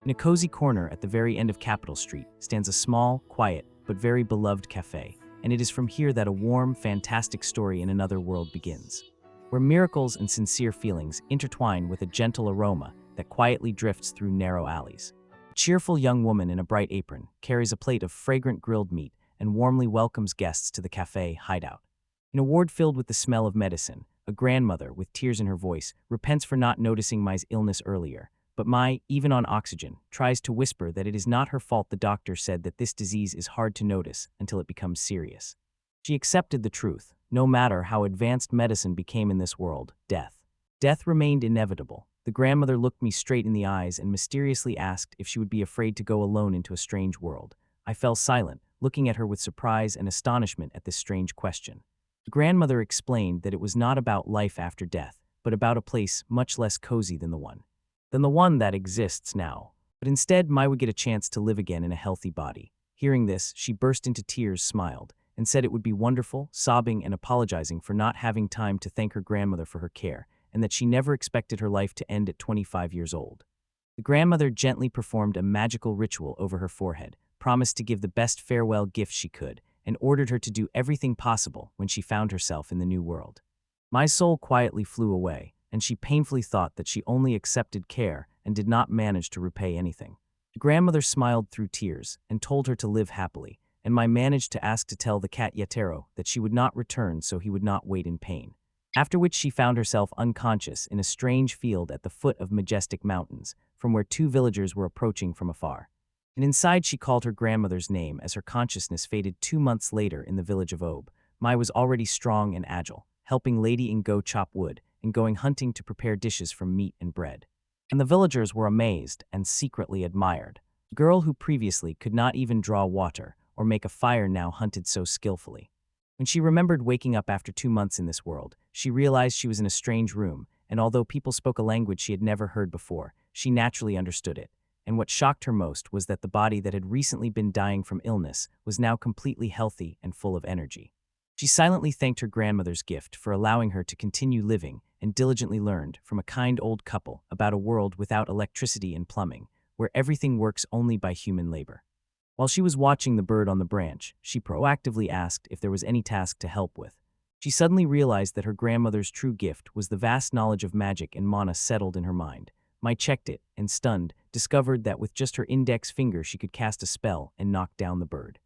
In a cozy corner at the very end of Capitol Street stands a small, quiet, but very beloved cafe, and it is from here that a warm, fantastic story in another world begins, where miracles and sincere feelings intertwine with a gentle aroma that quietly drifts through narrow alleys. A cheerful young woman in a bright apron carries a plate of fragrant grilled meat and warmly welcomes guests to the cafe hideout. In a ward filled with the smell of medicine, a grandmother, with tears in her voice, repents for not noticing Mai's illness earlier. But Mai, even on oxygen, tries to whisper that it is not her fault. The doctor said that this disease is hard to notice until it becomes serious. She accepted the truth. No matter how advanced medicine became in this world, death remained inevitable. The grandmother looked me straight in the eyes and mysteriously asked if she would be afraid to go alone into a strange world. I fell silent, looking at her with surprise and astonishment at this strange question. The grandmother explained that it was not about life after death, but about a place much less cozy than the one that exists now. But instead, Mai would get a chance to live again in a healthy body. Hearing this, she burst into tears, smiled, and said it would be wonderful, sobbing and apologizing for not having time to thank her grandmother for her care, and that she never expected her life to end at 25 years old. The grandmother gently performed a magical ritual over her forehead, promised to give the best farewell gift she could, and ordered her to do everything possible when she found herself in the new world. My soul quietly flew away, and she painfully thought that she only accepted care and did not manage to repay anything. The grandmother smiled through tears and told her to live happily, and Mai managed to ask to tell the cat Yatero that she would not return so he would not wait in pain. After which she found herself unconscious in a strange field at the foot of majestic mountains, from where two villagers were approaching from afar. And inside she called her grandmother's name as her consciousness faded. 2 months later in the village of Ob, Mai was already strong and agile, helping Lady Ingo chop wood and going hunting to prepare dishes from meat and bread. And the villagers were amazed and secretly admired. The girl who previously could not even draw water or make a fire now hunted so skillfully. When she remembered waking up after 2 months in this world, she realized she was in a strange room, and although people spoke a language she had never heard before, she naturally understood it. And what shocked her most was that the body that had recently been dying from illness was now completely healthy and full of energy. She silently thanked her grandmother's gift for allowing her to continue living and diligently learned from a kind old couple about a world without electricity and plumbing, where everything works only by human labor. While she was watching the bird on the branch, she proactively asked if there was any task to help with. She suddenly realized that her grandmother's true gift was the vast knowledge of magic, and mana settled in her mind. Mai checked it, and stunned, discovered that with just her index finger she could cast a spell and knock down the bird.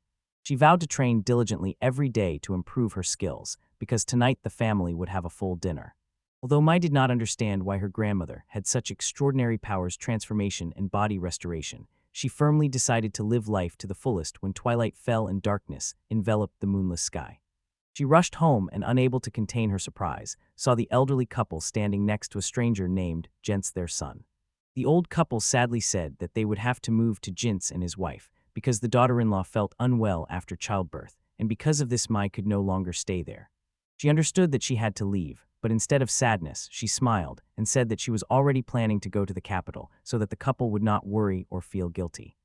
She vowed to train diligently every day to improve her skills, because tonight the family would have a full dinner. Although Mai did not understand why her grandmother had such extraordinary powers, transformation and body restoration, she firmly decided to live life to the fullest when twilight fell and darkness enveloped the moonless sky. She rushed home and, unable to contain her surprise, saw the elderly couple standing next to a stranger named Jens, their son. The old couple sadly said that they would have to move to Jens and his wife, because the daughter-in-law felt unwell after childbirth, and because of this Mai could no longer stay there. She understood that she had to leave, but instead of sadness, she smiled and said that she was already planning to go to the capital so that the couple would not worry or feel guilty.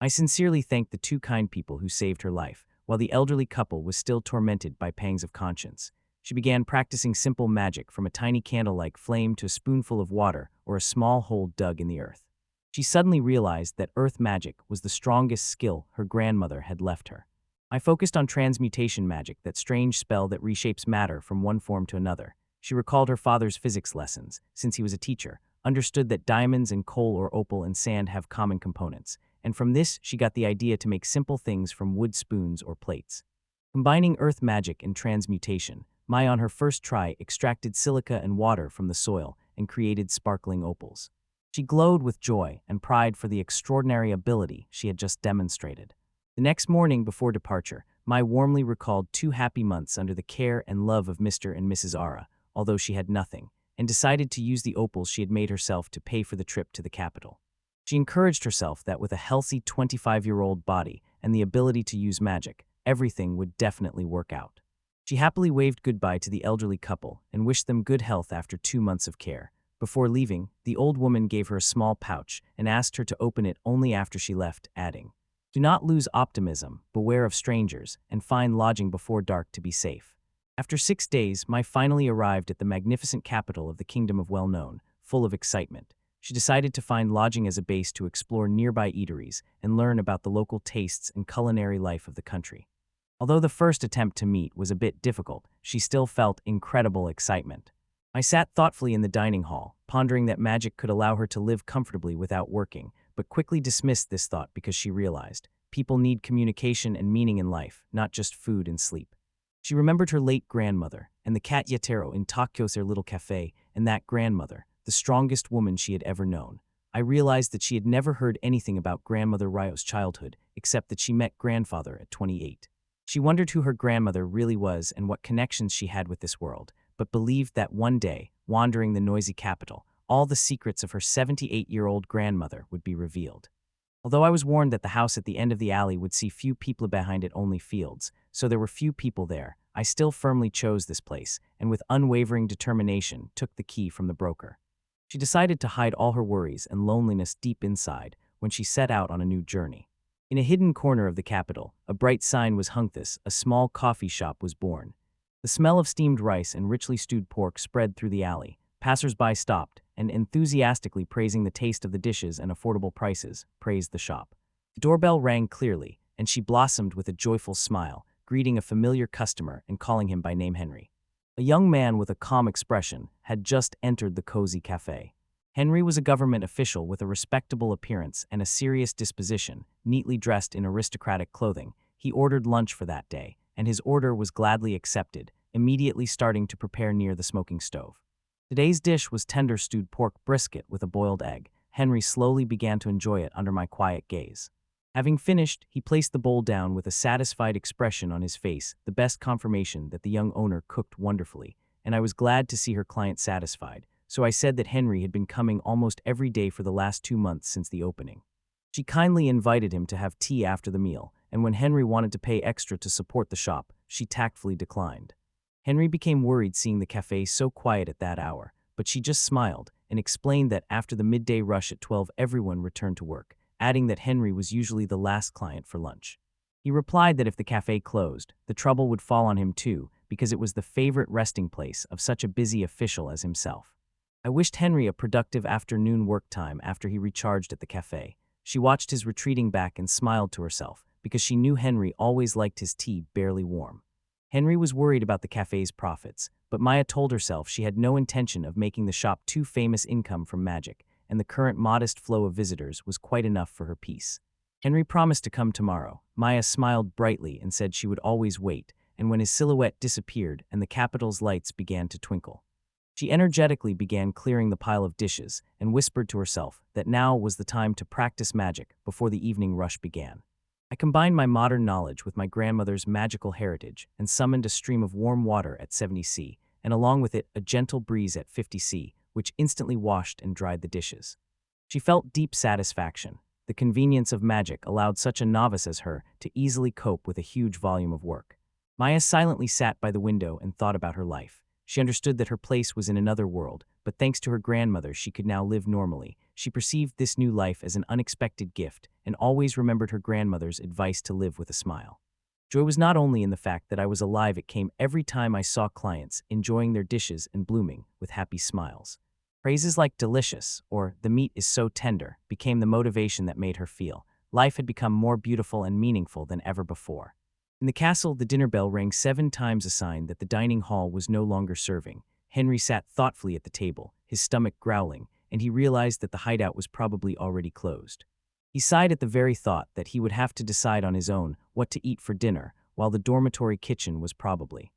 I sincerely thanked the two kind people who saved her life, while the elderly couple was still tormented by pangs of conscience. She began practicing simple magic, from a tiny candle-like flame to a spoonful of water or a small hole dug in the earth. She suddenly realized that earth magic was the strongest skill her grandmother had left her. I focused on transmutation magic, that strange spell that reshapes matter from one form to another. She recalled her father's physics lessons, since he was a teacher, understood that diamonds and coal or opal and sand have common components, and from this she got the idea to make simple things from wood spoons or plates. Combining earth magic and transmutation, Mai on her first try extracted silica and water from the soil and created sparkling opals. She glowed with joy and pride for the extraordinary ability she had just demonstrated. The next morning before departure, Mai warmly recalled 2 happy months under the care and love of Mr. and Mrs. Ara, although she had nothing, and decided to use the opals she had made herself to pay for the trip to the capital. She encouraged herself that with a healthy 25-year-old body and the ability to use magic, everything would definitely work out. She happily waved goodbye to the elderly couple and wished them good health after 2 months of care. Before leaving, the old woman gave her a small pouch and asked her to open it only after she left, adding, "Do not lose optimism, beware of strangers, and find lodging before dark to be safe." After 6 days, Mai finally arrived at the magnificent capital of the Kingdom of Well-Known, full of excitement. she decided to find lodging as a base to explore nearby eateries and learn about the local tastes and culinary life of the country. Although the first attempt to meet was a bit difficult, she still felt incredible excitement. I sat thoughtfully in the dining hall, pondering that magic could allow her to live comfortably without working, but quickly dismissed this thought because she realized people need communication and meaning in life, not just food and sleep. She remembered her late grandmother, and the cat Yatero in Tokyo's their little cafe, and that grandmother, the strongest woman she had ever known. I realized that she had never heard anything about grandmother Ryo's childhood, except that she met grandfather at 28. She wondered who her grandmother really was and what connections she had with this world, but believed that one day, wandering the noisy capital, all the secrets of her 78-year-old grandmother would be revealed. Although I was warned that the house at the end of the alley would see few people behind it, only fields, so there were few people there, I still firmly chose this place, and with unwavering determination took the key from the broker. She decided to hide all her worries and loneliness deep inside when she set out on a new journey. In a hidden corner of the capital, a bright sign was hung. A small coffee shop was born. The smell of steamed rice and richly stewed pork spread through the alley. Passers-by stopped, and enthusiastically praising the taste of the dishes and affordable prices, praised the shop. The doorbell rang clearly, and she blossomed with a joyful smile, greeting a familiar customer and calling him by name Henry. A young man with a calm expression had just entered the cozy cafe. Henry was a government official with a respectable appearance and a serious disposition, neatly dressed in aristocratic clothing. He ordered lunch for that day, and his order was gladly accepted, immediately starting to prepare near the smoking stove. Today's dish was tender stewed pork brisket with a boiled egg. Henry slowly began to enjoy it under my quiet gaze. Having finished, he placed the bowl down with a satisfied expression on his face, the best confirmation that the young owner cooked wonderfully, and I was glad to see her client satisfied, so I said that Henry had been coming almost every day for the last 2 months since the opening. She kindly invited him to have tea after the meal, and when Henry wanted to pay extra to support the shop, she tactfully declined. Henry became worried seeing the cafe so quiet at that hour, but she just smiled and explained that after the midday rush at 12 everyone returned to work, adding that Henry was usually the last client for lunch. He replied that if the cafe closed, the trouble would fall on him too, because it was the favorite resting place of such a busy official as himself. I wished Henry a productive afternoon work time after he recharged at the cafe. She watched his retreating back and smiled to herself, because she knew Henry always liked his tea barely warm. Henry was worried about the cafe's profits, but Maya told herself she had no intention of making the shop too famous income from magic, and the current modest flow of visitors was quite enough for her peace. Henry promised to come tomorrow. Maya smiled brightly and said she would always wait, and when his silhouette disappeared and the capital's lights began to twinkle, she energetically began clearing the pile of dishes and whispered to herself that now was the time to practice magic before the evening rush began. I combined my modern knowledge with my grandmother's magical heritage and summoned a stream of warm water at 70 C, and along with it a gentle breeze at 50 C, which instantly washed and dried the dishes. She felt deep satisfaction. The convenience of magic allowed such a novice as her to easily cope with a huge volume of work. Maya silently sat by the window and thought about her life. She understood that her place was in another world, but thanks to her grandmother she could now live normally. She perceived this new life as an unexpected gift and always remembered her grandmother's advice to live with a smile. Joy was not only in the fact that I was alive, it came every time I saw clients enjoying their dishes and blooming with happy smiles. Phrases like delicious or the meat is so tender became the motivation that made her feel life had become more beautiful and meaningful than ever before. In the castle, the dinner bell rang 7 times, a sign that the dining hall was no longer serving. Henry sat thoughtfully at the table, his stomach growling, and he realized that the hideout was probably already closed. He sighed at the very thought that he would have to decide on his own what to eat for dinner, while the dormitory kitchen was probably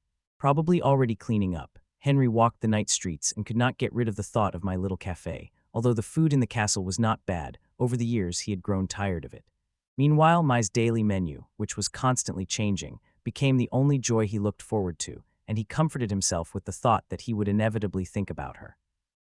already cleaning up. Henry walked the night streets and could not get rid of the thought of my little cafe. Although the food in the castle was not bad, over the years he had grown tired of it. Meanwhile, Mai's daily menu, which was constantly changing, became the only joy he looked forward to, and he comforted himself with the thought that he would inevitably think about her.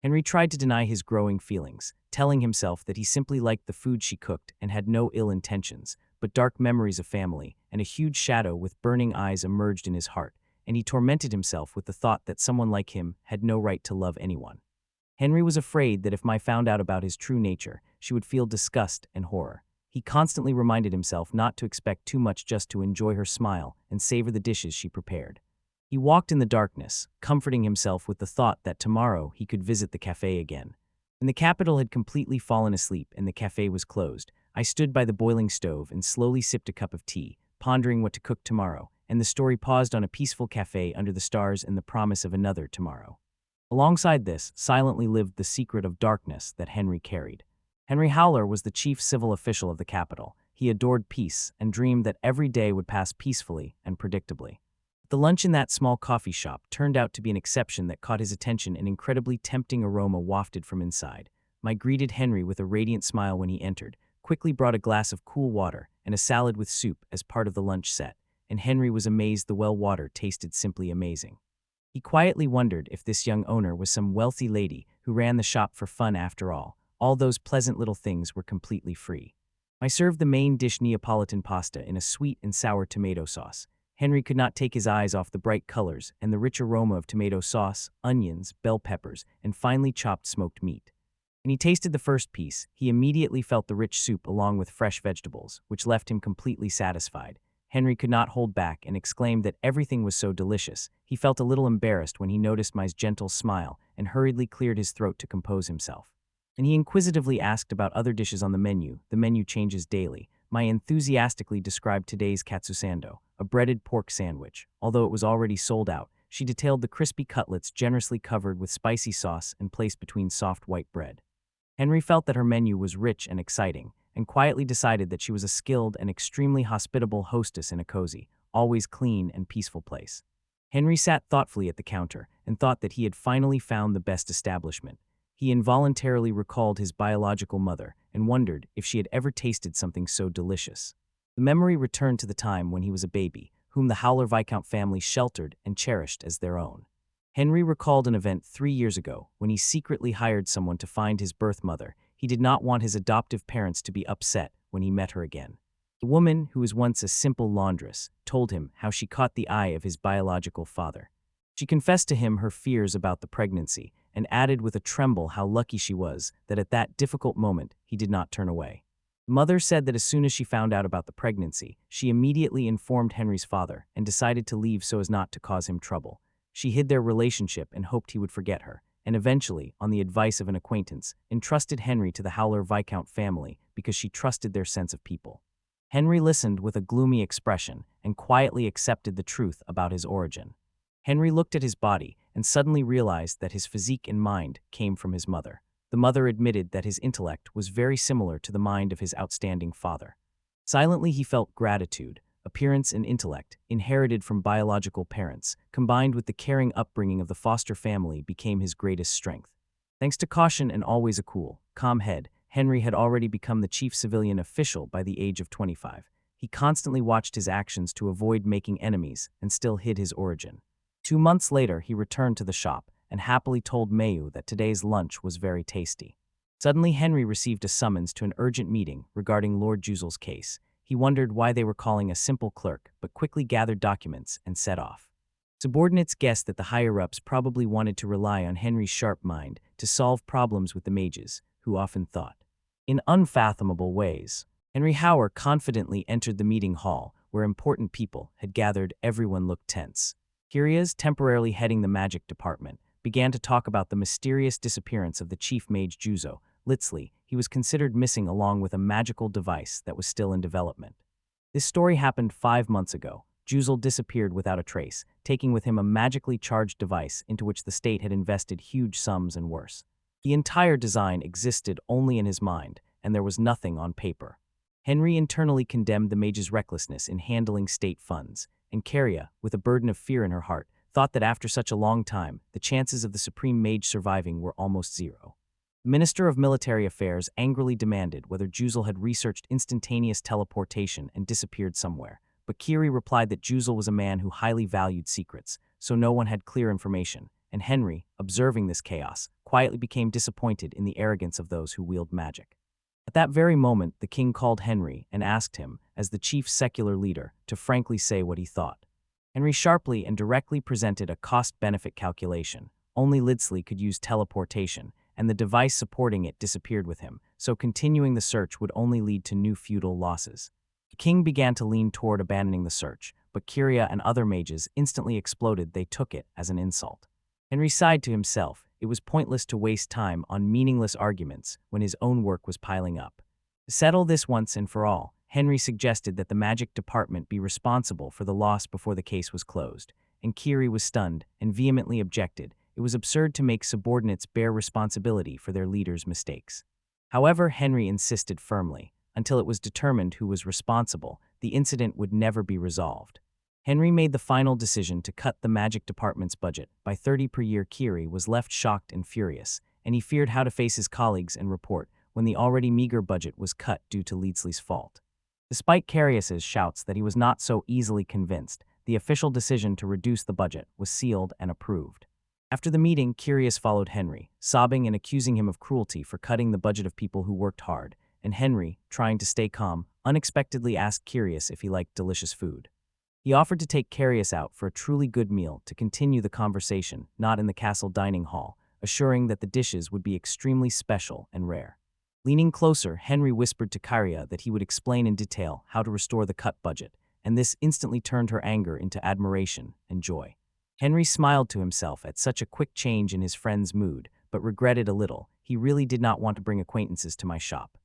Henry tried to deny his growing feelings, telling himself that he simply liked the food she cooked and had no ill intentions, but dark memories of family and a huge shadow with burning eyes emerged in his heart, and he tormented himself with the thought that someone like him had no right to love anyone. Henry was afraid that if Mai found out about his true nature, she would feel disgust and horror. He constantly reminded himself not to expect too much, just to enjoy her smile and savor the dishes she prepared. He walked in the darkness, comforting himself with the thought that tomorrow he could visit the cafe again. When the capital had completely fallen asleep and the cafe was closed, I stood by the boiling stove and slowly sipped a cup of tea, pondering what to cook tomorrow, and the story paused on a peaceful cafe under the stars and the promise of another tomorrow. Alongside this, silently lived the secret of darkness that Henry carried. Henry Howler was the chief civil official of the capital. He adored peace and dreamed that every day would pass peacefully and predictably. The lunch in that small coffee shop turned out to be an exception that caught his attention. An incredibly tempting aroma wafted from inside. I greeted Henry with a radiant smile when he entered, quickly brought a glass of cool water and a salad with soup as part of the lunch set, and Henry was amazed. The well water tasted simply amazing. He quietly wondered if this young owner was some wealthy lady who ran the shop for fun after all. All those pleasant little things were completely free. I served the main dish, Neapolitan pasta, in a sweet and sour tomato sauce. Henry could not take his eyes off the bright colors and the rich aroma of tomato sauce, onions, bell peppers, and finely chopped smoked meat. When he tasted the first piece, he immediately felt the rich soup along with fresh vegetables, which left him completely satisfied. Henry could not hold back and exclaimed that everything was so delicious. He felt a little embarrassed when he noticed my gentle smile and hurriedly cleared his throat to compose himself. And he inquisitively asked about other dishes on the menu. The menu changes daily. I enthusiastically described today's katsusando, a breaded pork sandwich. Although it was already sold out, she detailed the crispy cutlets generously covered with spicy sauce and placed between soft white bread. Henry felt that her menu was rich and exciting, and quietly decided that she was a skilled and extremely hospitable hostess in a cozy, always clean and peaceful place. Henry sat thoughtfully at the counter and thought that he had finally found the best establishment. He involuntarily recalled his biological mother and wondered if she had ever tasted something so delicious. The memory returned to the time when he was a baby, whom the Howler Viscount family sheltered and cherished as their own. Henry recalled an event 3 years ago when he secretly hired someone to find his birth mother. He did not want his adoptive parents to be upset when he met her again. The woman, who was once a simple laundress, told him how she caught the eye of his biological father. She confessed to him her fears about the pregnancy and added with a tremble how lucky she was that at that difficult moment he did not turn away. Mother said that as soon as she found out about the pregnancy, she immediately informed Henry's father and decided to leave so as not to cause him trouble. She hid their relationship and hoped he would forget her, and eventually, on the advice of an acquaintance, entrusted Henry to the Howler Viscount family because she trusted their sense of people. Henry listened with a gloomy expression and quietly accepted the truth about his origin. Henry looked at his body and suddenly realized that his physique and mind came from his mother. The mother admitted that his intellect was very similar to the mind of his outstanding father. Silently he felt gratitude. Appearance and intellect, inherited from biological parents, combined with the caring upbringing of the foster family, became his greatest strength. Thanks to caution and always a cool, calm head, Henry had already become the chief civilian official by the age of 25. He constantly watched his actions to avoid making enemies and still hid his origin. 2 months later, he returned to the shop and happily told Mayu that today's lunch was very tasty. Suddenly, Henry received a summons to an urgent meeting regarding Lord Juzel's case. He wondered why they were calling a simple clerk, but quickly gathered documents and set off. Subordinates guessed that the higher-ups probably wanted to rely on Henry's sharp mind to solve problems with the mages, who often thought in unfathomable ways. Henry Howler confidently entered the meeting hall, where important people had gathered. Everyone looked tense. Kyria's, temporarily heading the magic department, began to talk about the mysterious disappearance of the chief mage Juzo. Litzli, he was considered missing along with a magical device that was still in development. This story happened 5 months ago. Juzel disappeared without a trace, taking with him a magically charged device into which the state had invested huge sums and worse. The entire design existed only in his mind, and there was nothing on paper. Henry internally condemned the mage's recklessness in handling state funds, and Kyria, with a burden of fear in her heart, thought that after such a long time, the chances of the supreme mage surviving were almost zero. The Minister of Military Affairs angrily demanded whether Juzel had researched instantaneous teleportation and disappeared somewhere, but Kyria replied that Juzel was a man who highly valued secrets, so no one had clear information, and Henry, observing this chaos, quietly became disappointed in the arrogance of those who wield magic. At that very moment, the king called Henry and asked him, as the chief secular leader, to frankly say what he thought. Henry sharply and directly presented a cost-benefit calculation. Only Litzli could use teleportation, and the device supporting it disappeared with him, so continuing the search would only lead to new feudal losses. The king began to lean toward abandoning the search, but Kyria and other mages instantly exploded. They took it as an insult. Henry sighed to himself. it was pointless to waste time on meaningless arguments when his own work was piling up. To settle this once and for all, Henry suggested that the magic department be responsible for the loss before the case was closed, and Kiri was stunned and vehemently objected. It was absurd to make subordinates bear responsibility for their leader's mistakes. However, Henry insisted firmly. Until it was determined who was responsible, the incident would never be resolved. Henry made the final decision to cut the magic department's budget by 30 per year. Kiri was left shocked and furious, and he feared how to face his colleagues and report when the already meager budget was cut due to Leedsley's fault. Despite Carius's shouts that he was not so easily convinced, the official decision to reduce the budget was sealed and approved. After the meeting, Carius followed Henry, sobbing and accusing him of cruelty for cutting the budget of people who worked hard, and Henry, trying to stay calm, unexpectedly asked Carius if he liked delicious food. He offered to take Carius out for a truly good meal to continue the conversation, not in the castle dining hall, assuring that the dishes would be extremely special and rare. Leaning closer, Henry whispered to Kyria that he would explain in detail how to restore the cut budget, and this instantly turned her anger into admiration and joy. Henry smiled to himself at such a quick change in his friend's mood, but regretted a little. He really did not want to bring acquaintances to my shop.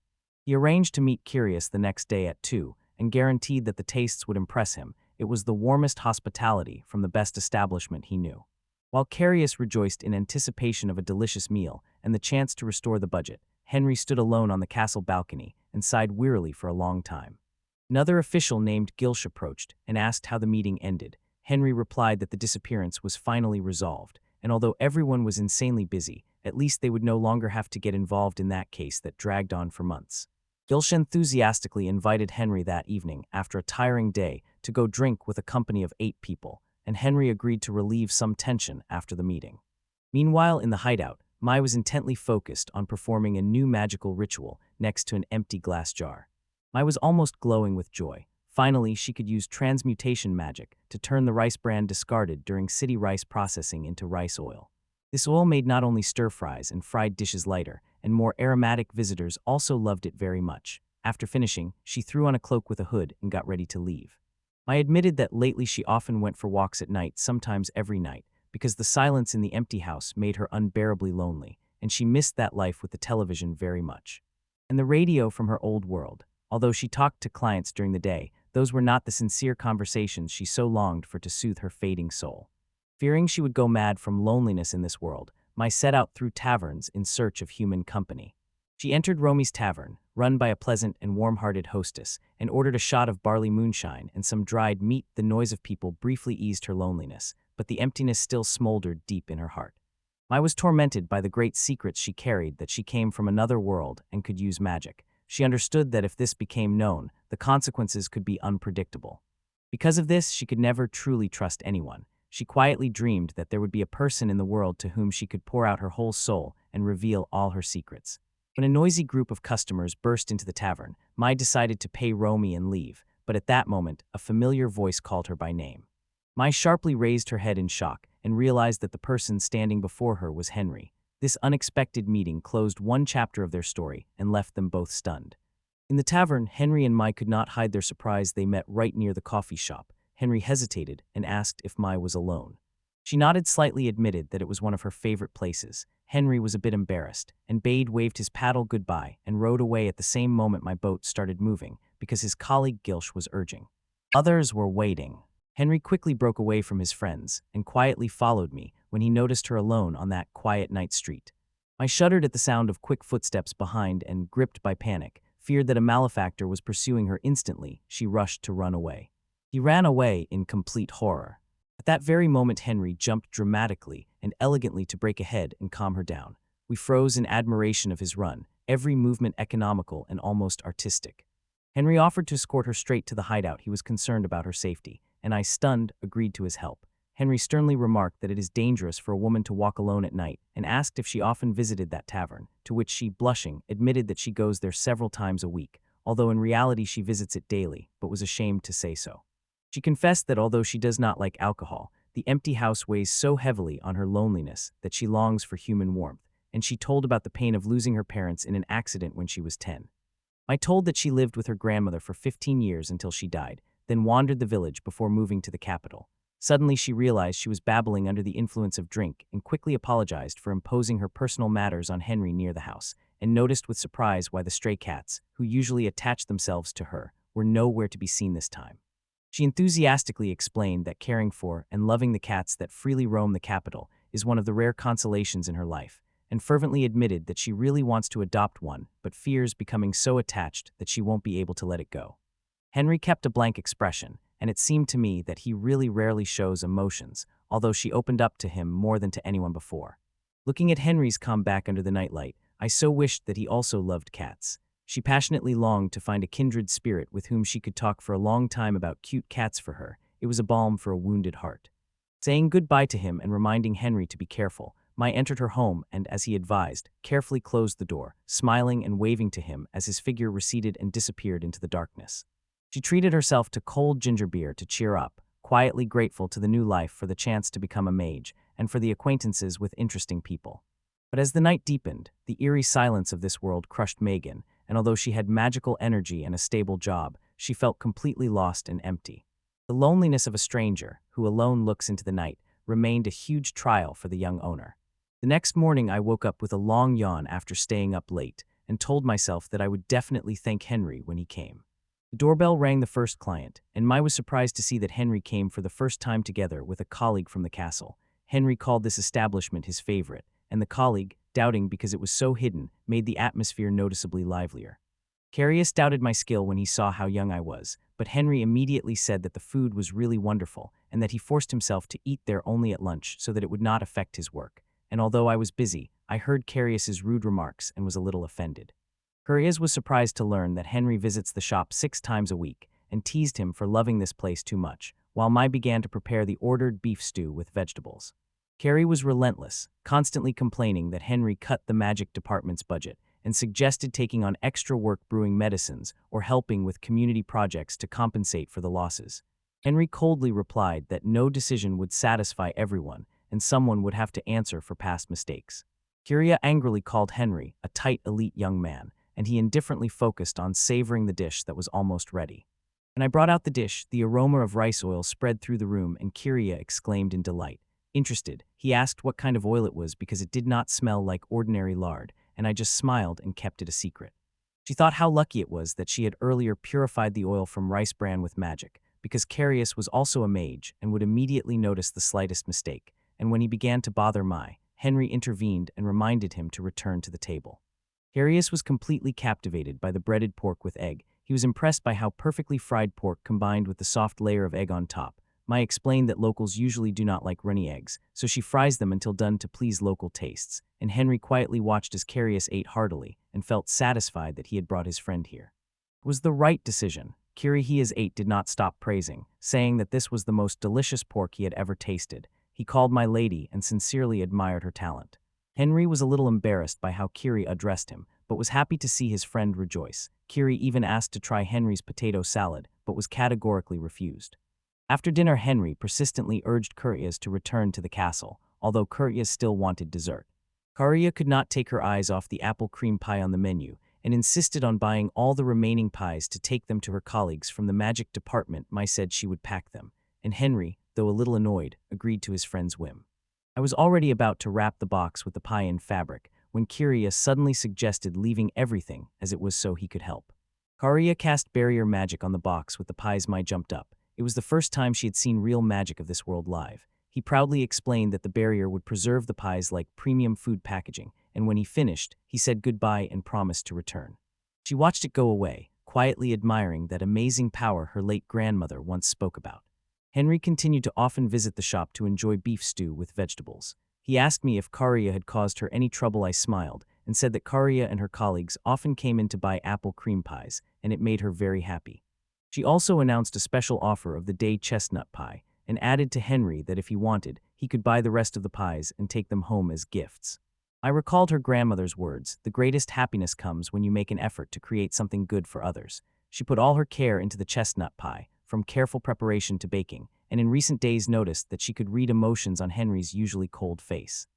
He arranged to meet Carius the next day at 2, and guaranteed that the tastes would impress him. It was the warmest hospitality from the best establishment he knew. While Carius rejoiced in anticipation of a delicious meal and the chance to restore the budget, Henry stood alone on the castle balcony and sighed wearily for a long time. Another official named Gilsh approached and asked how the meeting ended. Henry replied that the disappearance was finally resolved, and although everyone was insanely busy, at least they would no longer have to get involved in that case that dragged on for months. Gilsh enthusiastically invited Henry that evening, after a tiring day, to go drink with a company of 8 people, and Henry agreed to relieve some tension after the meeting. Meanwhile, in the hideout, Mai was intently focused on performing a new magical ritual next to an empty glass jar. Mai was almost glowing with joy. Finally, she could use transmutation magic to turn the rice bran discarded during city rice processing into rice oil. This oil made not only stir-fries and fried dishes lighter and more aromatic. Visitors also loved it very much. After finishing, she threw on a cloak with a hood and got ready to leave. Mai admitted that lately she often went for walks at night, sometimes every night, because the silence in the empty house made her unbearably lonely, and she missed that life with the television very much. And the radio from her old world. Although she talked to clients during the day, those were not the sincere conversations she so longed for to soothe her fading soul. Fearing she would go mad from loneliness in this world, Mai set out through taverns in search of human company. She entered Romy's tavern, run by a pleasant and warm-hearted hostess, and ordered a shot of barley moonshine and some dried meat. The noise of people briefly eased her loneliness, but the emptiness still smoldered deep in her heart. Mai was tormented by the great secrets she carried, that she came from another world and could use magic. She understood that if this became known, the consequences could be unpredictable. Because of this, she could never truly trust anyone. She quietly dreamed that there would be a person in the world to whom she could pour out her whole soul and reveal all her secrets. When a noisy group of customers burst into the tavern, Mai decided to pay Romy and leave, but at that moment, a familiar voice called her by name. Mai sharply raised her head in shock and realized that the person standing before her was Henry. This unexpected meeting closed one chapter of their story and left them both stunned. In the tavern, Henry and Mai could not hide their surprise. They met right near the coffee shop. Henry hesitated and asked if Mai was alone. She nodded slightly, admitted that it was one of her favorite places. Henry was a bit embarrassed, and waved his paddle goodbye and rowed away. At the same moment, my boat started moving because his colleague Gilsh was urging. Others were waiting. Henry quickly broke away from his friends and quietly followed me when he noticed her alone on that quiet night street. I shuddered at the sound of quick footsteps behind and, gripped by panic, feared that a malefactor was pursuing her. Instantly, she rushed to run away. He ran away in complete horror. At that very moment, Henry jumped dramatically and elegantly to break ahead and calm her down. We froze in admiration of his run, every movement economical and almost artistic. Henry offered to escort her straight to the hideout. He was concerned about her safety, and I, stunned, agreed to his help. Henry sternly remarked that it is dangerous for a woman to walk alone at night and asked if she often visited that tavern, to which she, blushing, admitted that she goes there several times a week, although in reality she visits it daily, but was ashamed to say so. She confessed that although she does not like alcohol, the empty house weighs so heavily on her loneliness that she longs for human warmth, and she told about the pain of losing her parents in an accident when she was 10. I told that she lived with her grandmother for 15 years until she died, then wandered the village before moving to the capital. Suddenly she realized she was babbling under the influence of drink and quickly apologized for imposing her personal matters on Henry near the house, and noticed with surprise why the stray cats, who usually attached themselves to her, were nowhere to be seen this time. She enthusiastically explained that caring for and loving the cats that freely roam the capital is one of the rare consolations in her life, and fervently admitted that she really wants to adopt one but fears becoming so attached that she won't be able to let it go. Henry kept a blank expression, and it seemed to me that he really rarely shows emotions, although she opened up to him more than to anyone before. Looking at Henry's comeback under the nightlight, I so wished that he also loved cats. She passionately longed to find a kindred spirit with whom she could talk for a long time about cute cats for her. It was a balm for a wounded heart. Saying goodbye to him and reminding Henry to be careful, Mai entered her home and, as he advised, carefully closed the door, smiling and waving to him as his figure receded and disappeared into the darkness. She treated herself to cold ginger beer to cheer up, quietly grateful to the new life for the chance to become a mage and for the acquaintances with interesting people. But as the night deepened, the eerie silence of this world crushed Megan, and although she had magical energy and a stable job, she felt completely lost and empty. The loneliness of a stranger, who alone looks into the night, remained a huge trial for the young owner. The next morning I woke up with a long yawn after staying up late, and told myself that I would definitely thank Henry when he came. The doorbell rang the first client, and Mai was surprised to see that Henry came for the first time together with a colleague from the castle. Henry called this establishment his favorite, and the colleague, doubting because it was so hidden, made the atmosphere noticeably livelier. Carius doubted my skill when he saw how young I was, but Henry immediately said that the food was really wonderful and that he forced himself to eat there only at lunch so that it would not affect his work. And although I was busy, I heard Carius's rude remarks and was a little offended. Carius was surprised to learn that Henry visits the shop 6 times a week and teased him for loving this place too much, while Mai began to prepare the ordered beef stew with vegetables. Carrie was relentless, constantly complaining that Henry cut the magic department's budget and suggested taking on extra work brewing medicines or helping with community projects to compensate for the losses. Henry coldly replied that no decision would satisfy everyone and someone would have to answer for past mistakes. Kyria angrily called Henry a tight, elite young man, and he indifferently focused on savoring the dish that was almost ready. When I brought out the dish, the aroma of rice oil spread through the room and Kyria exclaimed in delight. Interested, he asked what kind of oil it was because it did not smell like ordinary lard, and I just smiled and kept it a secret. She thought how lucky it was that she had earlier purified the oil from rice bran with magic, because Carius was also a mage and would immediately notice the slightest mistake, and when he began to bother Mai, Henry intervened and reminded him to return to the table. Carius was completely captivated by the breaded pork with egg. He was impressed by how perfectly fried pork combined with the soft layer of egg on top. Mai explained that locals usually do not like runny eggs, so she fries them until done to please local tastes, and Henry quietly watched as Carius ate heartily and felt satisfied that he had brought his friend here. It was the right decision. Carius ate did not stop praising, saying that this was the most delicious pork he had ever tasted. He called my lady and sincerely admired her talent. Henry was a little embarrassed by how Kiri addressed him, but was happy to see his friend rejoice. Kiri even asked to try Henry's potato salad, but was categorically refused. After dinner, Henry persistently urged Carius to return to the castle, although Carius still wanted dessert. Carius could not take her eyes off the apple cream pie on the menu, and insisted on buying all the remaining pies to take them to her colleagues from the magic department. Mai said she would pack them, and Henry, though a little annoyed, agreed to his friend's whim. I was already about to wrap the box with the pie in fabric when Carius suddenly suggested leaving everything as it was so he could help. Carius cast barrier magic on the box with the pies. Mai jumped up. It was the first time she had seen real magic of this world live. He proudly explained that the barrier would preserve the pies like premium food packaging, and when he finished, he said goodbye and promised to return. She watched it go away, quietly admiring that amazing power her late grandmother once spoke about. Henry continued to often visit the shop to enjoy beef stew with vegetables. He asked me if Carius had caused her any trouble. I smiled and said that Carius and her colleagues often came in to buy apple cream pies, and it made her very happy. She also announced a special offer of the day chestnut pie, and added to Henry that if he wanted, he could buy the rest of the pies and take them home as gifts. I recalled her grandmother's words, "The greatest happiness comes when you make an effort to create something good for others." She put all her care into the chestnut pie, from careful preparation to baking, and in recent days noticed that she could read emotions on Henry's usually cold face.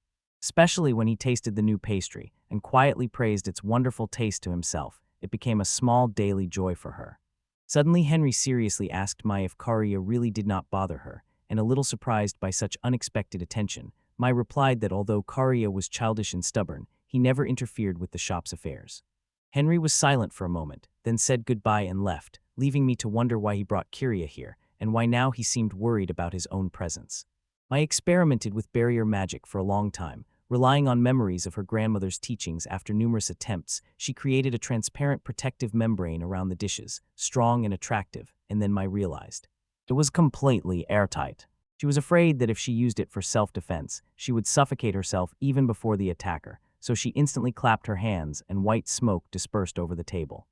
Especially when he tasted the new pastry and quietly praised its wonderful taste to himself, it became a small daily joy for her. Suddenly Henry seriously asked Mai if Carius really did not bother her, and a little surprised by such unexpected attention, Mai replied that although Karya was childish and stubborn, he never interfered with the shop's affairs. Henry was silent for a moment, then said goodbye and left, leaving me to wonder why he brought Kiria here, and why now he seemed worried about his own presence. Mai experimented with barrier magic for a long time. Relying on memories of her grandmother's teachings after numerous attempts, she created a transparent protective membrane around the dishes, strong and attractive, and then Mai realized. It was completely airtight. She was afraid that if she used it for self-defense, she would suffocate herself even before the attacker, so she instantly clapped her hands and white smoke dispersed over the table.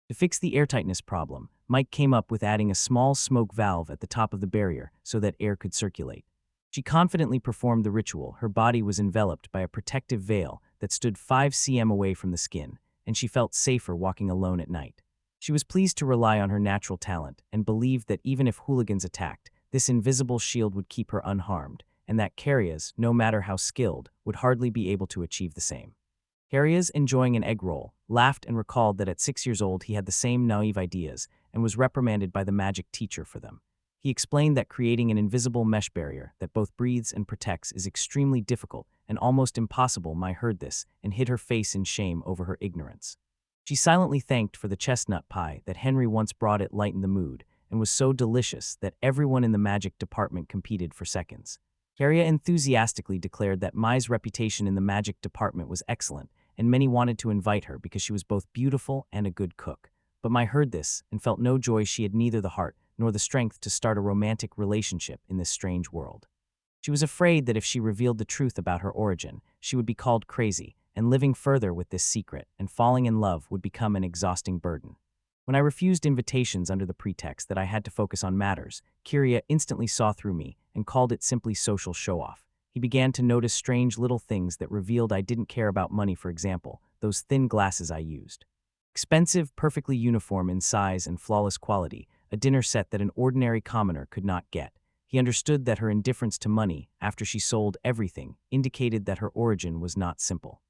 To fix the airtightness problem, Mike came up with adding a small smoke valve at the top of the barrier so that air could circulate. She confidently performed the ritual. Her body was enveloped by a protective veil that stood 5 cm away from the skin, and she felt safer walking alone at night. She was pleased to rely on her natural talent and believed that even if hooligans attacked, this invisible shield would keep her unharmed, and that Karyas, no matter how skilled, would hardly be able to achieve the same. Karyas, enjoying an egg roll, laughed and recalled that at 6 years old he had the same naive ideas and was reprimanded by the magic teacher for them. He explained that creating an invisible mesh barrier that both breathes and protects is extremely difficult and almost impossible. Mai heard this and hid her face in shame over her ignorance. She silently thanked for the chestnut pie that Henry once brought. It lightened the mood and was so delicious that everyone in the magic department competed for seconds. Karya enthusiastically declared that Mai's reputation in the magic department was excellent, and many wanted to invite her because she was both beautiful and a good cook. But Mai heard this and felt no joy. She had neither the heart nor the strength to start a romantic relationship in this strange world. She was afraid that if she revealed the truth about her origin, she would be called crazy, and living further with this secret and falling in love would become an exhausting burden. When I refused invitations under the pretext that I had to focus on matters, Kiria instantly saw through me and called it simply social show-off. He began to notice strange little things that revealed I didn't care about money. For example, those thin glasses I used. Expensive, perfectly uniform in size and flawless quality, a dinner set that an ordinary commoner could not get. He understood that her indifference to money, after she sold everything, indicated that her origin was not simple.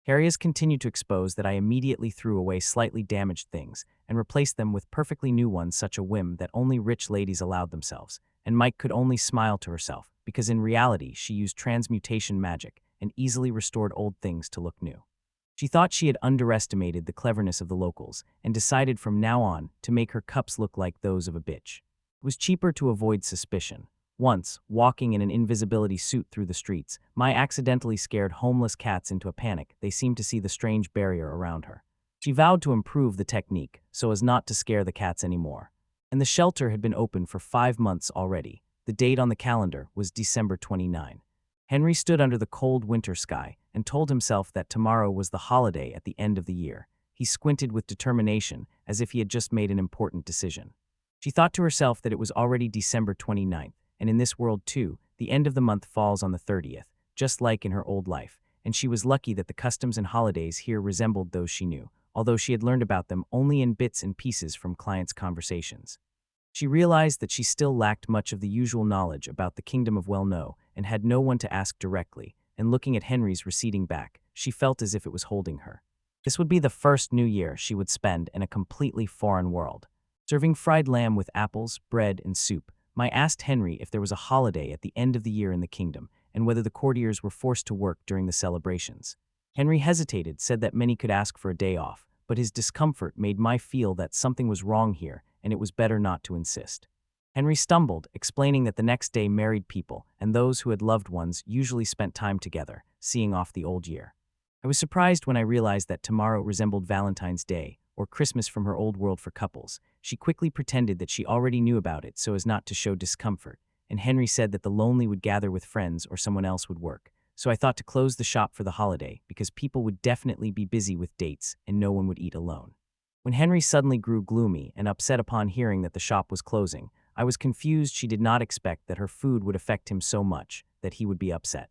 Karyas continued to expose that I immediately threw away slightly damaged things and replaced them with perfectly new ones, such a whim that only rich ladies allowed themselves, and Mike could only smile to herself, because in reality she used transmutation magic and easily restored old things to look new. She thought she had underestimated the cleverness of the locals and decided from now on to make her cups look like those of a bitch. It was cheaper to avoid suspicion. Once, walking in an invisibility suit through the streets, Mai accidentally scared homeless cats into a panic. They seemed to see the strange barrier around her. She vowed to improve the technique so as not to scare the cats anymore. And the shelter had been open for 5 months already. The date on the calendar was December 29. Henry stood under the cold winter sky and told himself that tomorrow was the holiday at the end of the year. He squinted with determination, as if he had just made an important decision. She thought to herself that it was already December 29th, and in this world too, the end of the month falls on the 30th, just like in her old life, and she was lucky that the customs and holidays here resembled those she knew, although she had learned about them only in bits and pieces from clients' conversations. She realized that she still lacked much of the usual knowledge about the kingdom of Well-Know and had no one to ask directly, and looking at Henry's receding back, she felt as if it was holding her. This would be the first New Year she would spend in a completely foreign world. Serving fried lamb with apples, bread, and soup, Mai asked Henry if there was a holiday at the end of the year in the kingdom, and whether the courtiers were forced to work during the celebrations. Henry hesitated, said that many could ask for a day off, but his discomfort made Mai feel that something was wrong here, and it was better not to insist. Henry stumbled, explaining that the next day married people and those who had loved ones usually spent time together, seeing off the old year. I was surprised when I realized that tomorrow resembled Valentine's Day, or Christmas from her old world for couples. She quickly pretended that she already knew about it so as not to show discomfort, and Henry said that the lonely would gather with friends or someone else would work. So I thought to close the shop for the holiday because people would definitely be busy with dates and no one would eat alone. When Henry suddenly grew gloomy and upset upon hearing that the shop was closing, I was confused. She did not expect that her food would affect him so much that he would be upset.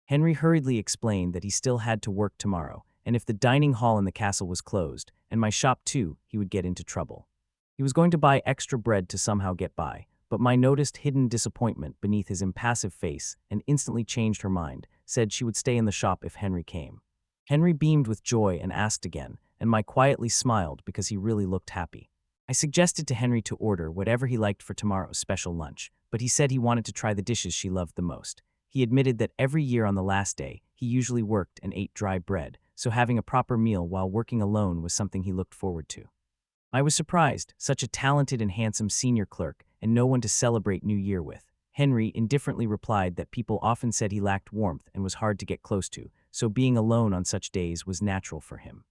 Henry hurriedly explained that he still had to work tomorrow, and if the dining hall in the castle was closed, and my shop too, he would get into trouble. He was going to buy extra bread to somehow get by, but Mai noticed hidden disappointment beneath his impassive face and instantly changed her mind, said she would stay in the shop if Henry came. Henry beamed with joy and asked again, and Mai quietly smiled because he really looked happy. I suggested to Henry to order whatever he liked for tomorrow's special lunch, but he said he wanted to try the dishes she loved the most. He admitted that every year on the last day, he usually worked and ate dry bread, so having a proper meal while working alone was something he looked forward to. I was surprised, such a talented and handsome senior clerk, and no one to celebrate New Year with. Henry indifferently replied that people often said he lacked warmth and was hard to get close to, so being alone on such days was natural for him.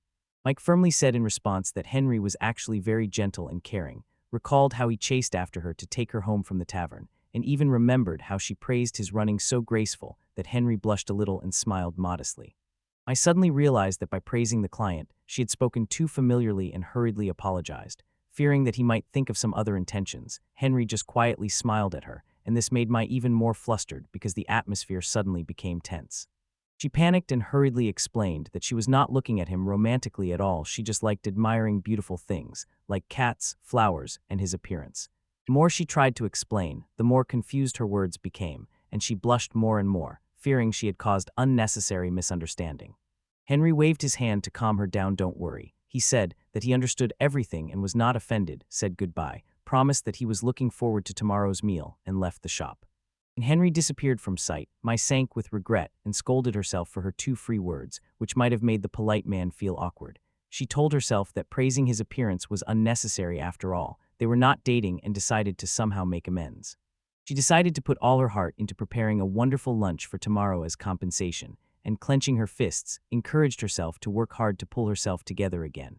Mike firmly said in response that Henry was actually very gentle and caring, recalled how he chased after her to take her home from the tavern, and even remembered how she praised his running so graceful that Henry blushed a little and smiled modestly. I suddenly realized that by praising the client, she had spoken too familiarly and hurriedly apologized. Fearing that he might think of some other intentions, Henry just quietly smiled at her, and this made Mai even more flustered because the atmosphere suddenly became tense. She panicked and hurriedly explained that she was not looking at him romantically at all, she just liked admiring beautiful things, like cats, flowers, and his appearance. The more she tried to explain, the more confused her words became, and she blushed more and more, fearing she had caused unnecessary misunderstanding. Henry waved his hand to calm her down. Don't worry. He said that he understood everything and was not offended, said goodbye, promised that he was looking forward to tomorrow's meal, and left the shop. When Henry disappeared from sight, Mai sank with regret and scolded herself for her too free words, which might have made the polite man feel awkward. She told herself that praising his appearance was unnecessary after all. They were not dating and decided to somehow make amends. She decided to put all her heart into preparing a wonderful lunch for tomorrow as compensation, and clenching her fists, encouraged herself to work hard to pull herself together again.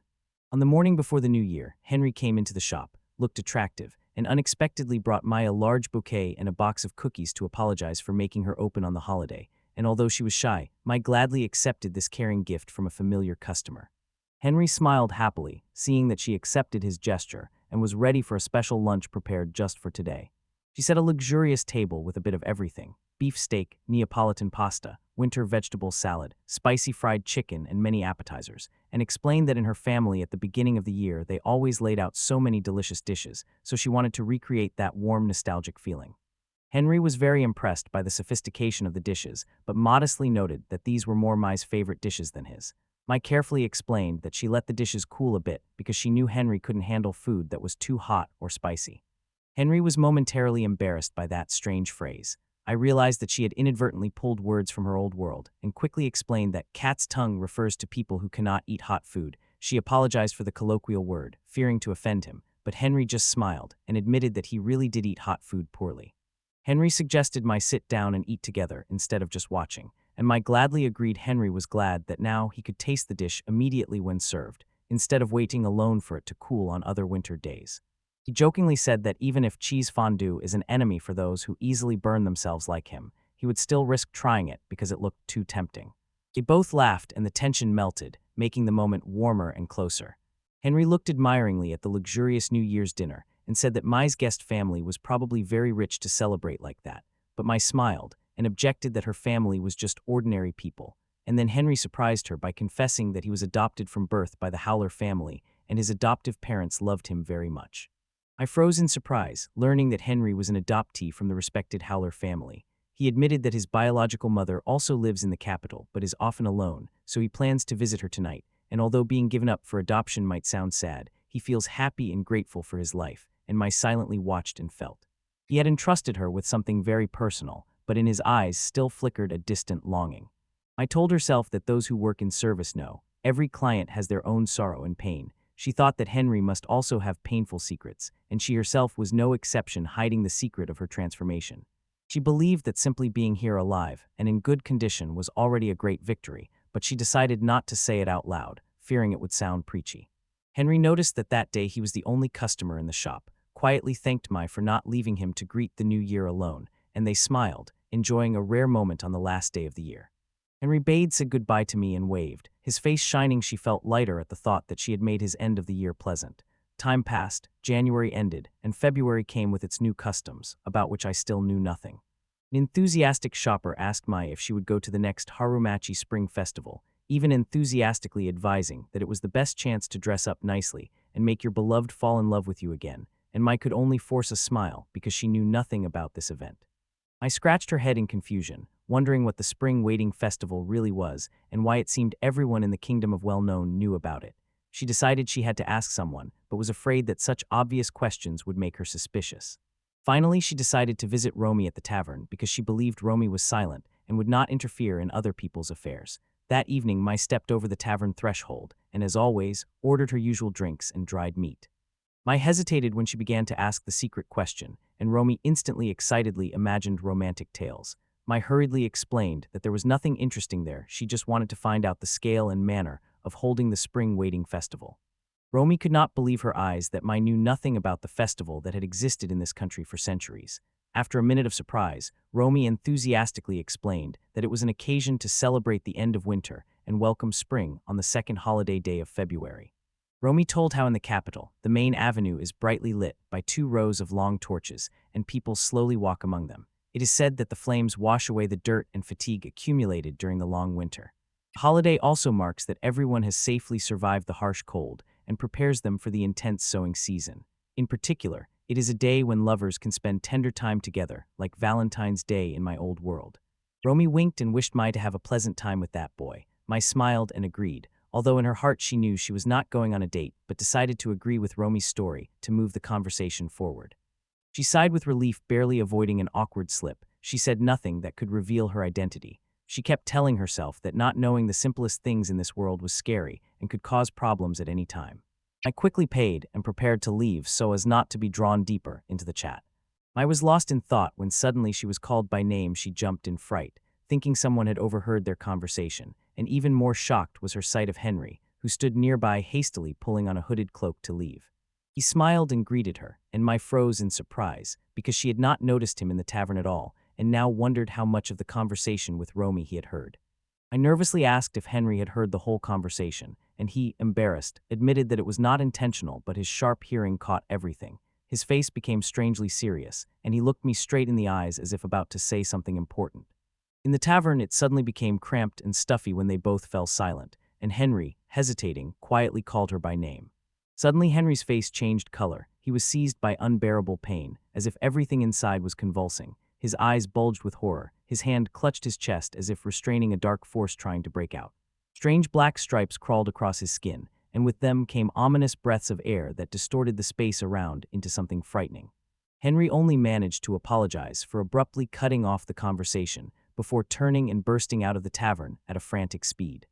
On the morning before the new year, Henry came into the shop, looked attractive, and unexpectedly brought Mai a large bouquet and a box of cookies to apologize for making her open on the holiday, and although she was shy, Mai gladly accepted this caring gift from a familiar customer. Henry smiled happily, seeing that she accepted his gesture, and was ready for a special lunch prepared just for today. She set a luxurious table with a bit of everything: beef steak, Neapolitan pasta, winter vegetable salad, spicy fried chicken, and many appetizers, and explained that in her family at the beginning of the year they always laid out so many delicious dishes, so she wanted to recreate that warm, nostalgic feeling. Henry was very impressed by the sophistication of the dishes, but modestly noted that these were more Mai's favorite dishes than his. Mai carefully explained that she let the dishes cool a bit because she knew Henry couldn't handle food that was too hot or spicy. Henry was momentarily embarrassed by that strange phrase. I realized that she had inadvertently pulled words from her old world, and quickly explained that cat's tongue refers to people who cannot eat hot food. She apologized for the colloquial word, fearing to offend him, but Henry just smiled and admitted that he really did eat hot food poorly. Henry suggested Mai sit down and eat together instead of just watching, and Mai gladly agreed. Henry was glad that now he could taste the dish immediately when served, instead of waiting alone for it to cool on other winter days. He jokingly said that even if cheese fondue is an enemy for those who easily burn themselves like him, he would still risk trying it because it looked too tempting. They both laughed and the tension melted, making the moment warmer and closer. Henry looked admiringly at the luxurious New Year's dinner and said that Mai's guest family was probably very rich to celebrate like that, but Mai smiled and objected that her family was just ordinary people. And then Henry surprised her by confessing that he was adopted from birth by the Howler family and his adoptive parents loved him very much. I froze in surprise, learning that Henry was an adoptee from the respected Howler family. He admitted that his biological mother also lives in the capital but is often alone, so he plans to visit her tonight, and although being given up for adoption might sound sad, he feels happy and grateful for his life, and Mai silently watched and felt. He had entrusted her with something very personal, but in his eyes still flickered a distant longing. I told herself that those who work in service know, every client has their own sorrow and pain. She thought that Henry must also have painful secrets, and she herself was no exception, hiding the secret of her transformation. She believed that simply being here alive and in good condition was already a great victory, but she decided not to say it out loud, fearing it would sound preachy. Henry noticed that that day he was the only customer in the shop, quietly thanked Mai for not leaving him to greet the new year alone, and they smiled, enjoying a rare moment on the last day of the year. Henry said goodbye to me and waved, his face shining. She felt lighter at the thought that she had made his end of the year pleasant. Time passed, January ended, and February came with its new customs, about which I still knew nothing. An enthusiastic shopper asked Mai if she would go to the next Harumachi Spring Festival, even enthusiastically advising that it was the best chance to dress up nicely and make your beloved fall in love with you again, and Mai could only force a smile because she knew nothing about this event. I scratched her head in confusion, wondering what the Spring Waiting Festival really was and why it seemed everyone in the Kingdom of Well-Known knew about it. She decided she had to ask someone, but was afraid that such obvious questions would make her suspicious. Finally, she decided to visit Romy at the tavern because she believed Romy was silent and would not interfere in other people's affairs. That evening, Mai stepped over the tavern threshold and, as always, ordered her usual drinks and dried meat. Mai hesitated when she began to ask the secret question, and Romy instantly excitedly imagined romantic tales. Mai hurriedly explained that there was nothing interesting there, she just wanted to find out the scale and manner of holding the spring waiting festival. Romy could not believe her eyes that Mai knew nothing about the festival that had existed in this country for centuries. After a minute of surprise, Romy enthusiastically explained that it was an occasion to celebrate the end of winter and welcome spring on the second holiday day of February. Romy told how in the capital, the main avenue is brightly lit by 2 rows of long torches, and people slowly walk among them. It is said that the flames wash away the dirt and fatigue accumulated during the long winter. The holiday also marks that everyone has safely survived the harsh cold and prepares them for the intense sowing season. In particular, it is a day when lovers can spend tender time together, like Valentine's Day in my old world. Romy winked and wished Mai to have a pleasant time with that boy. Mai smiled and agreed, although in her heart she knew she was not going on a date, but decided to agree with Romy's story to move the conversation forward. She sighed with relief, barely avoiding an awkward slip. She said nothing that could reveal her identity. She kept telling herself that not knowing the simplest things in this world was scary and could cause problems at any time. I quickly paid and prepared to leave so as not to be drawn deeper into the chat. I was lost in thought when suddenly she was called by name. She jumped in fright, thinking someone had overheard their conversation, and even more shocked was her sight of Henry, who stood nearby hastily pulling on a hooded cloak to leave. He smiled and greeted her, and Mai froze in surprise because she had not noticed him in the tavern at all and now wondered how much of the conversation with Romy he had heard. I nervously asked if Henry had heard the whole conversation, and he, embarrassed, admitted that it was not intentional, but his sharp hearing caught everything. His face became strangely serious, and he looked me straight in the eyes as if about to say something important. In the tavern, it suddenly became cramped and stuffy when they both fell silent, and Henry, hesitating, quietly called her by name. Suddenly, Henry's face changed color. He was seized by unbearable pain, as if everything inside was convulsing. His eyes bulged with horror. His hand clutched his chest as if restraining a dark force trying to break out. Strange black stripes crawled across his skin, and with them came ominous breaths of air that distorted the space around into something frightening. Henry only managed to apologize for abruptly cutting off the conversation before turning and bursting out of the tavern at a frantic speed.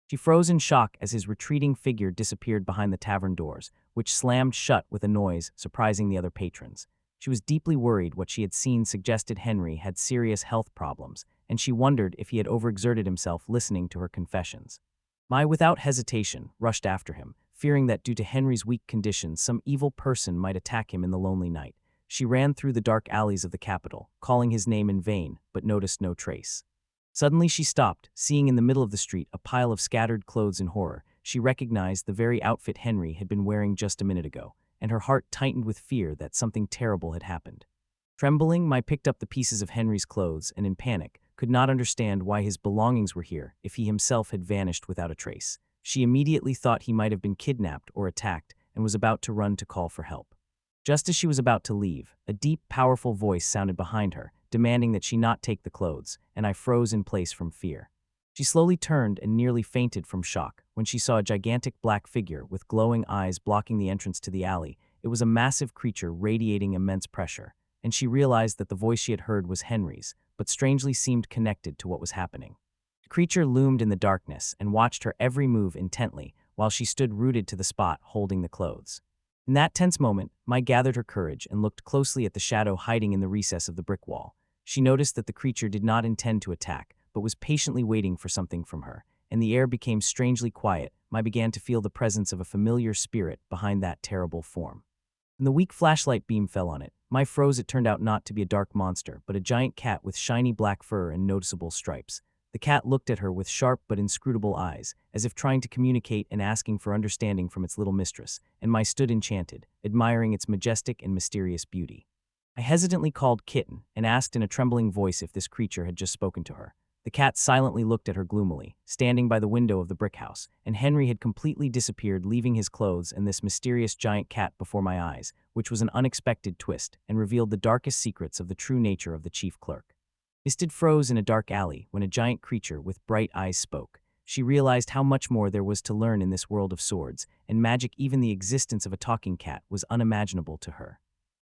She froze in shock as his retreating figure disappeared behind the tavern doors, which slammed shut with a noise surprising the other patrons. She was deeply worried. What she had seen suggested Henry had serious health problems, and she wondered if he had overexerted himself listening to her confessions. Mai, without hesitation, rushed after him, fearing that due to Henry's weak condition, some evil person might attack him in the lonely night. She ran through the dark alleys of the capital, calling his name in vain, but noticed no trace. Suddenly she stopped, seeing in the middle of the street a pile of scattered clothes. In horror, she recognized the very outfit Henry had been wearing just a minute ago, and her heart tightened with fear that something terrible had happened. Trembling, Mai picked up the pieces of Henry's clothes and, in panic, could not understand why his belongings were here if he himself had vanished without a trace. She immediately thought he might have been kidnapped or attacked and was about to run to call for help. Just as she was about to leave, a deep, powerful voice sounded behind her, demanding that she not take the clothes, and I froze in place from fear. She slowly turned and nearly fainted from shock when she saw a gigantic black figure with glowing eyes blocking the entrance to the alley. It was a massive creature radiating immense pressure, and she realized that the voice she had heard was Henry's, but strangely seemed connected to what was happening. The creature loomed in the darkness and watched her every move intently while she stood rooted to the spot holding the clothes. In that tense moment, Mai gathered her courage and looked closely at the shadow hiding in the recess of the brick wall. She noticed that the creature did not intend to attack, but was patiently waiting for something from her, and the air became strangely quiet. Mai began to feel the presence of a familiar spirit behind that terrible form. When the weak flashlight beam fell on it, Mai froze. It turned out not to be a dark monster, but a giant cat with shiny black fur and noticeable stripes. The cat looked at her with sharp but inscrutable eyes, as if trying to communicate and asking for understanding from its little mistress, and Mai stood enchanted, admiring its majestic and mysterious beauty. I hesitantly called Kitten and asked in a trembling voice if this creature had just spoken to her. The cat silently looked at her gloomily, standing by the window of the brick house, and Henry had completely disappeared, leaving his clothes and this mysterious giant cat before my eyes, which was an unexpected twist and revealed the darkest secrets of the true nature of the chief clerk. Misted froze in a dark alley when a giant creature with bright eyes spoke. she realized how much more there was to learn in this world of swords and magic. Even the existence of a talking cat was unimaginable to her.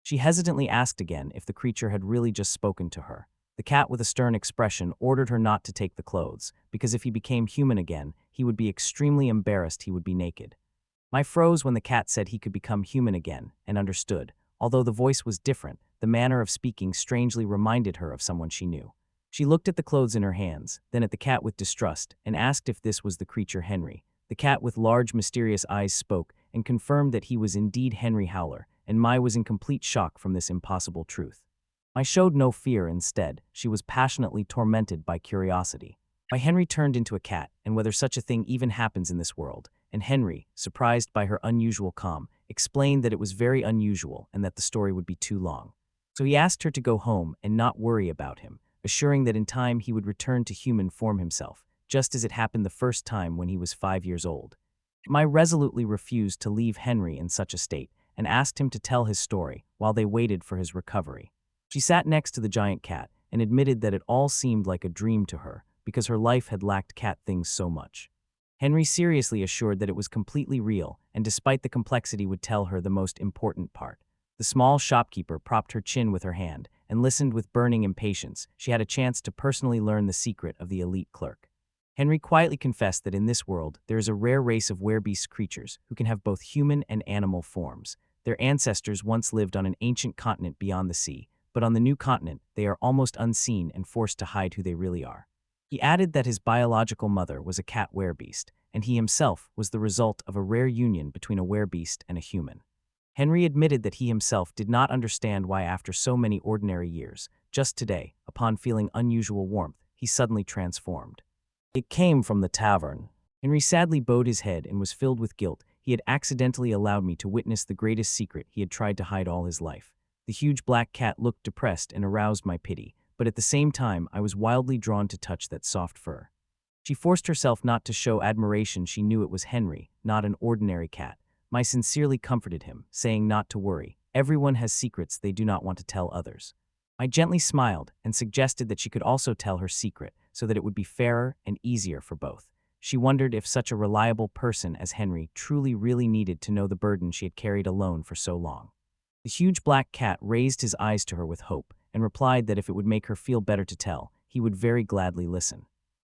She hesitantly asked again if the creature had really just spoken to her. The cat, with a stern expression, ordered her not to take the clothes, because if he became human again, he would be extremely embarrassed. He would be naked. I froze when the cat said he could become human again, and understood. Although the voice was different, the manner of speaking strangely reminded her of someone she knew. She looked at the clothes in her hands, then at the cat with distrust, and asked if this was the creature Henry. The cat with large, mysterious eyes spoke, and confirmed that he was indeed Henry Howler, and Mai was in complete shock from this impossible truth. Mai showed no fear. Instead, she was passionately tormented by curiosity. Why Henry turned into a cat, and whether such a thing even happens in this world. And Henry, surprised by her unusual calm, explained that it was very unusual and that the story would be too long. So he asked her to go home and not worry about him, assuring that in time he would return to human form himself, just as it happened the first time when he was 5 years old. Mai resolutely refused to leave Henry in such a state and asked him to tell his story while they waited for his recovery. She sat next to the giant cat and admitted that it all seemed like a dream to her because her life had lacked cat things so much. Henry seriously assured that it was completely real, and despite the complexity would tell her the most important part. The small shopkeeper propped her chin with her hand and listened with burning impatience. She had a chance to personally learn the secret of the elite clerk. Henry quietly confessed that in this world there is a rare race of werebeast creatures who can have both human and animal forms. Their ancestors once lived on an ancient continent beyond the sea, but on the new continent they are almost unseen and forced to hide who they really are. He added that his biological mother was a cat werebeast, and he himself was the result of a rare union between a werebeast and a human. Henry admitted that he himself did not understand why after so many ordinary years, just today, upon feeling unusual warmth, he suddenly transformed. It came from the tavern. Henry sadly bowed his head and was filled with guilt. He had accidentally allowed me to witness the greatest secret he had tried to hide all his life. The huge black cat looked depressed and aroused my pity, but at the same time I was wildly drawn to touch that soft fur. She forced herself not to show admiration. She knew it was Henry, not an ordinary cat. Mai sincerely comforted him, saying not to worry. Everyone has secrets they do not want to tell others. I gently smiled and suggested that she could also tell her secret so that it would be fairer and easier for both. She wondered if such a reliable person as Henry truly really needed to know the burden she had carried alone for so long. The huge black cat raised his eyes to her with hope and replied that if it would make her feel better to tell, he would very gladly listen.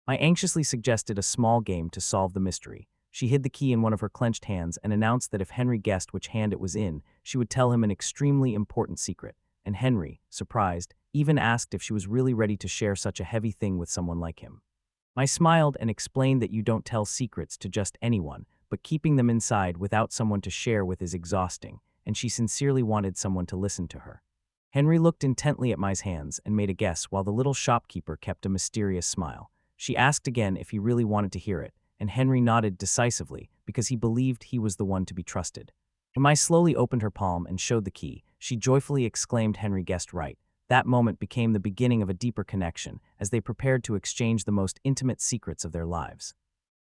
I anxiously suggested a small game to solve the mystery. She hid the key in one of her clenched hands and announced that if Henry guessed which hand it was in, she would tell him an extremely important secret. And Henry, surprised, even asked if she was really ready to share such a heavy thing with someone like him. I smiled and explained that you don't tell secrets to just anyone, but keeping them inside without someone to share with is exhausting, and she sincerely wanted someone to listen to her. Henry looked intently at Mai's hands and made a guess while the little shopkeeper kept a mysterious smile. She asked again if he really wanted to hear it, and Henry nodded decisively because he believed he was the one to be trusted. When Mai slowly opened her palm and showed the key, she joyfully exclaimed Henry guessed right. That moment became the beginning of a deeper connection as they prepared to exchange the most intimate secrets of their lives.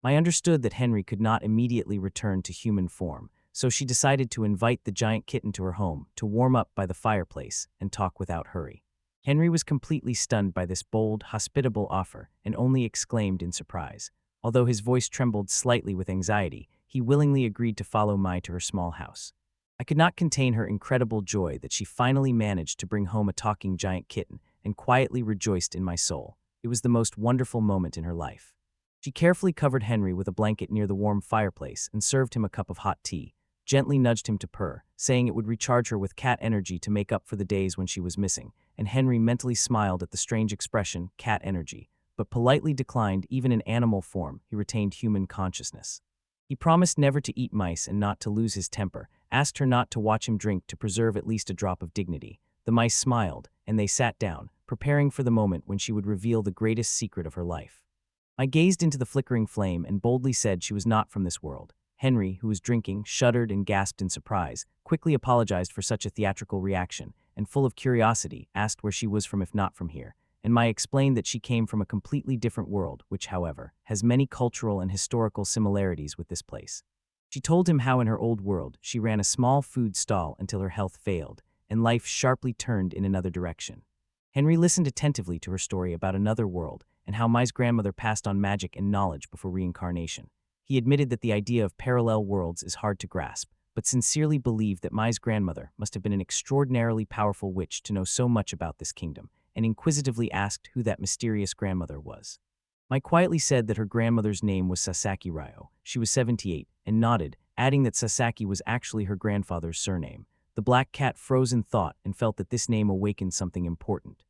Mai understood that Henry could not immediately return to human form, so she decided to invite the giant kitten to her home to warm up by the fireplace and talk without hurry. Henry was completely stunned by this bold, hospitable offer and only exclaimed in surprise. Although his voice trembled slightly with anxiety, he willingly agreed to follow Mai to her small house. I could not contain her incredible joy that she finally managed to bring home a talking giant kitten and quietly rejoiced in my soul. It was the most wonderful moment in her life. She carefully covered Henry with a blanket near the warm fireplace and served him a cup of hot tea, gently nudged him to purr, saying it would recharge her with cat energy to make up for the days when she was missing, and Henry mentally smiled at the strange expression, cat energy, but politely declined. Even in animal form, he retained human consciousness. He promised never to eat mice and not to lose his temper, asked her not to watch him drink to preserve at least a drop of dignity. The mice smiled, and they sat down, preparing for the moment when she would reveal the greatest secret of her life. I gazed into the flickering flame and boldly said she was not from this world. Henry, who was drinking, shuddered and gasped in surprise, quickly apologized for such a theatrical reaction, and full of curiosity, asked where she was from if not from here. And Mai explained that she came from a completely different world, which, however, has many cultural and historical similarities with this place. She told him how in her old world she ran a small food stall until her health failed, and life sharply turned in another direction. Henry listened attentively to her story about another world, and how Mai's grandmother passed on magic and knowledge before reincarnation. He admitted that the idea of parallel worlds is hard to grasp, but sincerely believed that Mai's grandmother must have been an extraordinarily powerful witch to know so much about this kingdom, and inquisitively asked who that mysterious grandmother was. Mai quietly said that her grandmother's name was Sasaki Ryo. She was 78, and nodded, adding that Sasaki was actually her grandfather's surname. The black cat froze in thought and felt that this name awakened something important.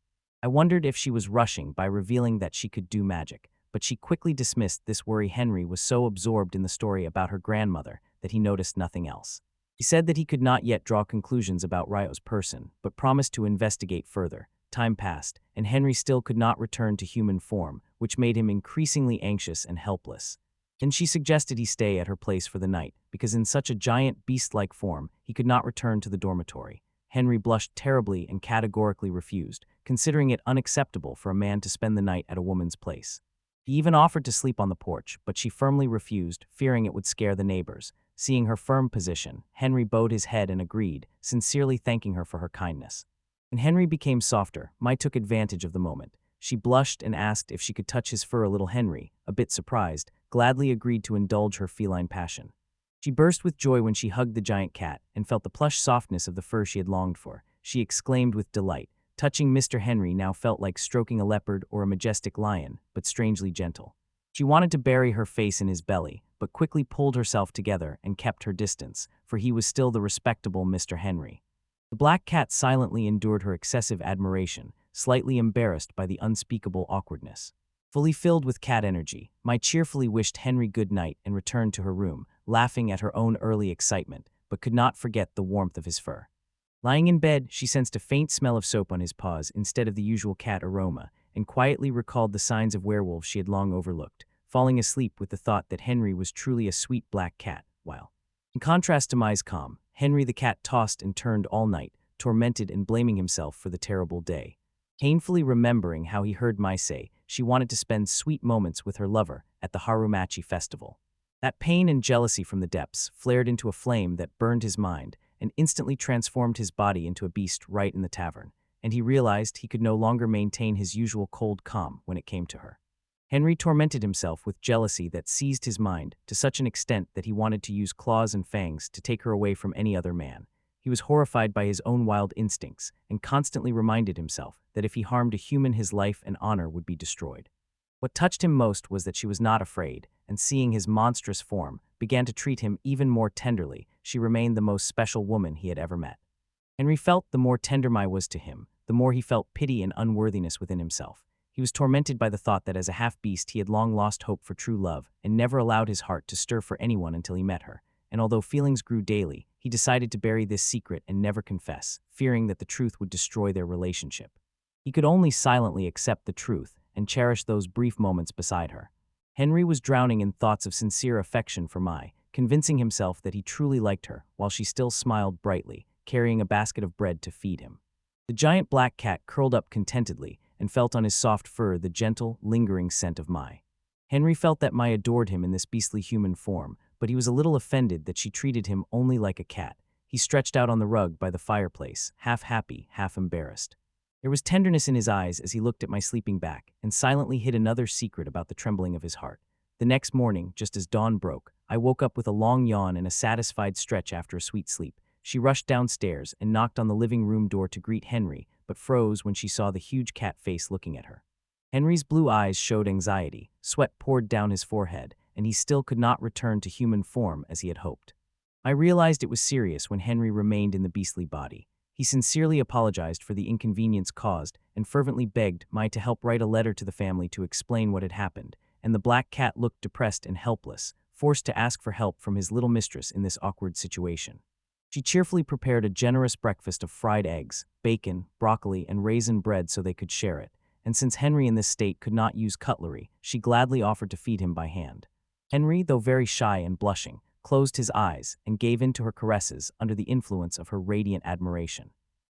I wondered if she was rushing by revealing that she could do magic, but she quickly dismissed this worry. Henry was so absorbed in the story about her grandmother that he noticed nothing else. He said that he could not yet draw conclusions about Ryo's person, but promised to investigate further. Time passed, and Henry still could not return to human form, which made him increasingly anxious and helpless. Then she suggested he stay at her place for the night, because in such a giant beast-like form, he could not return to the dormitory. Henry blushed terribly and categorically refused, considering it unacceptable for a man to spend the night at a woman's place. He even offered to sleep on the porch, but she firmly refused, fearing it would scare the neighbors. Seeing her firm position, Henry bowed his head and agreed, sincerely thanking her for her kindness. When Henry became softer, Mai took advantage of the moment. She blushed and asked if she could touch his fur a little. Henry, a bit surprised, gladly agreed to indulge her feline passion. She burst with joy when she hugged the giant cat and felt the plush softness of the fur she had longed for. She exclaimed with delight. Touching Mr. Henry now felt like stroking a leopard or a majestic lion, but strangely gentle. She wanted to bury her face in his belly, but quickly pulled herself together and kept her distance, for he was still the respectable Mr. Henry. The black cat silently endured her excessive admiration, slightly embarrassed by the unspeakable awkwardness. Fully filled with cat energy, Mai cheerfully wished Henry good night and returned to her room, laughing at her own early excitement, but could not forget the warmth of his fur. Lying in bed, she sensed a faint smell of soap on his paws instead of the usual cat aroma, and quietly recalled the signs of werewolves she had long overlooked, falling asleep with the thought that Henry was truly a sweet black cat, while, in contrast to Mai's calm, Henry the cat tossed and turned all night, tormented and blaming himself for the terrible day. Painfully remembering how he heard Mai say she wanted to spend sweet moments with her lover at the Harumachi festival. That pain and jealousy from the depths flared into a flame that burned his mind and instantly transformed his body into a beast right in the tavern, and he realized he could no longer maintain his usual cold calm when it came to her. Henry tormented himself with jealousy that seized his mind to such an extent that he wanted to use claws and fangs to take her away from any other man. He was horrified by his own wild instincts and constantly reminded himself that if he harmed a human, his life and honor would be destroyed. What touched him most was that she was not afraid, and seeing his monstrous form, began to treat him even more tenderly. She remained the most special woman he had ever met. Henry felt the more tender Mai was to him, the more he felt pity and unworthiness within himself. He was tormented by the thought that as a half-beast he had long lost hope for true love and never allowed his heart to stir for anyone until he met her. And although feelings grew daily, he decided to bury this secret and never confess, fearing that the truth would destroy their relationship. He could only silently accept the truth and cherish those brief moments beside her. Henry was drowning in thoughts of sincere affection for Mai, convincing himself that he truly liked her, while she still smiled brightly, carrying a basket of bread to feed him. The giant black cat curled up contentedly and felt on his soft fur the gentle, lingering scent of Mai. Henry felt that Mai adored him in this beastly human form, but he was a little offended that she treated him only like a cat. He stretched out on the rug by the fireplace, half happy, half embarrassed. There was tenderness in his eyes as he looked at my sleeping back and silently hid another secret about the trembling of his heart. The next morning, just as dawn broke, I woke up with a long yawn and a satisfied stretch after a sweet sleep. She rushed downstairs and knocked on the living room door to greet Henry, but froze when she saw the huge cat face looking at her. Henry's blue eyes showed anxiety, sweat poured down his forehead, and he still could not return to human form as he had hoped. I realized it was serious when Henry remained in the beastly body. He sincerely apologized for the inconvenience caused and fervently begged Mai to help write a letter to the family to explain what had happened, and the black cat looked depressed and helpless, forced to ask for help from his little mistress in this awkward situation. She cheerfully prepared a generous breakfast of fried eggs, bacon, broccoli, and raisin bread so they could share it, and since Henry in this state could not use cutlery, she gladly offered to feed him by hand. Henry, though very shy and blushing, closed his eyes and gave in to her caresses under the influence of her radiant admiration.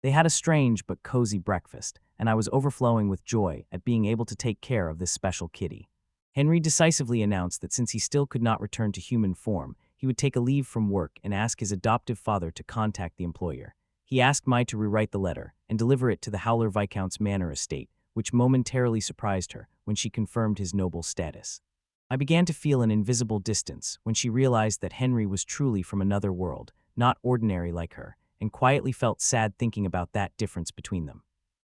They had a strange but cozy breakfast, and I was overflowing with joy at being able to take care of this special kitty. Henry decisively announced that since he still could not return to human form, he would take a leave from work and ask his adoptive father to contact the employer. He asked Mai to rewrite the letter and deliver it to the Howler Viscount's Manor estate, which momentarily surprised her when she confirmed his noble status. I began to feel an invisible distance when she realized that Henry was truly from another world, not ordinary like her, and quietly felt sad thinking about that difference between them.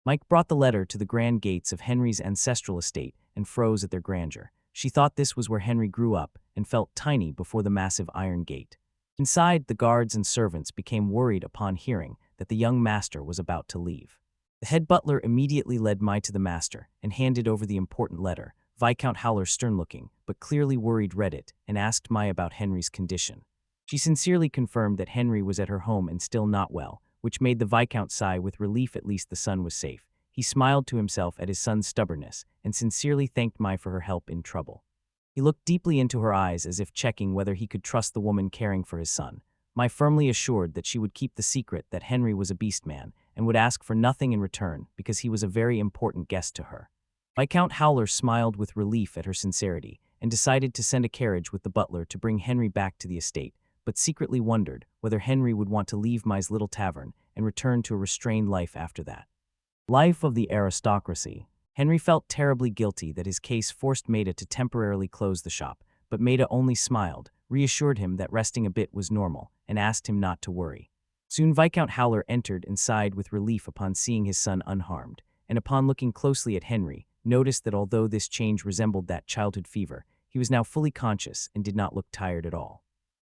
Mike brought the letter to the grand gates of Henry's ancestral estate and froze at their grandeur. She thought this was where Henry grew up and felt tiny before the massive iron gate. Inside, the guards and servants became worried upon hearing that the young master was about to leave. The head butler immediately led Mai to the master and handed over the important letter. Viscount Howler, stern-looking, but clearly worried, read it and asked Mai about Henry's condition. She sincerely confirmed that Henry was at her home and still not well, which made the Viscount sigh with relief. At least the son was safe. He smiled to himself at his son's stubbornness and sincerely thanked Mai for her help in trouble. He looked deeply into her eyes as if checking whether he could trust the woman caring for his son. Mai firmly assured that she would keep the secret that Henry was a beast man and would ask for nothing in return because he was a very important guest to her. Viscount Howler smiled with relief at her sincerity and decided to send a carriage with the butler to bring Henry back to the estate, but secretly wondered whether Henry would want to leave Mai's little tavern and return to a restrained life after that. Life of the aristocracy. Henry felt terribly guilty that his case forced Maida to temporarily close the shop, but Maida only smiled, reassured him that resting a bit was normal, and asked him not to worry. Soon Viscount Howler entered and sighed with relief upon seeing his son unharmed, and upon looking closely at Henry, noticed that although this change resembled that childhood fever, he was now fully conscious and did not look tired at all.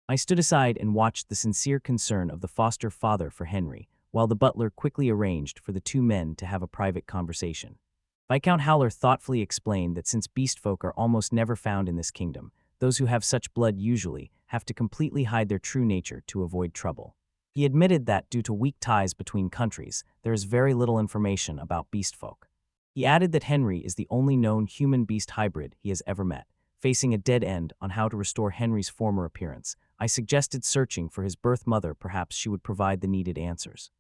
I stood aside and watched the sincere concern of the foster father for Henry, while the butler quickly arranged for the two men to have a private conversation. Viscount Howler thoughtfully explained that since beastfolk are almost never found in this kingdom, those who have such blood usually have to completely hide their true nature to avoid trouble. He admitted that due to weak ties between countries, there is very little information about beastfolk. He added that Henry is the only known human-beast hybrid he has ever met. Facing a dead end on how to restore Henry's former appearance, I suggested searching for his birth mother. Perhaps she would provide the needed answers.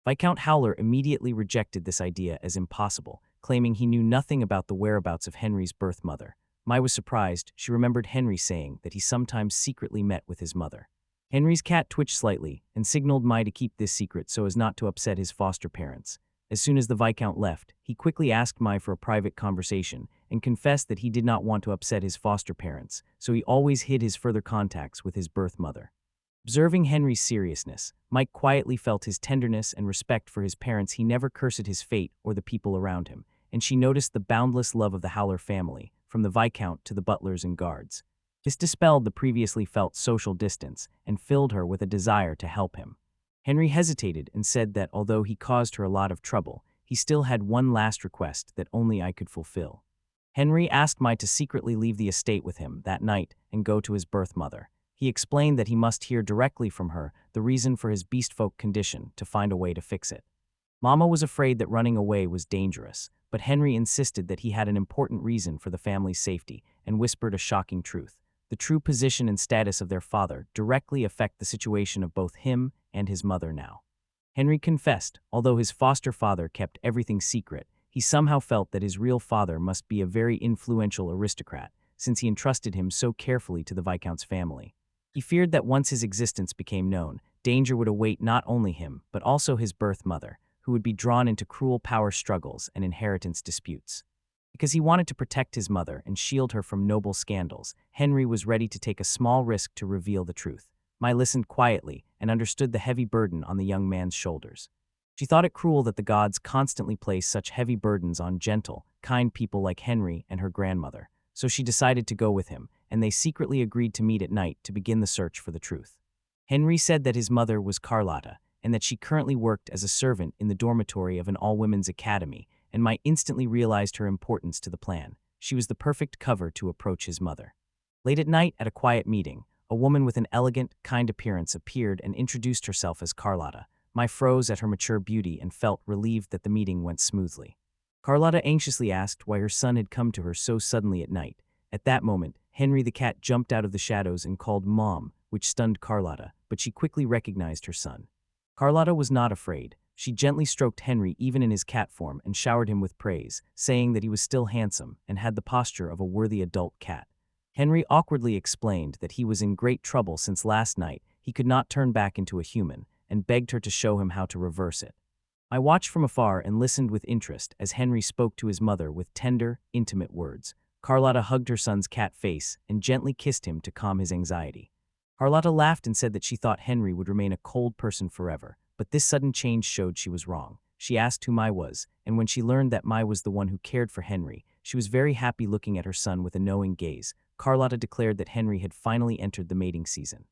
Viscount Howler immediately rejected this idea as impossible, claiming he knew nothing about the whereabouts of Henry's birth mother. Mai was surprised. She remembered Henry saying that he sometimes secretly met with his mother. Henry's cat twitched slightly and signaled Mai to keep this secret so as not to upset his foster parents. As soon as the Viscount left, he quickly asked Mai for a private conversation and confessed that he did not want to upset his foster parents, so he always hid his further contacts with his birth mother. Observing Henry's seriousness, Mike quietly felt his tenderness and respect for his parents. He never cursed his fate or the people around him, and she noticed the boundless love of the Howler family, from the Viscount to the butlers and guards. This dispelled the previously felt social distance and filled her with a desire to help him. Henry hesitated and said that although he caused her a lot of trouble, he still had one last request that only I could fulfill. Henry asked Mai to secretly leave the estate with him that night and go to his birth mother. He explained that he must hear directly from her the reason for his beastfolk condition to find a way to fix it. Mama was afraid that running away was dangerous, but Henry insisted that he had an important reason for the family's safety and whispered a shocking truth. The true position and status of their father directly affect the situation of both him and his mother now. Henry confessed, although his foster father kept everything secret, he somehow felt that his real father must be a very influential aristocrat, since he entrusted him so carefully to the Viscount's family. He feared that once his existence became known, danger would await not only him, but also his birth mother, who would be drawn into cruel power struggles and inheritance disputes. Because he wanted to protect his mother and shield her from noble scandals, Henry was ready to take a small risk to reveal the truth. Mai listened quietly and understood the heavy burden on the young man's shoulders. She thought it cruel that the gods constantly place such heavy burdens on gentle, kind people like Henry and her grandmother, so she decided to go with him, and they secretly agreed to meet at night to begin the search for the truth. Henry said that his mother was Carlotta, and that she currently worked as a servant in the dormitory of an all-women's academy, and Mai instantly realized her importance to the plan. She was the perfect cover to approach his mother. Late at night, at a quiet meeting, a woman with an elegant, kind appearance appeared and introduced herself as Carlotta. Mai froze at her mature beauty and felt relieved that the meeting went smoothly. Carlotta anxiously asked why her son had come to her so suddenly at night. At that moment, Henry the cat jumped out of the shadows and called Mom, which stunned Carlotta, but she quickly recognized her son. Carlotta was not afraid. She gently stroked Henry even in his cat form and showered him with praise, saying that he was still handsome and had the posture of a worthy adult cat. Henry awkwardly explained that he was in great trouble since last night he could not turn back into a human, and begged her to show him how to reverse it. I watched from afar and listened with interest as Henry spoke to his mother with tender, intimate words. Carlotta hugged her son's cat face and gently kissed him to calm his anxiety. Carlotta laughed and said that she thought Henry would remain a cold person forever, but this sudden change showed she was wrong. She asked who Mai was, and when she learned that Mai was the one who cared for Henry, she was very happy looking at her son with a knowing gaze. Carlotta declared that Henry had finally entered the mating season.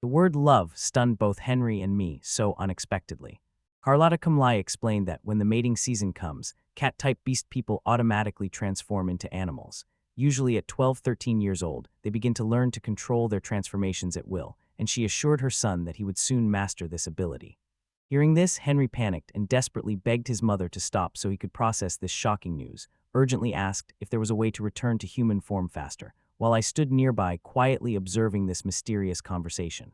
The word love stunned both Henry and me so unexpectedly. Carlotta Kamlai explained that when the mating season comes, cat-type beast people automatically transform into animals. Usually at 12-13 years old, they begin to learn to control their transformations at will, and she assured her son that he would soon master this ability. Hearing this, Henry panicked and desperately begged his mother to stop so he could process this shocking news, urgently asked if there was a way to return to human form faster, while I stood nearby quietly observing this mysterious conversation.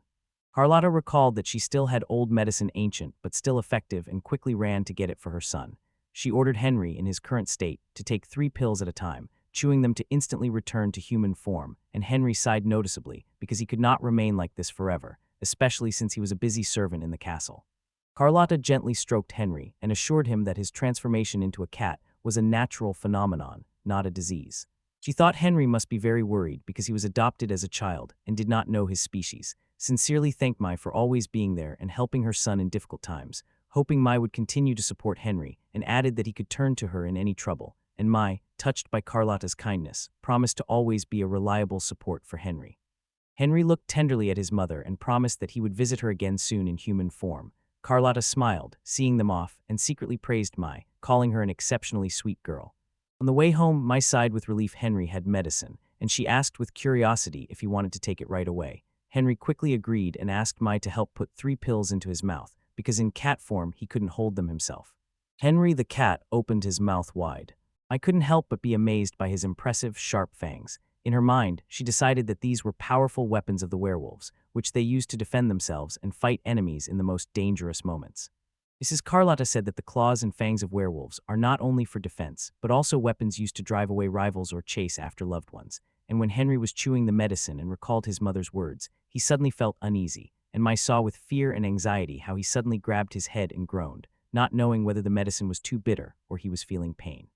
Carlotta recalled that she still had old medicine, ancient but still effective, and quickly ran to get it for her son. She ordered Henry, in his current state, to take 3 pills at a time, chewing them to instantly return to human form, and Henry sighed noticeably because he could not remain like this forever, especially since he was a busy servant in the castle. Carlotta gently stroked Henry and assured him that his transformation into a cat was a natural phenomenon, not a disease. She thought Henry must be very worried because he was adopted as a child and did not know his species. Sincerely thanked Mai for always being there and helping her son in difficult times, hoping Mai would continue to support Henry, and added that he could turn to her in any trouble, and Mai, touched by Carlotta's kindness, promised to always be a reliable support for Henry. Henry looked tenderly at his mother and promised that he would visit her again soon in human form. Carlotta smiled, seeing them off, and secretly praised Mai, calling her an exceptionally sweet girl. On the way home, Mai sighed with relief Henry had medicine, and she asked with curiosity if he wanted to take it right away. Henry quickly agreed and asked Mai to help put 3 pills into his mouth, because in cat form he couldn't hold them himself. Henry the cat opened his mouth wide. I couldn't help but be amazed by his impressive, sharp fangs. In her mind, she decided that these were powerful weapons of the werewolves, which they used to defend themselves and fight enemies in the most dangerous moments. Mrs. Carlotta said that the claws and fangs of werewolves are not only for defense, but also weapons used to drive away rivals or chase after loved ones. And when Henry was chewing the medicine and recalled his mother's words, he suddenly felt uneasy, and Mai saw with fear and anxiety how he suddenly grabbed his head and groaned, not knowing whether the medicine was too bitter or he was feeling pain.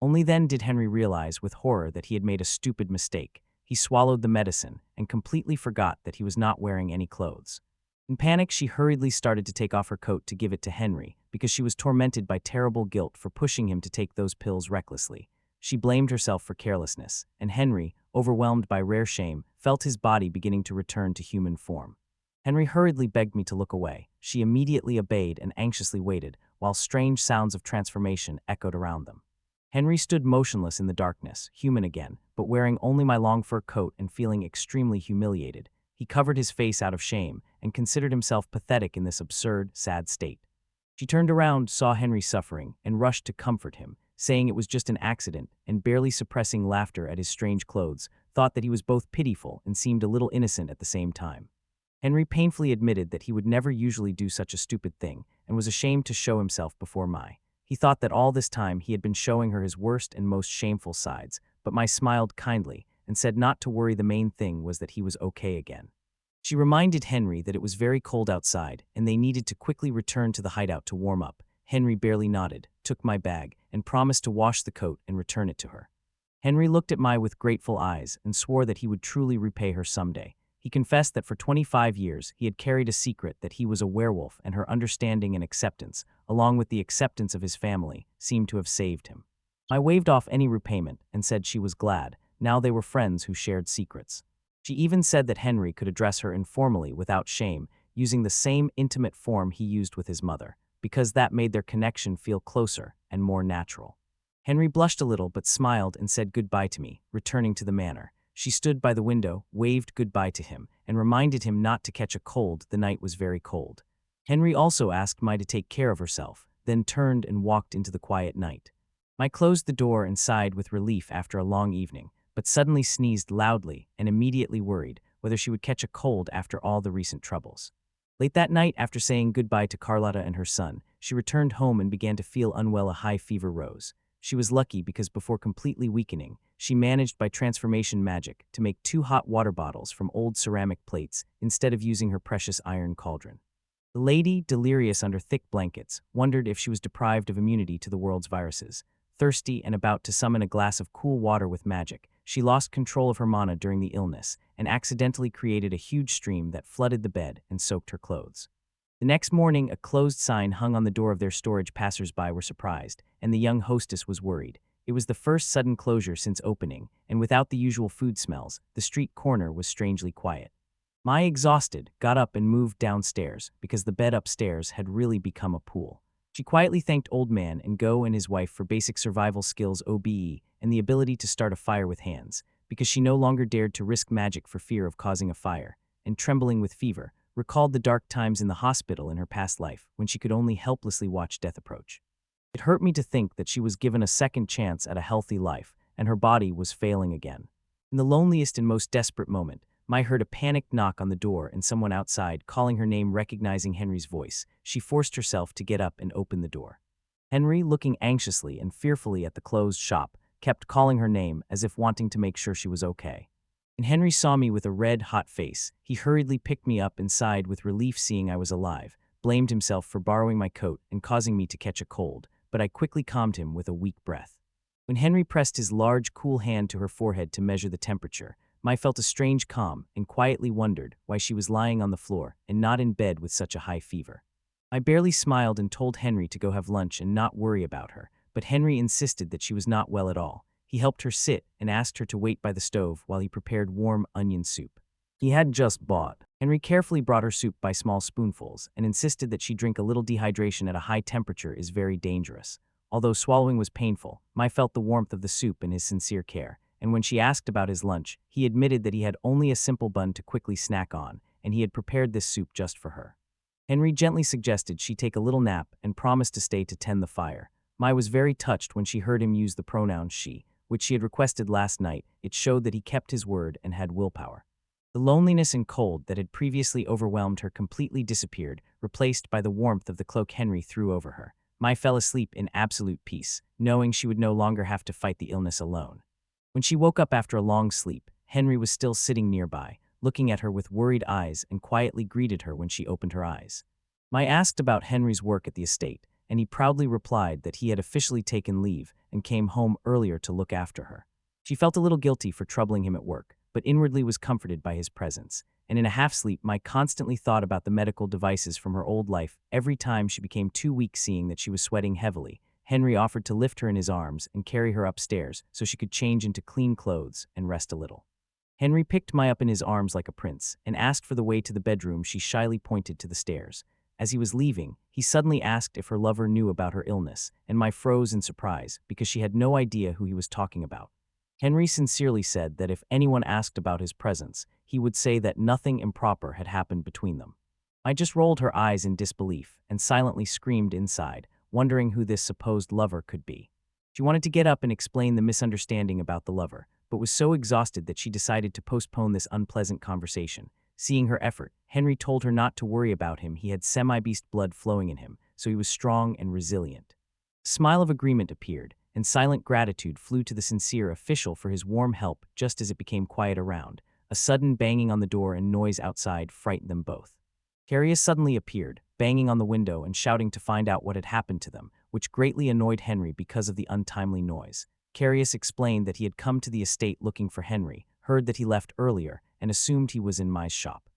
Only then did Henry realize with horror that he had made a stupid mistake. He swallowed the medicine and completely forgot that he was not wearing any clothes. In panic, she hurriedly started to take off her coat to give it to Henry because she was tormented by terrible guilt for pushing him to take those pills recklessly. She blamed herself for carelessness, and Henry, overwhelmed by rare shame, felt his body beginning to return to human form. Henry hurriedly begged me to look away. She immediately obeyed and anxiously waited, while strange sounds of transformation echoed around them. Henry stood motionless in the darkness, human again, but wearing only my long fur coat and feeling extremely humiliated. He covered his face out of shame and considered himself pathetic in this absurd, sad state. She turned around, saw Henry suffering, and rushed to comfort him, saying it was just an accident, and barely suppressing laughter at his strange clothes, thought that he was both pitiful and seemed a little innocent at the same time. Henry painfully admitted that he would never usually do such a stupid thing, and was ashamed to show himself before Mai. He thought that all this time he had been showing her his worst and most shameful sides, but Mai smiled kindly and said not to worry, the main thing was that he was okay again. She reminded Henry that it was very cold outside and they needed to quickly return to the hideout to warm up. Henry barely nodded, took my bag, and promised to wash the coat and return it to her. Henry looked at Mai with grateful eyes and swore that he would truly repay her someday. He confessed that for 25 years he had carried a secret that he was a werewolf, and her understanding and acceptance, along with the acceptance of his family, seemed to have saved him. Mai waved off any repayment and said she was glad. Now they were friends who shared secrets. She even said that Henry could address her informally without shame, using the same intimate form he used with his mother, because that made their connection feel closer and more natural. Henry blushed a little but smiled and said goodbye to me, returning to the manor. She stood by the window, waved goodbye to him, and reminded him not to catch a cold. The night was very cold. Henry also asked Mai to take care of herself, then turned and walked into the quiet night. Mai closed the door and sighed with relief after a long evening, but suddenly sneezed loudly and immediately worried whether she would catch a cold after all the recent troubles. Late that night, after saying goodbye to Carlotta and her son, she returned home and began to feel unwell. A high fever rose. She was lucky because before completely weakening, she managed by transformation magic to make 2 hot water bottles from old ceramic plates instead of using her precious iron cauldron. The lady, delirious under thick blankets, wondered if she was deprived of immunity to the world's viruses. Thirsty and about to summon a glass of cool water with magic, she lost control of her mana during the illness and accidentally created a huge stream that flooded the bed and soaked her clothes. The next morning, a closed sign hung on the door of their storage. Passers-by were surprised, and the young hostess was worried. It was the first sudden closure since opening, and without the usual food smells, the street corner was strangely quiet. Mai, exhausted, got up and moved downstairs because the bed upstairs had really become a pool. She quietly thanked Old Man and Go and his wife for basic survival skills OBE and the ability to start a fire with hands, because she no longer dared to risk magic for fear of causing a fire, and trembling with fever, recalled the dark times in the hospital in her past life when she could only helplessly watch death approach. It hurt me to think that she was given a second chance at a healthy life, and her body was failing again. In the loneliest and most desperate moment, Mai heard a panicked knock on the door and someone outside calling her name. Recognizing Henry's voice, she forced herself to get up and open the door. Henry, looking anxiously and fearfully at the closed shop, kept calling her name as if wanting to make sure she was okay. When Henry saw me with a red-hot face, he hurriedly picked me up and sighed with relief seeing I was alive, blamed himself for borrowing my coat and causing me to catch a cold, but I quickly calmed him with a weak breath. When Henry pressed his large, cool hand to her forehead to measure the temperature, Mai felt a strange calm and quietly wondered why she was lying on the floor and not in bed with such a high fever. I barely smiled and told Henry to go have lunch and not worry about her, but Henry insisted that she was not well at all. He helped her sit and asked her to wait by the stove while he prepared warm onion soup he had just bought. Henry carefully brought her soup by small spoonfuls and insisted that she drink a little. Dehydration at a high temperature is very dangerous. Although swallowing was painful, Mai felt the warmth of the soup and his sincere care, and when she asked about his lunch, he admitted that he had only a simple bun to quickly snack on, and he had prepared this soup just for her. Henry gently suggested she take a little nap and promised to stay to tend the fire. Mai was very touched when she heard him use the pronoun she, which she had requested last night. It showed that he kept his word and had willpower. The loneliness and cold that had previously overwhelmed her completely disappeared, replaced by the warmth of the cloak Henry threw over her. Mai fell asleep in absolute peace, knowing she would no longer have to fight the illness alone. When she woke up after a long sleep, Henry was still sitting nearby, looking at her with worried eyes and quietly greeted her when she opened her eyes. Mai asked about Henry's work at the estate, and he proudly replied that he had officially taken leave and came home earlier to look after her. She felt a little guilty for troubling him at work, but inwardly was comforted by his presence, and in a half-sleep Mai constantly thought about the medical devices from her old life. Every time she became too weak seeing that she was sweating heavily, Henry offered to lift her in his arms and carry her upstairs so she could change into clean clothes and rest a little. Henry picked Mai up in his arms like a prince and asked for the way to the bedroom. She shyly pointed to the stairs. As he was leaving, he suddenly asked if her lover knew about her illness, and Mai froze in surprise because she had no idea who he was talking about. Henry sincerely said that if anyone asked about his presence, he would say that nothing improper had happened between them. Mai just rolled her eyes in disbelief and silently screamed inside, wondering who this supposed lover could be. She wanted to get up and explain the misunderstanding about the lover, but was so exhausted that she decided to postpone this unpleasant conversation. Seeing her effort, Henry told her not to worry about him. He had semi-beast blood flowing in him, so he was strong and resilient. A smile of agreement appeared, and silent gratitude flew to the sincere official for his warm help. Just as it became quiet around, a sudden banging on the door and noise outside frightened them both. Carius suddenly appeared, banging on the window and shouting to find out what had happened to them, which greatly annoyed Henry because of the untimely noise. Carius explained that he had come to the estate looking for Henry, heard that he left earlier, and assumed he was in Mai's shop.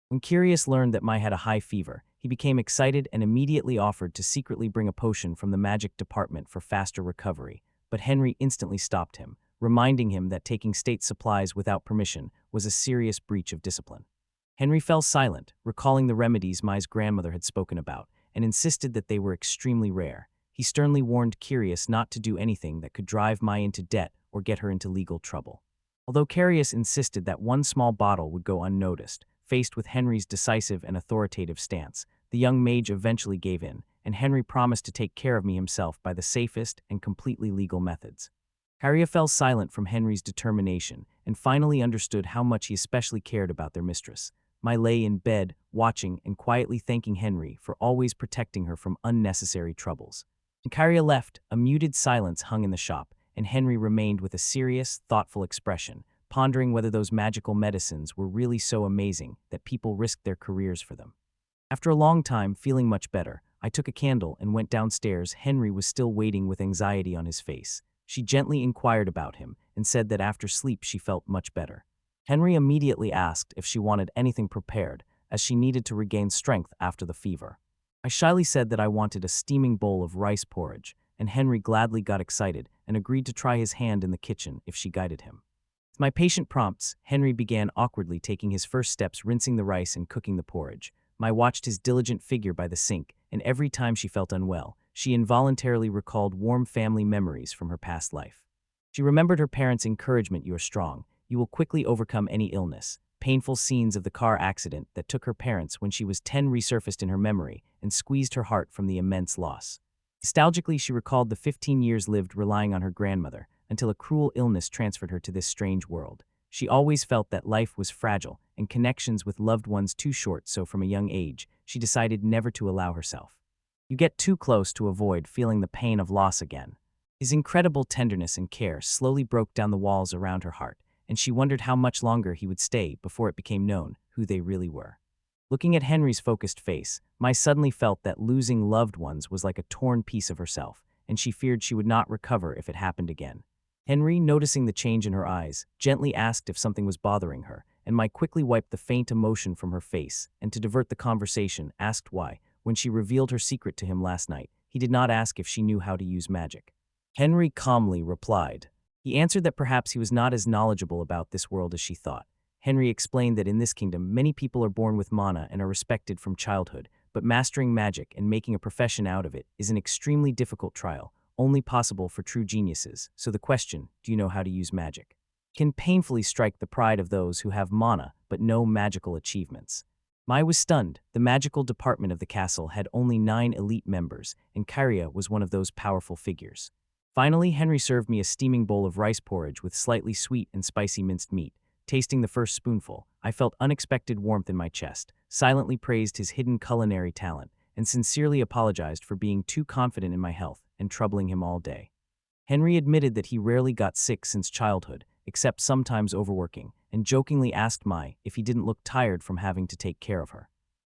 When Carius learned that Mai had a high fever, he became excited and immediately offered to secretly bring a potion from the magic department for faster recovery, but Henry instantly stopped him, reminding him that taking state supplies without permission was a serious breach of discipline. Henry fell silent, recalling the remedies Mai's grandmother had spoken about, and insisted that they were extremely rare. He sternly warned Carius not to do anything that could drive Mai into debt or get her into legal trouble. Although Carius insisted that one small bottle would go unnoticed, faced with Henry's decisive and authoritative stance, the young mage eventually gave in, and Henry promised to take care of me himself by the safest and completely legal methods. Harriet fell silent from Henry's determination and finally understood how much he especially cared about their mistress. Mai lay in bed, watching and quietly thanking Henry for always protecting her from unnecessary troubles. When Kyria left, a muted silence hung in the shop, and Henry remained with a serious, thoughtful expression, pondering whether those magical medicines were really so amazing that people risked their careers for them. After a long time, feeling much better, I took a candle and went downstairs. Henry was still waiting with anxiety on his face. She gently inquired about him and said that after sleep she felt much better. Henry immediately asked if she wanted anything prepared, as she needed to regain strength after the fever. I shyly said that I wanted a steaming bowl of rice porridge, and Henry gladly got excited and agreed to try his hand in the kitchen if she guided him. With my patient prompts, Henry began awkwardly taking his first steps, rinsing the rice and cooking the porridge. Mai watched his diligent figure by the sink, and every time she felt unwell, she involuntarily recalled warm family memories from her past life. She remembered her parents' encouragement, "You are strong. You will quickly overcome any illness." Painful scenes of the car accident that took her parents when she was 10 resurfaced in her memory and squeezed her heart from the immense loss. Nostalgically, she recalled the 15 years lived relying on her grandmother until a cruel illness transferred her to this strange world. She always felt that life was fragile and connections with loved ones too short, so from a young age, she decided never to allow herself. You get too close to avoid feeling the pain of loss again. His incredible tenderness and care slowly broke down the walls around her heart, and she wondered how much longer he would stay before it became known who they really were. Looking at Henry's focused face, Mai suddenly felt that losing loved ones was like a torn piece of herself, and she feared she would not recover if it happened again. Henry, noticing the change in her eyes, gently asked if something was bothering her, and Mai quickly wiped the faint emotion from her face, and to divert the conversation, asked why, when she revealed her secret to him last night, he did not ask if she knew how to use magic. Henry calmly replied. He answered that perhaps he was not as knowledgeable about this world as she thought. Henry explained that in this kingdom, many people are born with mana and are respected from childhood, but mastering magic and making a profession out of it is an extremely difficult trial, only possible for true geniuses. So the question, "Do you know how to use magic?" can painfully strike the pride of those who have mana but no magical achievements. Mai was stunned. The magical department of the castle had only 9 elite members, and Kyria was one of those powerful figures. Finally, Henry served me a steaming bowl of rice porridge with slightly sweet and spicy minced meat. Tasting the first spoonful, I felt unexpected warmth in my chest, silently praised his hidden culinary talent, and sincerely apologized for being too confident in my health and troubling him all day. Henry admitted that he rarely got sick since childhood, except sometimes overworking, and jokingly asked Mai if he didn't look tired from having to take care of her.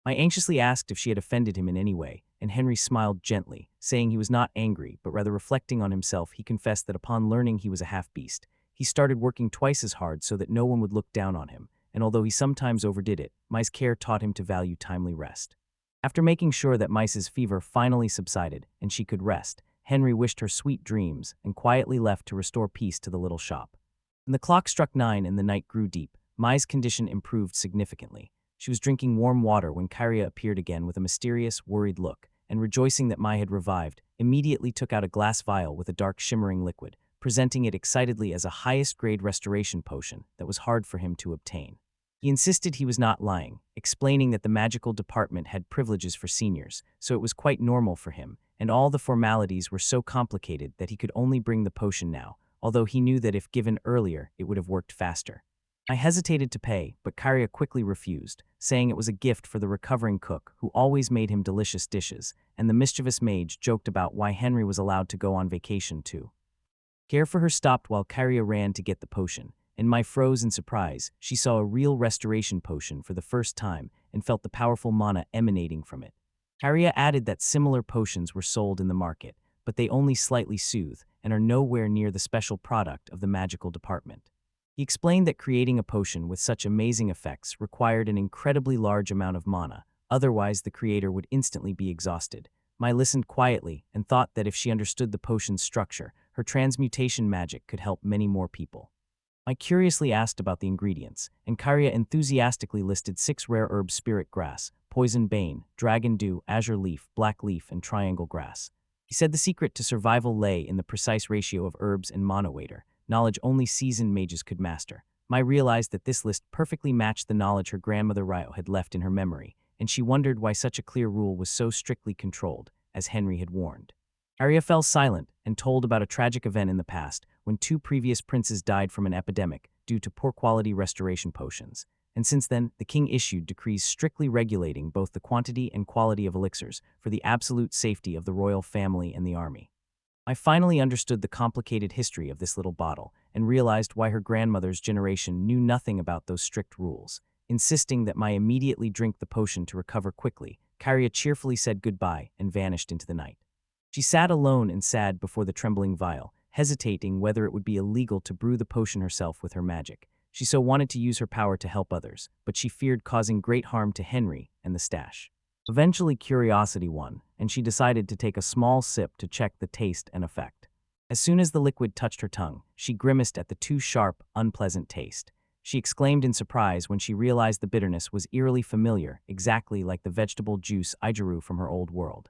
Mai anxiously asked if she had offended him in any way, and Henry smiled gently, saying he was not angry, but rather reflecting on himself. He confessed that upon learning he was a half-beast, he started working twice as hard so that no one would look down on him, and although he sometimes overdid it, Mai's care taught him to value timely rest. After making sure that Mai's fever finally subsided and she could rest, Henry wished her sweet dreams and quietly left to restore peace to the little shop. When the clock struck 9 and the night grew deep, Mai's condition improved significantly. She was drinking warm water when Kyria appeared again with a mysterious, worried look, and rejoicing that Mai had revived, immediately took out a glass vial with a dark shimmering liquid, presenting it excitedly as a highest-grade restoration potion that was hard for him to obtain. He insisted he was not lying, explaining that the magical department had privileges for seniors, so it was quite normal for him, and all the formalities were so complicated that he could only bring the potion now, although he knew that if given earlier, it would have worked faster. I hesitated to pay, but Kyria quickly refused, saying it was a gift for the recovering cook who always made him delicious dishes, and the mischievous mage joked about why Henry was allowed to go on vacation too. Care for her stopped while Kyria ran to get the potion, and Mai froze in surprise. She saw a real restoration potion for the first time and felt the powerful mana emanating from it. Kyria added that similar potions were sold in the market, but they only slightly soothe and are nowhere near the special product of the magical department. He explained that creating a potion with such amazing effects required an incredibly large amount of mana, otherwise the creator would instantly be exhausted. Mai listened quietly and thought that if she understood the potion's structure, her transmutation magic could help many more people. I curiously asked about the ingredients, and Kyria enthusiastically listed 6 rare herbs: spirit grass, poison bane, dragon dew, azure leaf, black leaf, and triangle grass. He said the secret to survival lay in the precise ratio of herbs and mana waiter, knowledge only seasoned mages could master. Mai realized that this list perfectly matched the knowledge her grandmother Ryo had left in her memory, and she wondered why such a clear rule was so strictly controlled, as Henry had warned. Arya fell silent and told about a tragic event in the past when 2 previous princes died from an epidemic due to poor quality restoration potions, and since then the king issued decrees strictly regulating both the quantity and quality of elixirs for the absolute safety of the royal family and the army. I finally understood the complicated history of this little bottle and realized why her grandmother's generation knew nothing about those strict rules. insisting that Mai immediately drink the potion to recover quickly. Kiria cheerfully said goodbye and vanished into the night. She sat alone and sad before the trembling vial, hesitating whether it would be illegal to brew the potion herself with her magic. She so wanted to use her power to help others, but she feared causing great harm to Henry and the stash. Eventually, curiosity won, and she decided to take a small sip to check the taste and effect. As soon as the liquid touched her tongue, she grimaced at the too sharp, unpleasant taste. She exclaimed in surprise when she realized the bitterness was eerily familiar, exactly like the vegetable juice Ijiru from her old world.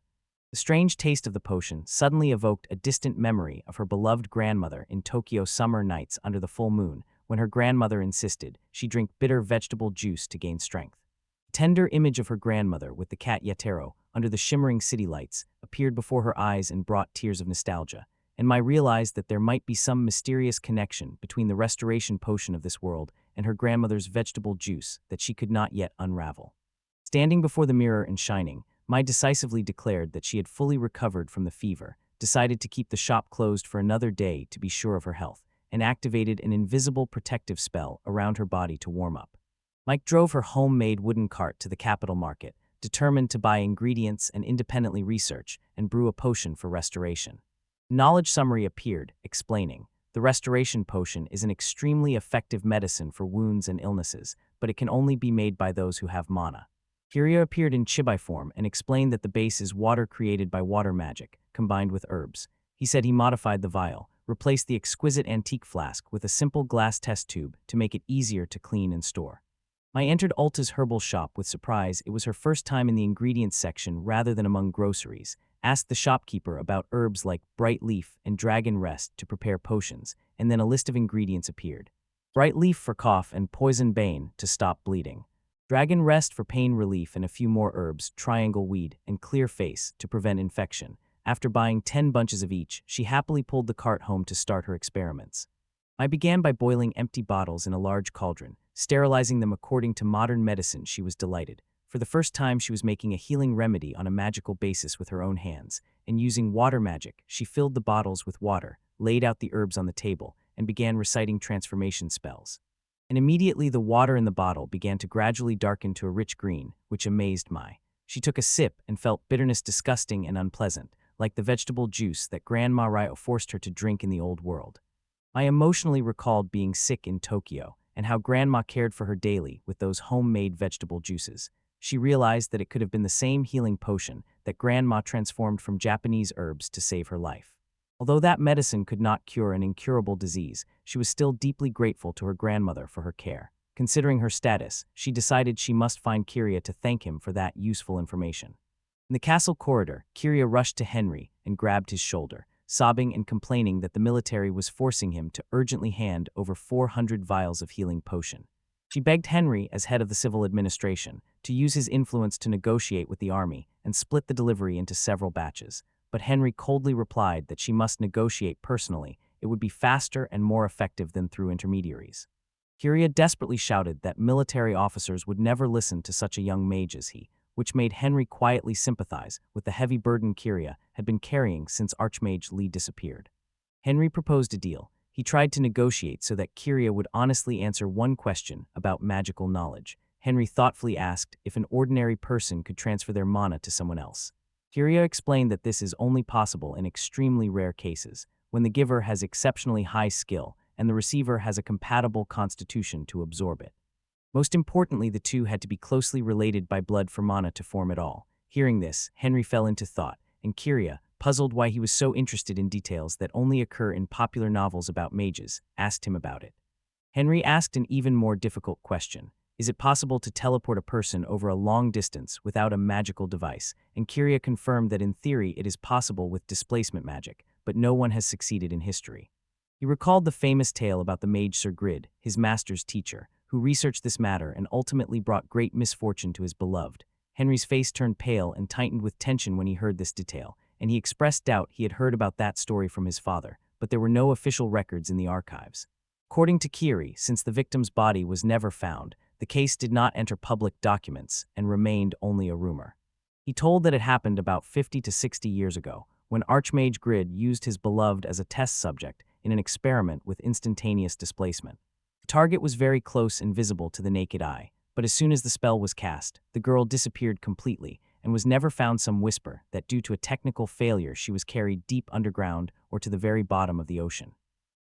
The strange taste of the potion suddenly evoked a distant memory of her beloved grandmother in Tokyo summer nights under the full moon, when her grandmother insisted she drink bitter vegetable juice to gain strength. The tender image of her grandmother with the cat Yatero under the shimmering city lights appeared before her eyes and brought tears of nostalgia, and Mai realized that there might be some mysterious connection between the restoration potion of this world and her grandmother's vegetable juice that she could not yet unravel. Standing before the mirror and shining, Mai decisively declared that she had fully recovered from the fever, decided to keep the shop closed for another day to be sure of her health, and activated an invisible protective spell around her body to warm up. Mike drove her homemade wooden cart to the capital market, determined to buy ingredients and independently research and brew a potion for restoration. A knowledge summary appeared, explaining, the restoration potion is an extremely effective medicine for wounds and illnesses, but it can only be made by those who have mana. Kiria appeared in chibai form and explained that the base is water created by water magic, combined with herbs. He said he modified the vial, replaced the exquisite antique flask with a simple glass test tube to make it easier to clean and store. Mai entered Ulta's herbal shop with surprise. It was her first time in the ingredients section rather than among groceries. Asked the shopkeeper about herbs like bright leaf and dragon rest to prepare potions, and then a list of ingredients appeared. Bright leaf for cough and poison bane to stop bleeding. Dragon rest for pain relief and a few more herbs, triangle weed, and clear face to prevent infection. After buying 10 bunches of each, she happily pulled the cart home to start her experiments. I began by boiling empty bottles in a large cauldron, sterilizing them according to modern medicine. She was delighted. For the first time, she was making a healing remedy on a magical basis with her own hands, and using water magic, she filled the bottles with water, laid out the herbs on the table, and began reciting transformation spells. And immediately the water in the bottle began to gradually darken to a rich green, which amazed Mai. She took a sip and felt bitterness disgusting and unpleasant, like the vegetable juice that Grandma Ryo forced her to drink in the old world. Mai emotionally recalled being sick in Tokyo, and how Grandma cared for her daily with those homemade vegetable juices. She realized that it could have been the same healing potion that Grandma transformed from Japanese herbs to save her life. Although that medicine could not cure an incurable disease, she was still deeply grateful to her grandmother for her care. Considering her status, she decided she must find Kiria to thank him for that useful information. In the castle corridor, Kiria rushed to Henry and grabbed his shoulder, sobbing and complaining that the military was forcing him to urgently hand over 400 vials of healing potion. She begged Henry, as head of the civil administration, to use his influence to negotiate with the army and split the delivery into several batches. But Henry coldly replied that she must negotiate personally. It would be faster and more effective than through intermediaries. Kiria desperately shouted that military officers would never listen to such a young mage as he, which made Henry quietly sympathize with the heavy burden Kiria had been carrying since Archmage Lee disappeared. Henry proposed a deal. He tried to negotiate so that Kiria would honestly answer one question about magical knowledge. Henry thoughtfully asked if an ordinary person could transfer their mana to someone else. Kiria explained that this is only possible in extremely rare cases, when the giver has exceptionally high skill and the receiver has a compatible constitution to absorb it. Most importantly, the two had to be closely related by blood for mana to form it all. Hearing this, Henry fell into thought, and Kiria, puzzled why he was so interested in details that only occur in popular novels about mages, asked him about it. Henry asked an even more difficult question. Is it possible to teleport a person over a long distance without a magical device? And Kiria confirmed that in theory it is possible with displacement magic, but no one has succeeded in history. He recalled the famous tale about the mage Sir Grid, his master's teacher, who researched this matter and ultimately brought great misfortune to his beloved. Henry's face turned pale and tightened with tension when he heard this detail, and he expressed doubt he had heard about that story from his father, but there were no official records in the archives. According to Kiri, since the victim's body was never found, the case did not enter public documents and remained only a rumor. He told that it happened about 50 to 60 years ago, when Archmage Grid used his beloved as a test subject in an experiment with instantaneous displacement. The target was very close and visible to the naked eye, but but as soon as the spell was cast, the girl disappeared completely and was never found. Some whisper that due to a technical failure she was carried deep underground or to the very bottom of the ocean.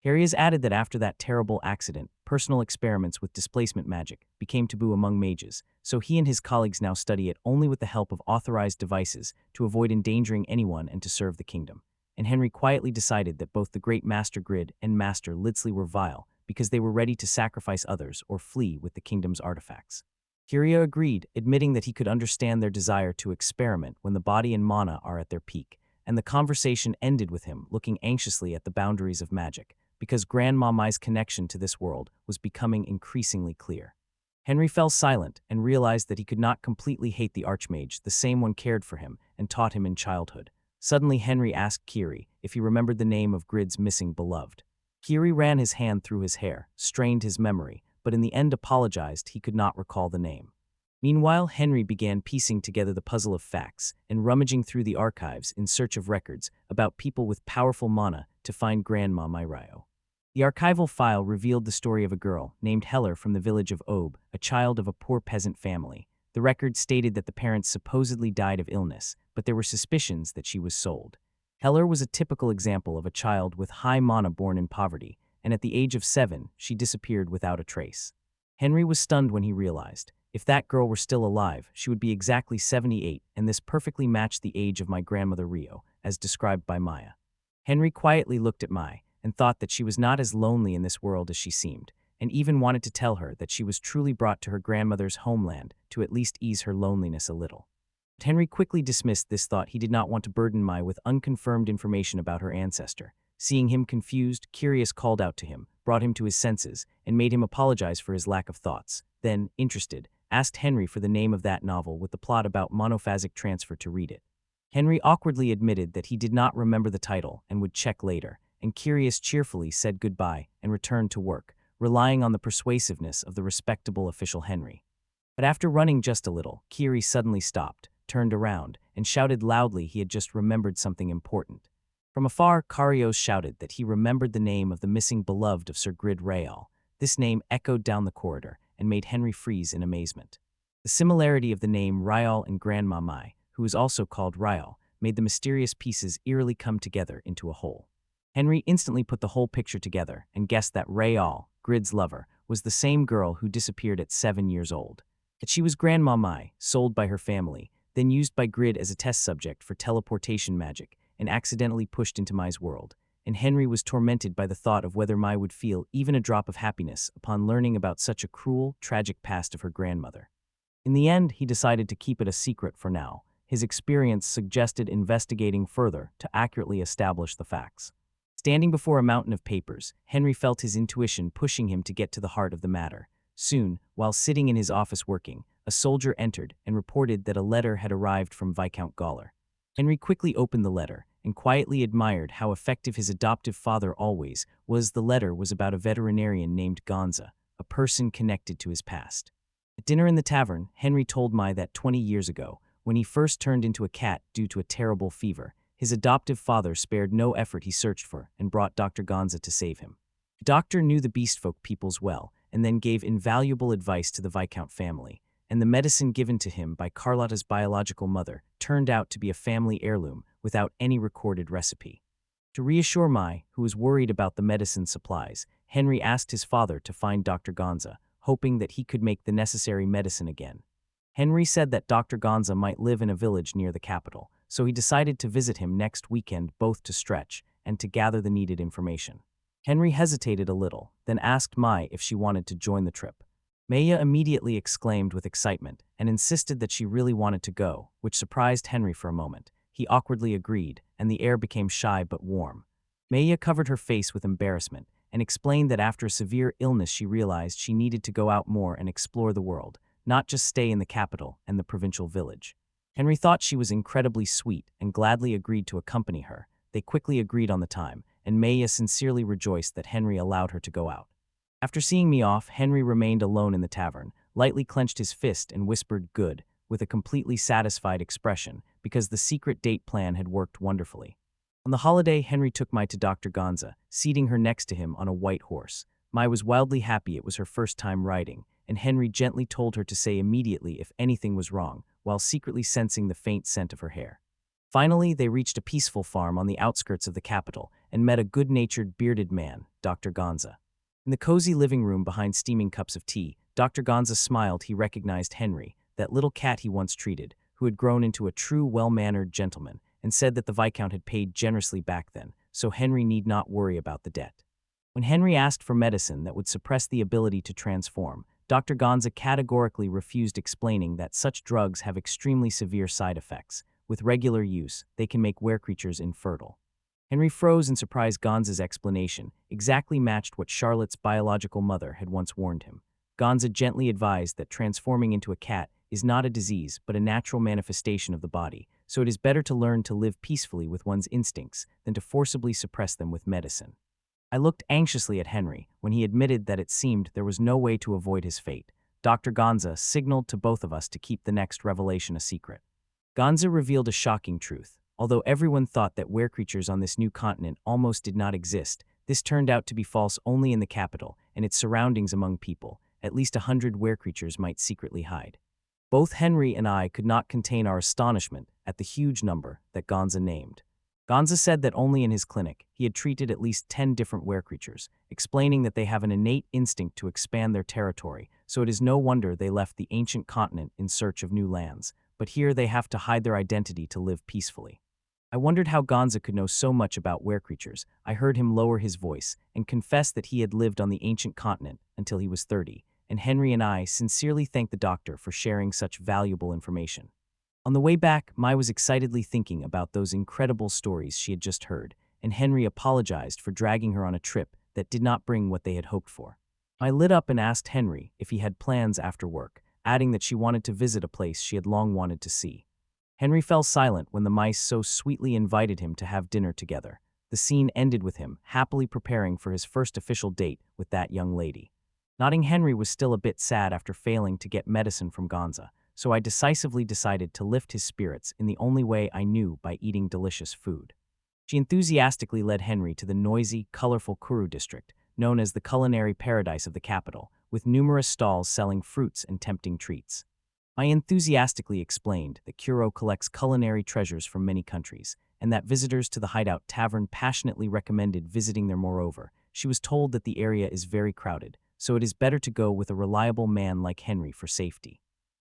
Harry has added that after that terrible accident, personal experiments with displacement magic became taboo among mages, so he and his colleagues now study it only with the help of authorized devices to avoid endangering anyone and to serve the kingdom. And Henry quietly decided that both the great Master Grid and Master Lidsley were vile because they were ready to sacrifice others or flee with the kingdom's artifacts. Kiria agreed, admitting that he could understand their desire to experiment when the body and mana are at their peak, and the conversation ended with him looking anxiously at the boundaries of magic, because Grandma Mai's connection to this world was becoming increasingly clear. Henry fell silent and realized that he could not completely hate the Archmage, the same one cared for him and taught him in childhood. Suddenly Henry asked Kiri if he remembered the name of Grid's missing beloved. Kiri ran his hand through his hair, strained his memory, but in the end apologized he could not recall the name. Meanwhile, Henry began piecing together the puzzle of facts and rummaging through the archives in search of records about people with powerful mana to find Grandma Myrio. The archival file revealed the story of a girl named Heller from the village of Obe, a child of a poor peasant family. The record stated that the parents supposedly died of illness, but there were suspicions that she was sold. Heller was a typical example of a child with high mana born in poverty, and at the age of 7, she disappeared without a trace. Henry was stunned when he realized, if that girl were still alive, she would be exactly 78, and this perfectly matched the age of my grandmother Rio, as described by Maya. Henry quietly looked at Mai and thought that she was not as lonely in this world as she seemed, and even wanted to tell her that she was truly brought to her grandmother's homeland to at least ease her loneliness a little. But Henry quickly dismissed this thought. He did not want to burden Mai with unconfirmed information about her ancestor. Seeing him confused, Curious called out to him, brought him to his senses, and made him apologize for his lack of thoughts. Then, interested, asked Henry for the name of that novel with the plot about monophasic transfer to read it. Henry awkwardly admitted that he did not remember the title and would check later, and Curious cheerfully said goodbye and returned to work, relying on the persuasiveness of the respectable official Henry. But after running just a little, Kiri suddenly stopped, turned around, and shouted loudly he had just remembered something important. From afar, Karios shouted that he remembered the name of the missing beloved of Sir Grid Rayal. This name echoed down the corridor and made Henry freeze in amazement. The similarity of the name Rayal and Grandma Mai, who was also called Rayal, made the mysterious pieces eerily come together into a whole. Henry instantly put the whole picture together and guessed that Rayal, Grid's lover, was the same girl who disappeared at 7 years old. That she was Grandma Mai, sold by her family, then used by Grid as a test subject for teleportation magic, and accidentally pushed into Mai's world, and Henry was tormented by the thought of whether Mai would feel even a drop of happiness upon learning about such a cruel, tragic past of her grandmother. In the end, he decided to keep it a secret for now. His experience suggested investigating further to accurately establish the facts. Standing before a mountain of papers, Henry felt his intuition pushing him to get to the heart of the matter. Soon, while sitting in his office working, a soldier entered and reported that a letter had arrived from Viscount Gawler. Henry quickly opened the letter and quietly admired how effective his adoptive father always was. The letter was about a veterinarian named Gonza, a person connected to his past. At dinner in the tavern, Henry told Mai that 20 years ago, when he first turned into a cat due to a terrible fever, his adoptive father spared no effort. He searched for and brought Dr. Gonza to save him. The doctor knew the beastfolk peoples well and then gave invaluable advice to the Viscount family, and the medicine given to him by Carlotta's biological mother turned out to be a family heirloom without any recorded recipe. To reassure Mai, who was worried about the medicine supplies, Henry asked his father to find Dr. Gonza, hoping that he could make the necessary medicine again. Henry said that Dr. Gonza might live in a village near the capital, so he decided to visit him next weekend both to stretch and to gather the needed information. Henry hesitated a little, then asked Mai if she wanted to join the trip. Maya immediately exclaimed with excitement and insisted that she really wanted to go, which surprised Henry for a moment. He awkwardly agreed, and the air became shy but warm. Maya covered her face with embarrassment and explained that after a severe illness she realized she needed to go out more and explore the world, not just stay in the capital and the provincial village. Henry thought she was incredibly sweet and gladly agreed to accompany her. They quickly agreed on the time, and Maya sincerely rejoiced that Henry allowed her to go out. After seeing me off, Henry remained alone in the tavern, lightly clenched his fist and whispered "good" with a completely satisfied expression because the secret date plan had worked wonderfully. On the holiday, Henry took Mai to Dr. Gonza, seating her next to him on a white horse. Mai was wildly happy. It was her first time riding, and Henry gently told her to say immediately if anything was wrong, while secretly sensing the faint scent of her hair. Finally, they reached a peaceful farm on the outskirts of the capital and met a good-natured bearded man, Dr. Gonza. In the cozy living room behind steaming cups of tea, Dr. Gonza smiled. He recognized Henry, that little cat he once treated, who had grown into a true well-mannered gentleman, and said that the Viscount had paid generously back then, so Henry need not worry about the debt. When Henry asked for medicine that would suppress the ability to transform, Dr. Gonza categorically refused, explaining that such drugs have extremely severe side effects. With regular use, they can make were-creatures infertile. Henry froze in surprise. Gonza's explanation exactly matched what Charlotte's biological mother had once warned him. Gonza gently advised that transforming into a cat is not a disease but a natural manifestation of the body, so it is better to learn to live peacefully with one's instincts than to forcibly suppress them with medicine. I looked anxiously at Henry when he admitted that it seemed there was no way to avoid his fate. Dr. Gonza signaled to both of us to keep the next revelation a secret. Gonza revealed a shocking truth. Although everyone thought that were-creatures on this new continent almost did not exist, this turned out to be false only in the capital and its surroundings. Among people, at least 100 were-creatures might secretly hide. Both Henry and I could not contain our astonishment at the huge number that Gonza named. Gonza said that only in his clinic he had treated at least 10 different were-creatures, explaining that they have an innate instinct to expand their territory, so it is no wonder they left the ancient continent in search of new lands. But here they have to hide their identity to live peacefully. I wondered how Gonza could know so much about were-creatures. I heard him lower his voice and confess that he had lived on the ancient continent until he was 30, and Henry and I sincerely thanked the doctor for sharing such valuable information. On the way back, Mai was excitedly thinking about those incredible stories she had just heard, and Henry apologized for dragging her on a trip that did not bring what they had hoped for. I lit up and asked Henry if he had plans after work, adding that she wanted to visit a place she had long wanted to see. Henry fell silent when the mice so sweetly invited him to have dinner together. The scene ended with him happily preparing for his first official date with that young lady. Nodding, Henry was still a bit sad after failing to get medicine from Gonza, so I decisively decided to lift his spirits in the only way I knew, by eating delicious food. She enthusiastically led Henry to the noisy, colorful Kuru district, known as the culinary paradise of the capital, with numerous stalls selling fruits and tempting treats. I enthusiastically explained that Kuro collects culinary treasures from many countries, and that visitors to the Hideout Tavern passionately recommended visiting there. Moreover, she was told that the area is very crowded, so it is better to go with a reliable man like Henry for safety.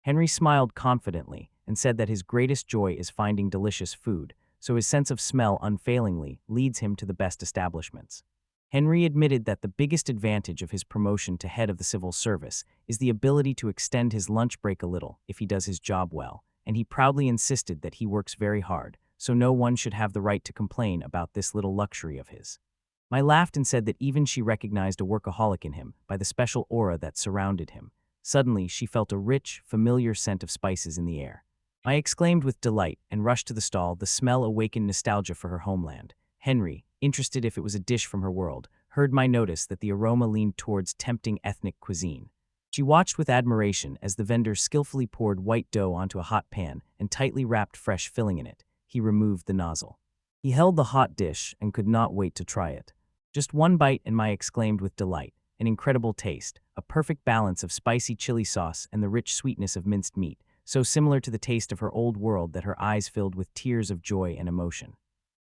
Henry smiled confidently and said that his greatest joy is finding delicious food, so his sense of smell unfailingly leads him to the best establishments. Henry admitted that the biggest advantage of his promotion to head of the civil service is the ability to extend his lunch break a little if he does his job well, and he proudly insisted that he works very hard, so no one should have the right to complain about this little luxury of his. I laughed and said that even she recognized a workaholic in him by the special aura that surrounded him. Suddenly, she felt a rich, familiar scent of spices in the air. I exclaimed with delight and rushed to the stall. The smell awakened nostalgia for her homeland. Henry, interested if it was a dish from her world, heard my notice that the aroma leaned towards tempting ethnic cuisine. She watched with admiration as the vendor skillfully poured white dough onto a hot pan and tightly wrapped fresh filling in it. He removed the nozzle. He held the hot dish and could not wait to try it. Just one bite, and Mai exclaimed with delight. An incredible taste, a perfect balance of spicy chili sauce and the rich sweetness of minced meat, so similar to the taste of her old world that her eyes filled with tears of joy and emotion.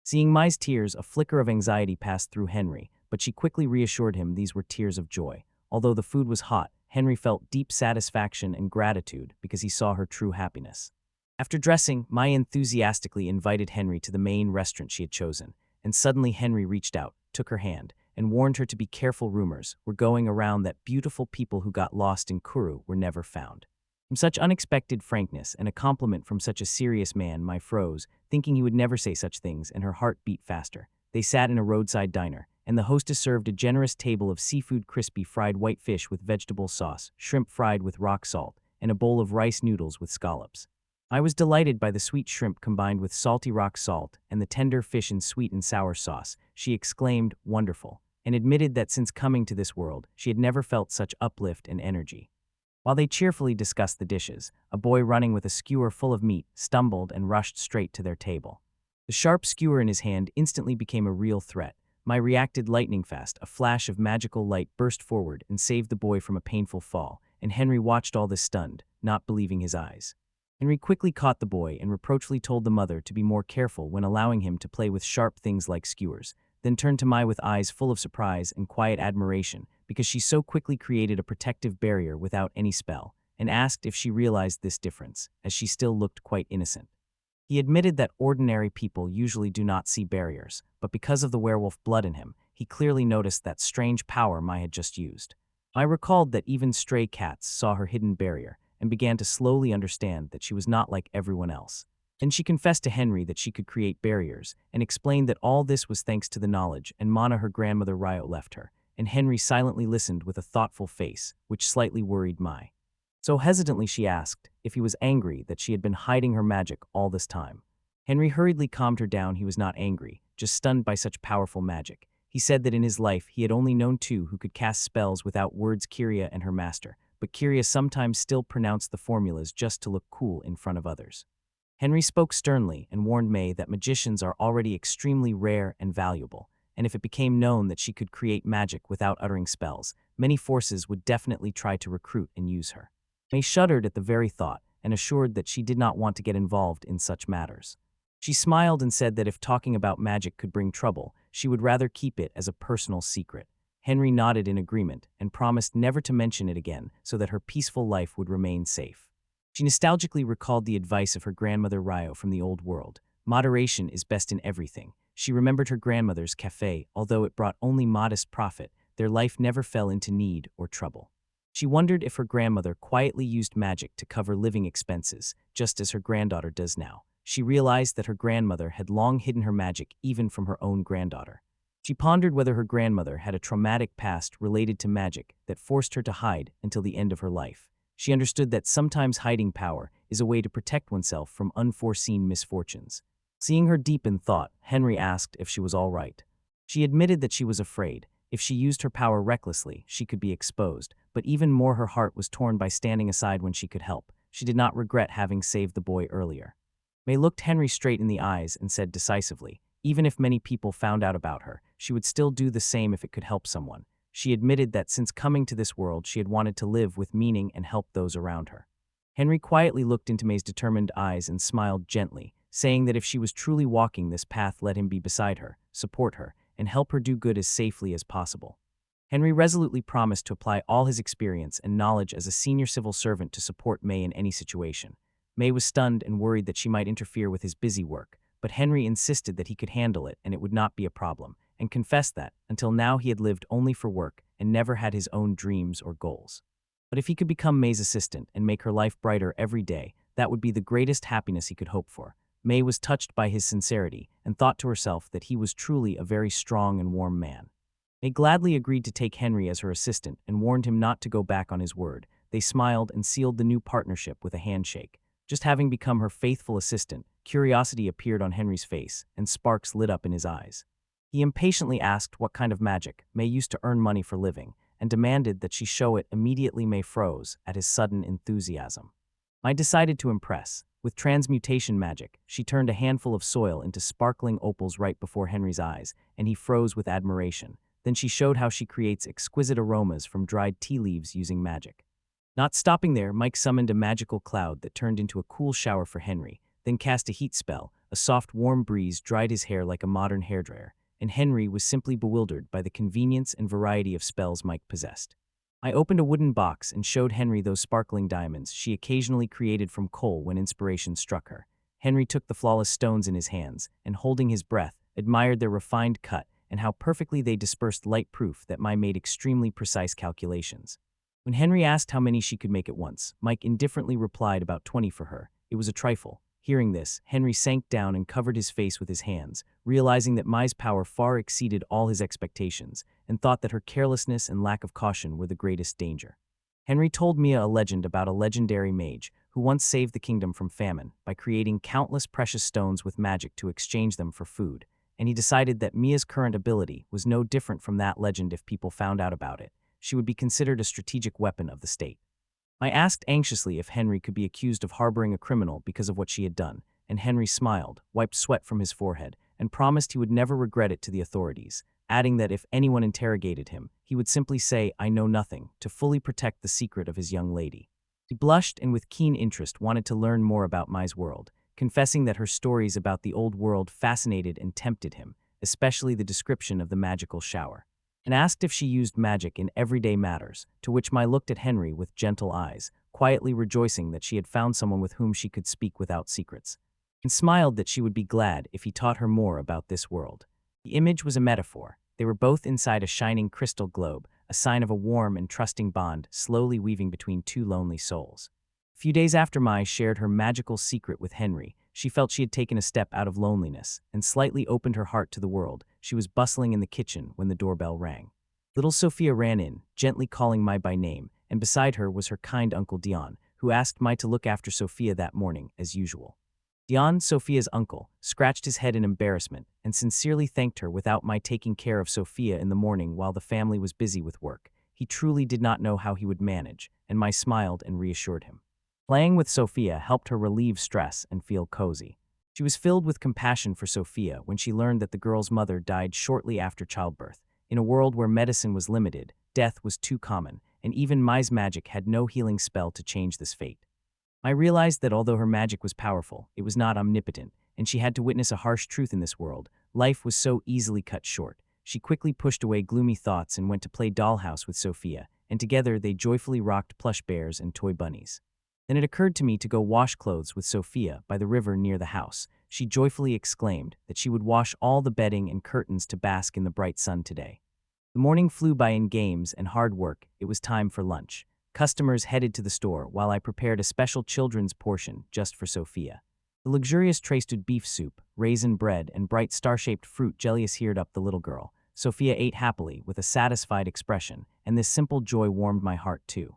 Seeing Mai's tears, a flicker of anxiety passed through Henry, but she quickly reassured him these were tears of joy. Although the food was hot, Henry felt deep satisfaction and gratitude because he saw her true happiness. After dressing, Mai enthusiastically invited Henry to the main restaurant she had chosen, and suddenly Henry reached out, took her hand, and warned her to be careful. Rumors were going around that beautiful people who got lost in Kuru were never found. From such unexpected frankness and a compliment from such a serious man, Mai froze, thinking he would never say such things, and her heart beat faster. They sat in a roadside diner, and the hostess served a generous table of seafood, crispy fried white fish with vegetable sauce, shrimp fried with rock salt, and a bowl of rice noodles with scallops. I was delighted by the sweet shrimp combined with salty rock salt and the tender fish in sweet and sour sauce. She exclaimed, "Wonderful," and admitted that since coming to this world, she had never felt such uplift and energy. While they cheerfully discussed the dishes, a boy running with a skewer full of meat stumbled and rushed straight to their table. The sharp skewer in his hand instantly became a real threat. Mai reacted lightning fast. A flash of magical light burst forward and saved the boy from a painful fall, and Henry watched all this stunned, not believing his eyes. Henry quickly caught the boy and reproachfully told the mother to be more careful when allowing him to play with sharp things like skewers, then turned to Mai with eyes full of surprise and quiet admiration because she so quickly created a protective barrier without any spell, and asked if she realized this difference, as she still looked quite innocent. He admitted that ordinary people usually do not see barriers, but because of the werewolf blood in him, he clearly noticed that strange power Mai had just used. I recalled that even stray cats saw her hidden barrier and began to slowly understand that she was not like everyone else. Then she confessed to Henry that she could create barriers and explained that all this was thanks to the knowledge and mana her grandmother Ryo left her, and Henry silently listened with a thoughtful face, which slightly worried Mai. So hesitantly she asked if he was angry that she had been hiding her magic all this time. Henry hurriedly calmed her down. He was not angry, just stunned by such powerful magic. He said that in his life he had only known two who could cast spells without words, Kyria and her master, but Kyria sometimes still pronounced the formulas just to look cool in front of others. Henry spoke sternly and warned May that magicians are already extremely rare and valuable, and if it became known that she could create magic without uttering spells, many forces would definitely try to recruit and use her. May shuddered at the very thought and assured that she did not want to get involved in such matters. She smiled and said that if talking about magic could bring trouble, she would rather keep it as a personal secret. Henry nodded in agreement and promised never to mention it again so that her peaceful life would remain safe. She nostalgically recalled the advice of her grandmother Ryo from the old world. Moderation is best in everything. She remembered her grandmother's cafe. Although it brought only modest profit, their life never fell into need or trouble. She wondered if her grandmother quietly used magic to cover living expenses, just as her granddaughter does now. She realized that her grandmother had long hidden her magic even from her own granddaughter. She pondered whether her grandmother had a traumatic past related to magic that forced her to hide until the end of her life. She understood that sometimes hiding power is a way to protect oneself from unforeseen misfortunes. Seeing her deep in thought, Henry asked if she was all right. She admitted that she was afraid. If she used her power recklessly, she could be exposed, but even more her heart was torn by standing aside when she could help. She did not regret having saved the boy earlier. May looked Henry straight in the eyes and said decisively, even if many people found out about her, she would still do the same if it could help someone. She admitted that since coming to this world she had wanted to live with meaning and help those around her. Henry quietly looked into May's determined eyes and smiled gently, saying that if she was truly walking this path, let him be beside her, support her, and help her do good as safely as possible. Henry resolutely promised to apply all his experience and knowledge as a senior civil servant to support May in any situation. May was stunned and worried that she might interfere with his busy work, but Henry insisted that he could handle it and it would not be a problem, and confessed that, until now, he had lived only for work and never had his own dreams or goals. But if he could become May's assistant and make her life brighter every day, that would be the greatest happiness he could hope for. May was touched by his sincerity and thought to herself that he was truly a very strong and warm man. May gladly agreed to take Henry as her assistant and warned him not to go back on his word. They smiled and sealed the new partnership with a handshake. Just having become her faithful assistant, curiosity appeared on Henry's face and sparks lit up in his eyes. He impatiently asked what kind of magic May used to earn money for living and demanded that she show it. Immediately May froze at his sudden enthusiasm. May decided to impress. With transmutation magic, she turned a handful of soil into sparkling opals right before Henry's eyes, and he froze with admiration. Then she showed how she creates exquisite aromas from dried tea leaves using magic. Not stopping there, Mike summoned a magical cloud that turned into a cool shower for Henry, then cast a heat spell. A soft, warm breeze dried his hair like a modern hairdryer, and Henry was simply bewildered by the convenience and variety of spells Mike possessed. I opened a wooden box and showed Henry those sparkling diamonds she occasionally created from coal when inspiration struck her. Henry took the flawless stones in his hands and, holding his breath, admired their refined cut and how perfectly they dispersed light, proof that Mai made extremely precise calculations. When Henry asked how many she could make at once, Mike indifferently replied about 20 for her. It was a trifle. Hearing this, Henry sank down and covered his face with his hands, realizing that Mai's power far exceeded all his expectations, and thought that her carelessness and lack of caution were the greatest danger. Henry told Mia a legend about a legendary mage who once saved the kingdom from famine by creating countless precious stones with magic to exchange them for food, and he decided that Mia's current ability was no different from that legend. If people found out about it, she would be considered a strategic weapon of the state. I asked anxiously if Henry could be accused of harboring a criminal because of what she had done, and Henry smiled, wiped sweat from his forehead, and promised he would never regret it to the authorities. adding that if anyone interrogated him, he would simply say, "I know nothing," to fully protect the secret of his young lady. He blushed and with keen interest wanted to learn more about Mai's world, confessing that her stories about the old world fascinated and tempted him, especially the description of the magical shower, and asked if she used magic in everyday matters, to which Mai looked at Henry with gentle eyes, quietly rejoicing that she had found someone with whom she could speak without secrets, and smiled that she would be glad if he taught her more about this world. The image was a metaphor. They were both inside a shining crystal globe, a sign of a warm and trusting bond slowly weaving between two lonely souls. A few days after Mai shared her magical secret with Henry, she felt she had taken a step out of loneliness and slightly opened her heart to the world. She was bustling in the kitchen when the doorbell rang. Little Sophia ran in, gently calling Mai by name, and beside her was her kind Uncle Dion, who asked Mai to look after Sophia that morning, as usual. Dion, Sophia's uncle, scratched his head in embarrassment and sincerely thanked her without Mai taking care of Sophia in the morning while the family was busy with work. He truly did not know how he would manage, and Mai smiled and reassured him. Playing with Sophia helped her relieve stress and feel cozy. She was filled with compassion for Sophia when she learned that the girl's mother died shortly after childbirth. In a world where medicine was limited, death was too common, and even Mai's magic had no healing spell to change this fate. Mai realized that although her magic was powerful, it was not omnipotent, and she had to witness a harsh truth in this world. Life was so easily cut short. She quickly pushed away gloomy thoughts and went to play dollhouse with Sophia, and together they joyfully rocked plush bears and toy bunnies. Then it occurred to me to go wash clothes with Sophia by the river near the house. She joyfully exclaimed that she would wash all the bedding and curtains to bask in the bright sun today. The morning flew by in games and hard work. It was time for lunch. Customers headed to the store while I prepared a special children's portion just for Sophia. The luxurious tray stood beef soup, raisin bread, and bright star-shaped fruit jelly adhered up the little girl. Sophia ate happily with a satisfied expression, and this simple joy warmed my heart too.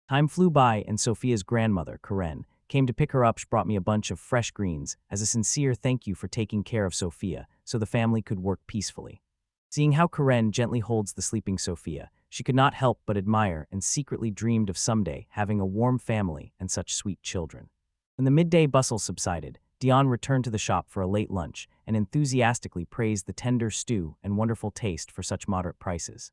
Time flew by and Sophia's grandmother, Karen, came to pick her up. She brought me a bunch of fresh greens as a sincere thank you for taking care of Sophia so the family could work peacefully. Seeing how Karen gently holds the sleeping Sophia, she could not help but admire and secretly dreamed of someday having a warm family and such sweet children. When the midday bustle subsided, Dion returned to the shop for a late lunch and enthusiastically praised the tender stew and wonderful taste for such moderate prices.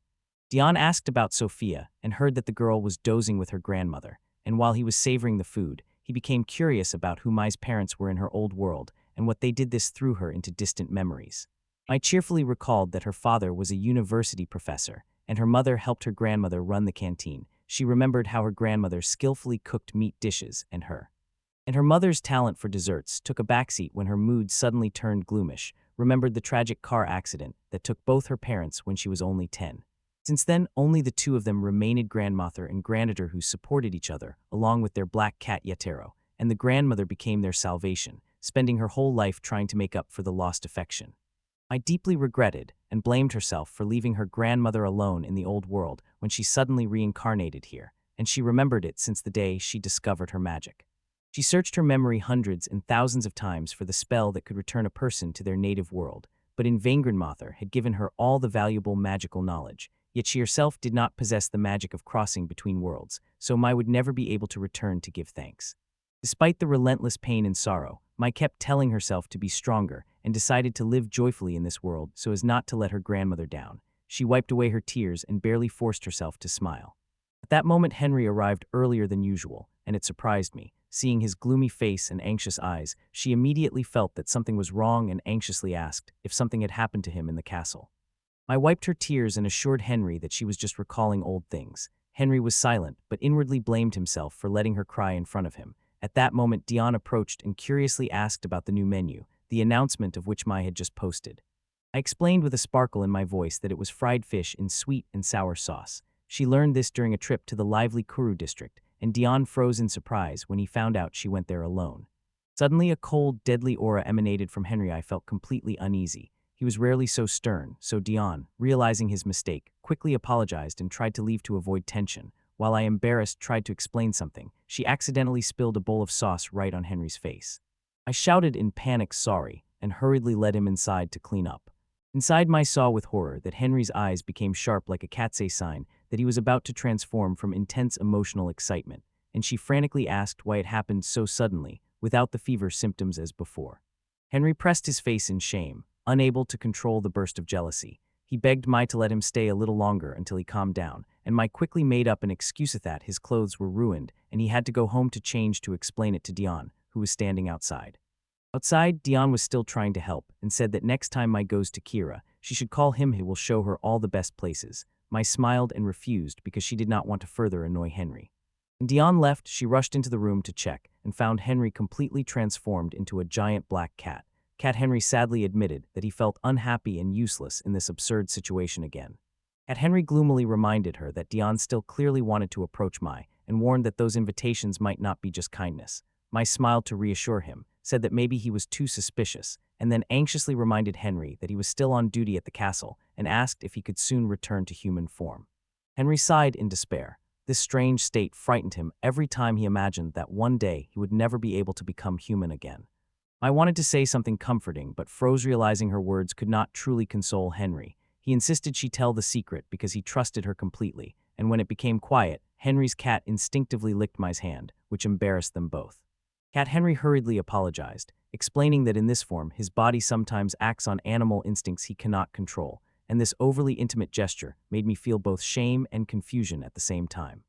Dion asked about Sophia and heard that the girl was dozing with her grandmother, and while he was savoring the food, he became curious about who Mai's parents were in her old world and what they did this threw her into distant memories. Mai cheerfully recalled that her father was a university professor, and her mother helped her grandmother run the canteen. She remembered how her grandmother skillfully cooked meat dishes, and her mother's talent for desserts took a backseat when her mood suddenly turned gloomish, remembered the tragic car accident that took both her parents when she was only 10. Since then, only the two of them remained, grandmother and granddaughter, who supported each other, along with their black cat Yatero, and the grandmother became their salvation, spending her whole life trying to make up for the lost affection. I deeply regretted and blamed herself for leaving her grandmother alone in the old world when she suddenly reincarnated here, and she remembered it since the day she discovered her magic. She searched her memory hundreds and thousands of times for the spell that could return a person to their native world, but in vain. Grandmother had given her all the valuable magical knowledge, yet she herself did not possess the magic of crossing between worlds, so Mai would never be able to return to give thanks. Despite the relentless pain and sorrow, Mai kept telling herself to be stronger and decided to live joyfully in this world so as not to let her grandmother down. She wiped away her tears and barely forced herself to smile. At that moment, Henry arrived earlier than usual, and it surprised me. Seeing his gloomy face and anxious eyes, she immediately felt that something was wrong and anxiously asked if something had happened to him in the castle. Mai wiped her tears and assured Henry that she was just recalling old things. Henry was silent, but inwardly blamed himself for letting her cry in front of him. At that moment, Dion approached and curiously asked about the new menu, the announcement of which Mai had just posted. I explained with a sparkle in my voice that it was fried fish in sweet and sour sauce. She learned this during a trip to the lively Kuru district, and Dion froze in surprise when he found out she went there alone. Suddenly, a cold, deadly aura emanated from Henry. I felt completely uneasy. He was rarely so stern, so Dion, realizing his mistake, quickly apologized and tried to leave to avoid tension. While I, embarrassed, tried to explain something, she accidentally spilled a bowl of sauce right on Henry's face. I shouted in panic sorry and hurriedly led him inside to clean up. Inside, Mai saw with horror that Henry's eyes became sharp like a cat's, a sign that he was about to transform from intense emotional excitement, and she frantically asked why it happened so suddenly, without the fever symptoms as before. Henry pressed his face in shame, unable to control the burst of jealousy. He begged Mai to let him stay a little longer until he calmed down, and Mai quickly made up an excuse that his clothes were ruined and he had to go home to change to explain it to Dion, who was standing outside. Outside, Dion was still trying to help and said that next time Mai goes to Kira, she should call him. He will show her all the best places. Mai smiled and refused because she did not want to further annoy Henry. When Dion left, she rushed into the room to check and found Henry completely transformed into a giant black cat. Cat Henry sadly admitted that he felt unhappy and useless in this absurd situation again. Cat Henry gloomily reminded her that Dion still clearly wanted to approach Mai and warned that those invitations might not be just kindness. Mai smiled to reassure him, said that maybe he was too suspicious, and then anxiously reminded Henry that he was still on duty at the castle and asked if he could soon return to human form. Henry sighed in despair. This strange state frightened him every time he imagined that one day he would never be able to become human again. I wanted to say something comforting, but froze, realizing her words could not truly console Henry. He insisted she tell the secret because he trusted her completely, and when it became quiet, Henry's cat instinctively licked Mai's hand, which embarrassed them both. Cat Henry hurriedly apologized, explaining that in this form his body sometimes acts on animal instincts he cannot control, and this overly intimate gesture made me feel both shame and confusion at the same time.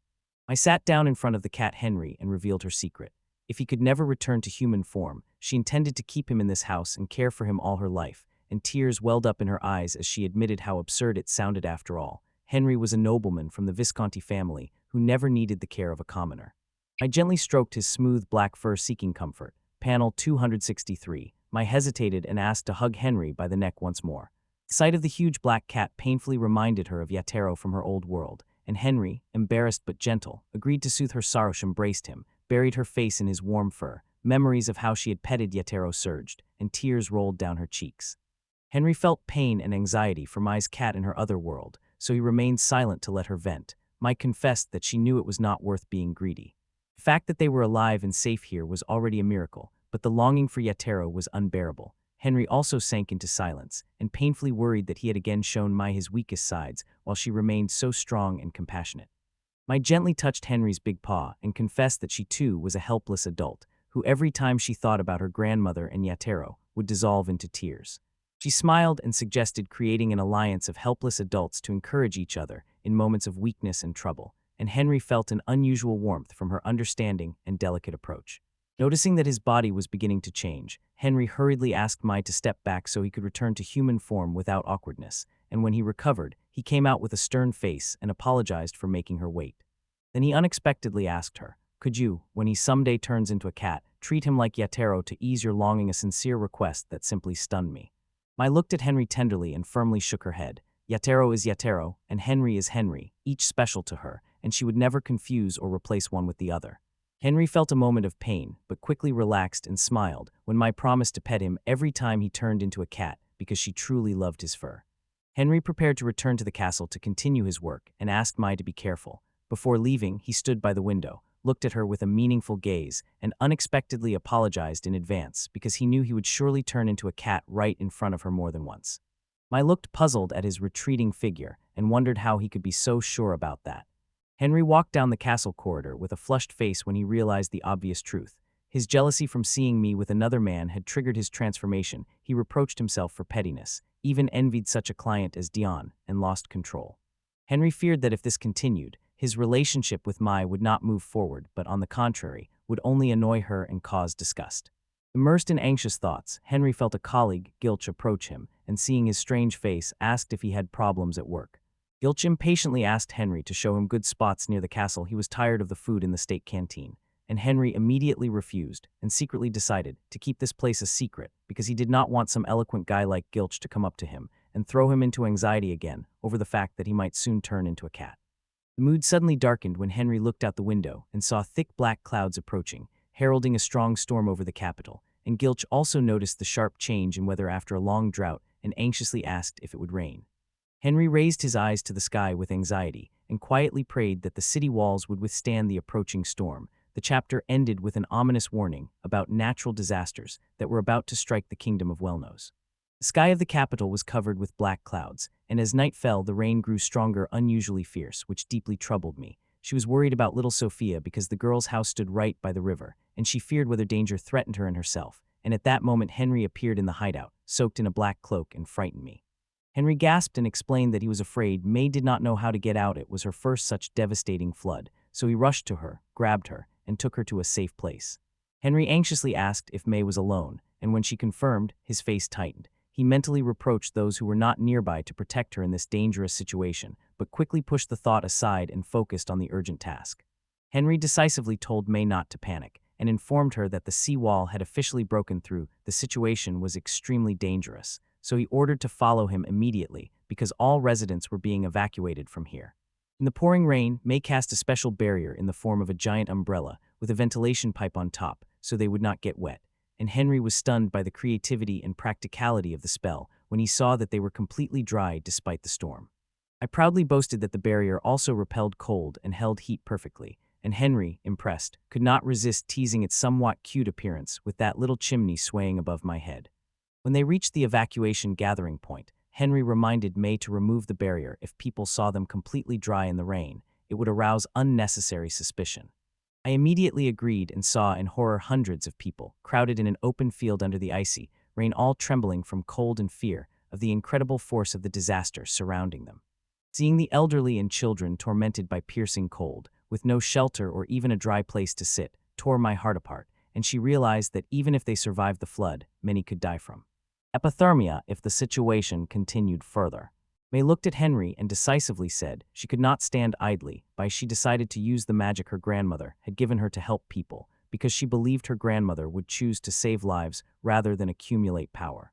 I sat down in front of the cat Henry and revealed her secret. If he could never return to human form, she intended to keep him in this house and care for him all her life, and tears welled up in her eyes as she admitted how absurd it sounded after all. Henry was a nobleman from the Visconti family who never needed the care of a commoner. I gently stroked his smooth black fur seeking comfort. Panel 263. Mai hesitated and asked to hug Henry by the neck once more. The sight of the huge black cat painfully reminded her of Yatero from her old world, and Henry, embarrassed but gentle, agreed to soothe her sorrow. She embraced him, buried her face in his warm fur. Memories of how she had petted Yatero surged, and tears rolled down her cheeks. Henry felt pain and anxiety for Mai's cat in her other world, so he remained silent to let her vent. Mai confessed that she knew it was not worth being greedy. The fact that they were alive and safe here was already a miracle, but the longing for Yatero was unbearable. Henry also sank into silence, and painfully worried that he had again shown Mai his weakest sides, while she remained so strong and compassionate. Mai gently touched Henry's big paw and confessed that she too was a helpless adult, who every time she thought about her grandmother and Yatero would dissolve into tears. She smiled and suggested creating an alliance of helpless adults to encourage each other in moments of weakness and trouble, and Henry felt an unusual warmth from her understanding and delicate approach. Noticing that his body was beginning to change, Henry hurriedly asked Mai to step back so he could return to human form without awkwardness, and when he recovered, he came out with a stern face and apologized for making her wait. Then he unexpectedly asked her, "Could you, when he someday turns into a cat, treat him like Yatero to ease your longing?" A sincere request that simply stunned me. Mai looked at Henry tenderly and firmly shook her head. Yatero is Yatero, and Henry is Henry, each special to her, and she would never confuse or replace one with the other. Henry felt a moment of pain, but quickly relaxed and smiled when Mai promised to pet him every time he turned into a cat because she truly loved his fur. Henry prepared to return to the castle to continue his work and asked Mai to be careful. Before leaving, he stood by the window, looked at her with a meaningful gaze, and unexpectedly apologized in advance because he knew he would surely turn into a cat right in front of her more than once. Mai looked puzzled at his retreating figure and wondered how he could be so sure about that. Henry walked down the castle corridor with a flushed face when he realized the obvious truth. His jealousy from seeing me with another man had triggered his transformation. He reproached himself for pettiness, even envied such a client as Dion, and lost control. Henry feared that if this continued, his relationship with Mai would not move forward, but on the contrary, would only annoy her and cause disgust. Immersed in anxious thoughts, Henry felt a colleague, Gilch, approach him, and seeing his strange face, asked if he had problems at work. Gilch impatiently asked Henry to show him good spots near the castle. He was tired of the food in the state canteen, and Henry immediately refused and secretly decided to keep this place a secret because he did not want some eloquent guy like Gilch to come up to him and throw him into anxiety again over the fact that he might soon turn into a cat. The mood suddenly darkened when Henry looked out the window and saw thick black clouds approaching, heralding a strong storm over the capital, and Gilch also noticed the sharp change in weather after a long drought and anxiously asked if it would rain. Henry raised his eyes to the sky with anxiety and quietly prayed that the city walls would withstand the approaching storm. The chapter ended with an ominous warning about natural disasters that were about to strike the kingdom of Wellnose. The sky of the capital was covered with black clouds, and as night fell, the rain grew stronger, unusually fierce, which deeply troubled me. She was worried about little Sophia because the girl's house stood right by the river, and she feared whether danger threatened her and herself. And at that moment, Henry appeared in the hideout, soaked in a black cloak, and frightened me. Henry gasped and explained that he was afraid May did not know how to get out. It was her first such devastating flood, so he rushed to her, grabbed her, and took her to a safe place. Henry anxiously asked if May was alone, and when she confirmed, his face tightened. He mentally reproached those who were not nearby to protect her in this dangerous situation, but quickly pushed the thought aside and focused on the urgent task. Henry decisively told May not to panic, and informed her that the seawall had officially broken through. The situation was extremely dangerous, so he ordered to follow him immediately because all residents were being evacuated from here. In the pouring rain, May cast a special barrier in the form of a giant umbrella with a ventilation pipe on top so they would not get wet, and Henry was stunned by the creativity and practicality of the spell when he saw that they were completely dry despite the storm. I proudly boasted that the barrier also repelled cold and held heat perfectly, and Henry, impressed, could not resist teasing its somewhat cute appearance with that little chimney swaying above my head. When they reached the evacuation gathering point, Henry reminded May to remove the barrier if people saw them completely dry in the rain. It would arouse unnecessary suspicion. I immediately agreed and saw in horror hundreds of people, crowded in an open field under the icy rain, all trembling from cold and fear of the incredible force of the disaster surrounding them. Seeing the elderly and children tormented by piercing cold, with no shelter or even a dry place to sit, tore my heart apart, and she realized that even if they survived the flood, many could die from hypothermia if the situation continued further. May looked at Henry and decisively said she could not stand idly by she decided to use the magic her grandmother had given her to help people because she believed her grandmother would choose to save lives rather than accumulate power.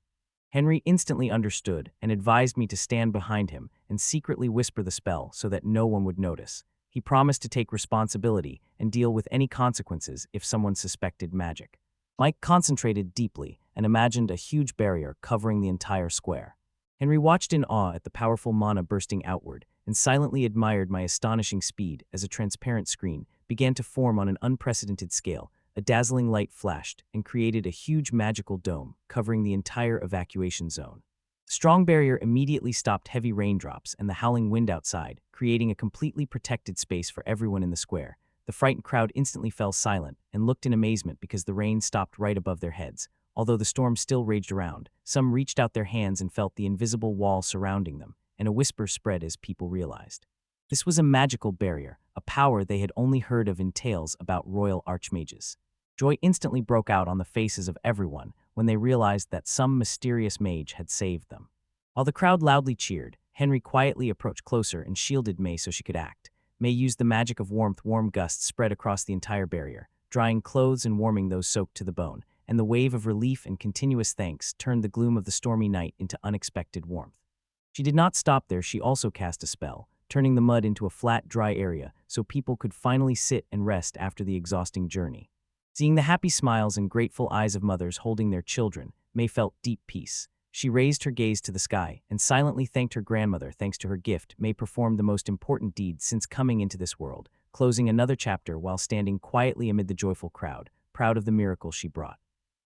Henry instantly understood and advised me to stand behind him and secretly whisper the spell so that no one would notice. He promised to take responsibility and deal with any consequences if someone suspected magic. Mike concentrated deeply and imagined a huge barrier covering the entire square. Henry watched in awe at the powerful mana bursting outward and silently admired my astonishing speed as a transparent screen began to form on an unprecedented scale. A dazzling light flashed and created a huge magical dome covering the entire evacuation zone. The strong barrier immediately stopped heavy raindrops and the howling wind outside, creating a completely protected space for everyone in the square. The frightened crowd instantly fell silent and looked in amazement because the rain stopped right above their heads. Although the storm still raged around, some reached out their hands and felt the invisible wall surrounding them, and a whisper spread as people realized. This was a magical barrier, a power they had only heard of in tales about royal archmages. Joy instantly broke out on the faces of everyone when they realized that some mysterious mage had saved them. While the crowd loudly cheered, Henry quietly approached closer and shielded May so she could act. May used the magic of warmth. Warm gusts spread across the entire barrier, drying clothes and warming those soaked to the bone, and the wave of relief and continuous thanks turned the gloom of the stormy night into unexpected warmth. She did not stop there. She also cast a spell, turning the mud into a flat, dry area so people could finally sit and rest after the exhausting journey. Seeing the happy smiles and grateful eyes of mothers holding their children, May felt deep peace. She raised her gaze to the sky and silently thanked her grandmother. Thanks to her gift, May performed the most important deed since coming into this world, closing another chapter while standing quietly amid the joyful crowd, proud of the miracle she brought.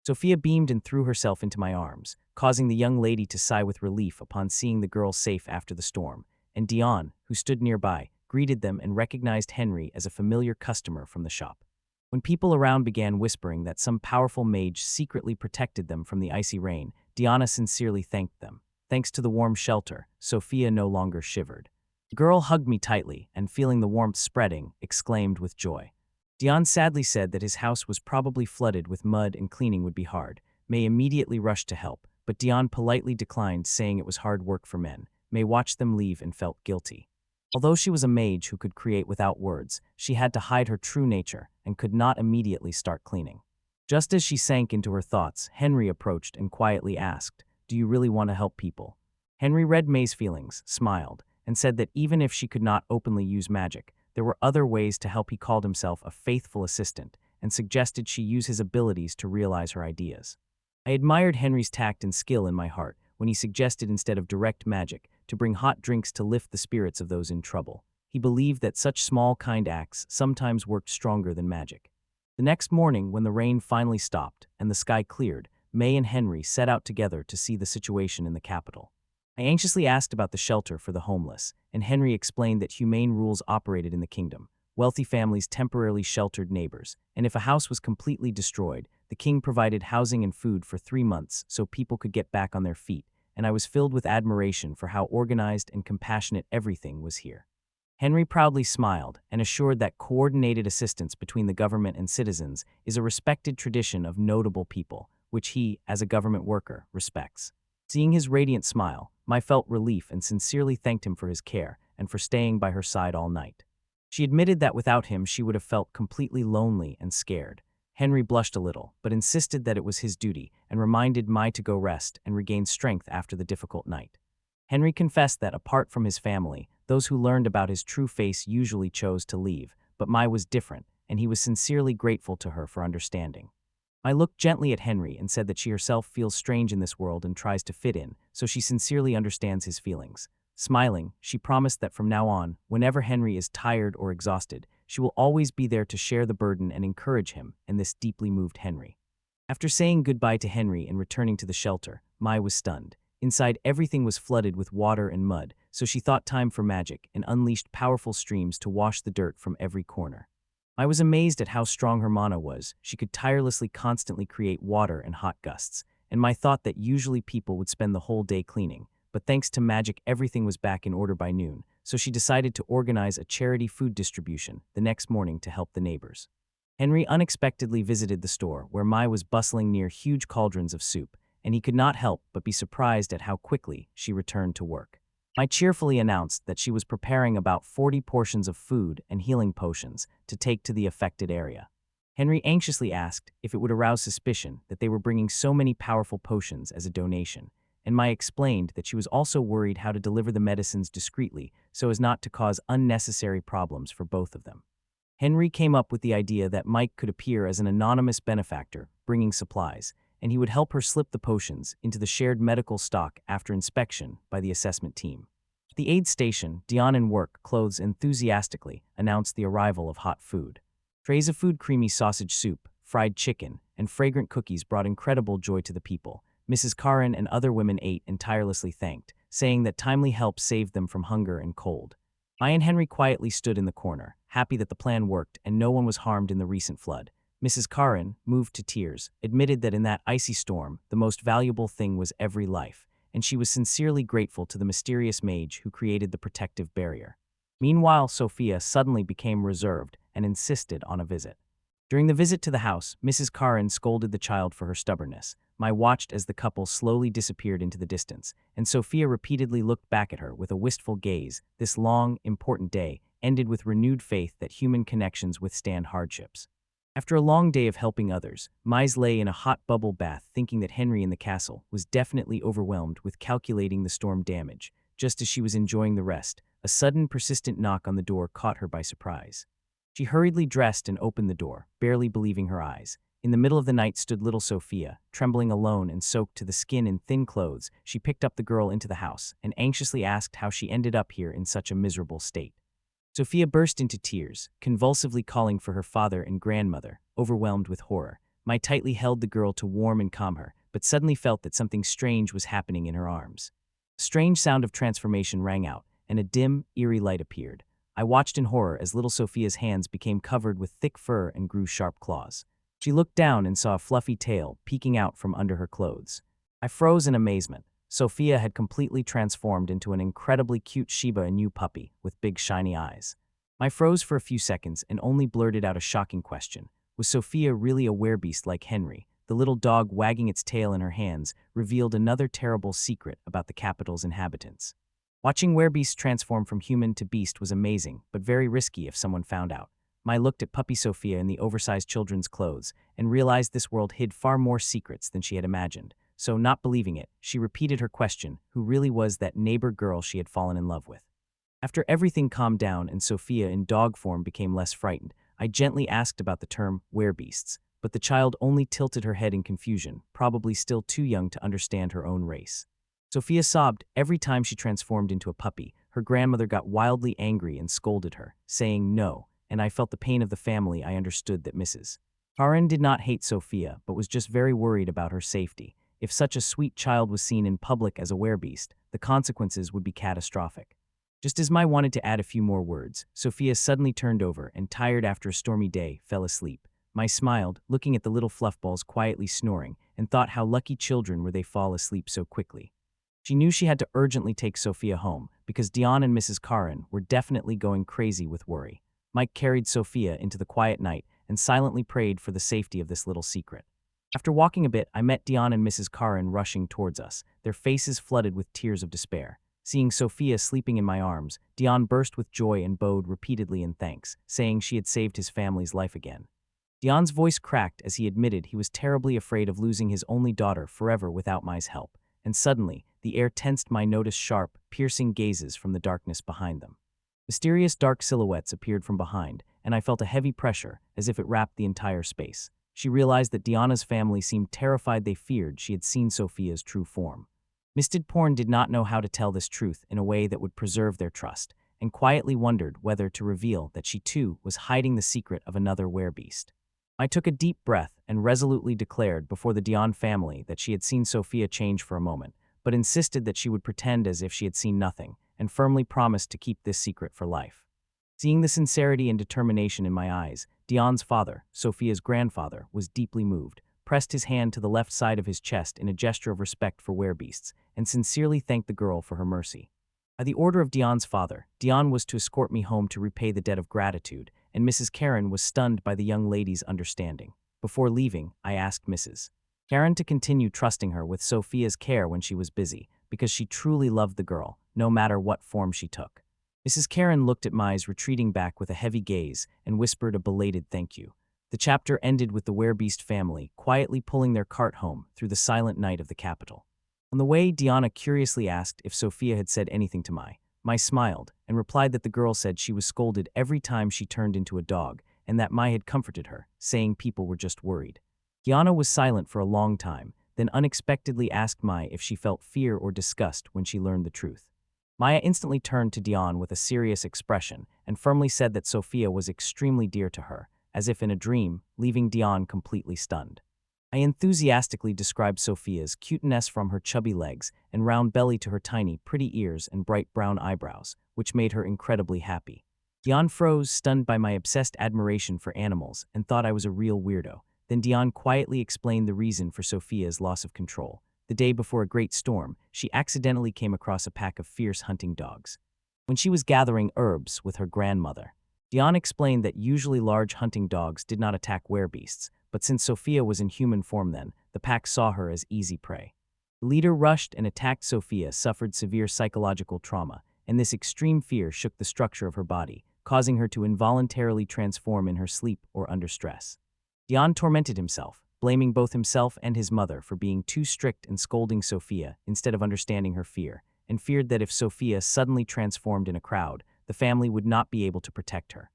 Sophia beamed and threw herself into my arms, causing the young lady to sigh with relief upon seeing the girl safe after the storm, and Dion, who stood nearby, greeted them and recognized Henry as a familiar customer from the shop. When people around began whispering that some powerful mage secretly protected them from the icy rain, Diana sincerely thanked them. Thanks to the warm shelter, Sophia no longer shivered. The girl hugged me tightly and, feeling the warmth spreading, exclaimed with joy. Dion sadly said that his house was probably flooded with mud and cleaning would be hard. May immediately rushed to help, but Dion politely declined, saying it was hard work for men. May watched them leave and felt guilty. Although she was a mage who could create without words, she had to hide her true nature and could not immediately start cleaning. Just as she sank into her thoughts, Henry approached and quietly asked, "Do you really want to help people?" Henry read May's feelings, smiled, and said that even if she could not openly use magic, there were other ways to help. He called himself a faithful assistant and suggested she use his abilities to realize her ideas. I admired Henry's tact and skill in my heart when he suggested, instead of direct magic, to bring hot drinks to lift the spirits of those in trouble. He believed that such small, kind acts sometimes worked stronger than magic. The next morning, when the rain finally stopped and the sky cleared, May and Henry set out together to see the situation in the capital. I anxiously asked about the shelter for the homeless, and Henry explained that humane rules operated in the kingdom. Wealthy families temporarily sheltered neighbors, and if a house was completely destroyed, the king provided housing and food for 3 months so people could get back on their feet, and I was filled with admiration for how organized and compassionate everything was here. Henry proudly smiled and assured that coordinated assistance between the government and citizens is a respected tradition of notable people, which he, as a government worker, respects. Seeing his radiant smile, Mai felt relief and sincerely thanked him for his care and for staying by her side all night. She admitted that without him she would have felt completely lonely and scared. Henry blushed a little, but insisted that it was his duty and reminded Mai to go rest and regain strength after the difficult night. Henry confessed that apart from his family, those who learned about his true face usually chose to leave, but Mai was different, and he was sincerely grateful to her for understanding. Mai looked gently at Henry and said that she herself feels strange in this world and tries to fit in, so she sincerely understands his feelings. Smiling, she promised that from now on, whenever Henry is tired or exhausted, she will always be there to share the burden and encourage him, and this deeply moved Henry. After saying goodbye to Henry and returning to the shelter, Mai was stunned. Inside, everything was flooded with water and mud, so she thought time for magic and unleashed powerful streams to wash the dirt from every corner. I was amazed at how strong her mana was. She could tirelessly constantly create water and hot gusts, and Mai thought that usually people would spend the whole day cleaning, but thanks to magic everything was back in order by noon, so she decided to organize a charity food distribution the next morning to help the neighbors. Henry unexpectedly visited the store where Mai was bustling near huge cauldrons of soup, and he could not help but be surprised at how quickly she returned to work. Mai cheerfully announced that she was preparing about 40 portions of food and healing potions to take to the affected area. Henry anxiously asked if it would arouse suspicion that they were bringing so many powerful potions as a donation, and Mai explained that she was also worried how to deliver the medicines discreetly so as not to cause unnecessary problems for both of them. Henry came up with the idea that Mike could appear as an anonymous benefactor bringing supplies, and he would help her slip the potions into the shared medical stock after inspection by the assessment team. At the aid station, Dion in work clothes enthusiastically announced the arrival of hot food. Trays of food, creamy sausage soup, fried chicken, and fragrant cookies brought incredible joy to the people. Mrs. Karin and other women ate and tirelessly thanked, saying that timely help saved them from hunger and cold. Mai and Henry quietly stood in the corner, happy that the plan worked and no one was harmed in the recent flood. Mrs. Karin, moved to tears, admitted that in that icy storm, the most valuable thing was every life, and she was sincerely grateful to the mysterious mage who created the protective barrier. Meanwhile, Sophia suddenly became reserved and insisted on a visit. During the visit to the house, Mrs. Karin scolded the child for her stubbornness. Mai watched as the couple slowly disappeared into the distance, and Sophia repeatedly looked back at her with a wistful gaze. This long, important day ended with renewed faith that human connections withstand hardships. After a long day of helping others, Mize lay in a hot bubble bath thinking that Henry in the castle was definitely overwhelmed with calculating the storm damage. Just as she was enjoying the rest, a sudden persistent knock on the door caught her by surprise. She hurriedly dressed and opened the door, barely believing her eyes. In the middle of the night stood little Sophia, trembling alone and soaked to the skin in thin clothes. She picked up the girl into the house and anxiously asked how she ended up here in such a miserable state. Sophia burst into tears, convulsively calling for her father and grandmother, overwhelmed with horror. Mai tightly held the girl to warm and calm her, but suddenly felt that something strange was happening in her arms. A strange sound of transformation rang out, and a dim, eerie light appeared. I watched in horror as little Sophia's hands became covered with thick fur and grew sharp claws. She looked down and saw a fluffy tail peeking out from under her clothes. I froze in amazement. Sophia had completely transformed into an incredibly cute Shiba Inu puppy with big shiny eyes. I froze for a few seconds and only blurted out a shocking question. Was Sophia really a werebeast like Henry? The little dog wagging its tail in her hands revealed another terrible secret about the capital's inhabitants. Watching werebeasts transform from human to beast was amazing, but very risky if someone found out. Mai looked at puppy Sophia in the oversized children's clothes and realized this world hid far more secrets than she had imagined. So, not believing it, she repeated her question, who really was that neighbor girl she had fallen in love with. After everything calmed down and Sophia in dog form became less frightened, I gently asked about the term werebeasts, but the child only tilted her head in confusion, probably still too young to understand her own race. Sophia sobbed every time she transformed into a puppy. Her grandmother got wildly angry and scolded her, saying no, and I felt the pain of the family. I understood that Mrs. Karin did not hate Sophia, but was just very worried about her safety. If such a sweet child was seen in public as a werebeast, the consequences would be catastrophic. Just as Mai wanted to add a few more words, Sophia suddenly turned over and, tired after a stormy day, fell asleep. Mai smiled, looking at the little fluffballs quietly snoring, and thought how lucky children were they fall asleep so quickly. She knew she had to urgently take Sophia home because Dion and Mrs. Karin were definitely going crazy with worry. Mike carried Sophia into the quiet night and silently prayed for the safety of this little secret. After walking a bit, I met Dion and Mrs. Karin rushing towards us, their faces flooded with tears of despair. Seeing Sophia sleeping in my arms, Dion burst with joy and bowed repeatedly in thanks, saying she had saved his family's life again. Dion's voice cracked as he admitted he was terribly afraid of losing his only daughter forever without Mai's help, and suddenly, the air tensed. Mai noticed sharp, piercing gazes from the darkness behind them. Mysterious dark silhouettes appeared from behind, and I felt a heavy pressure, as if it wrapped the entire space. She realized that Diana's family seemed terrified. They feared she had seen Sophia's true form. Misted Porn did not know how to tell this truth in a way that would preserve their trust, and quietly wondered whether to reveal that she too was hiding the secret of another werebeast. I took a deep breath and resolutely declared before the Dion family that she had seen Sophia change for a moment, but insisted that she would pretend as if she had seen nothing, and firmly promised to keep this secret for life. Seeing the sincerity and determination in my eyes, Dion's father, Sophia's grandfather, was deeply moved, pressed his hand to the left side of his chest in a gesture of respect for werebeasts, and sincerely thanked the girl for her mercy. By the order of Dion's father, Dion was to escort me home to repay the debt of gratitude, and Mrs. Karen was stunned by the young lady's understanding. Before leaving, I asked Mrs. Karen to continue trusting her with Sophia's care when she was busy, because she truly loved the girl, no matter what form she took. Mrs. Karen looked at Mai's retreating back with a heavy gaze and whispered a belated thank you. The chapter ended with the werebeast family quietly pulling their cart home through the silent night of the capital. On the way, Diana curiously asked if Sophia had said anything to Mai. Mai smiled and replied that the girl said she was scolded every time she turned into a dog, and that Mai had comforted her, saying people were just worried. Diana was silent for a long time, then unexpectedly asked Mai if she felt fear or disgust when she learned the truth. Maya instantly turned to Dion with a serious expression and firmly said that Sophia was extremely dear to her, as if in a dream, leaving Dion completely stunned. I enthusiastically described Sophia's cuteness from her chubby legs and round belly to her tiny, pretty ears and bright brown eyebrows, which made her incredibly happy. Dion froze, stunned by my obsessed admiration for animals, and thought I was a real weirdo. Then Dion quietly explained the reason for Sophia's loss of control. The day before a great storm, she accidentally came across a pack of fierce hunting dogs. When she was gathering herbs with her grandmother, Dion explained that usually large hunting dogs did not attack werebeasts, but since Sophia was in human form then, the pack saw her as easy prey. The leader rushed and attacked Sophia, suffered severe psychological trauma, and this extreme fear shook the structure of her body, causing her to involuntarily transform in her sleep or under stress. Dion tormented himself, blaming both himself and his mother for being too strict and scolding Sophia instead of understanding her fear, and feared that if Sophia suddenly transformed in a crowd, the family would not be able to protect her.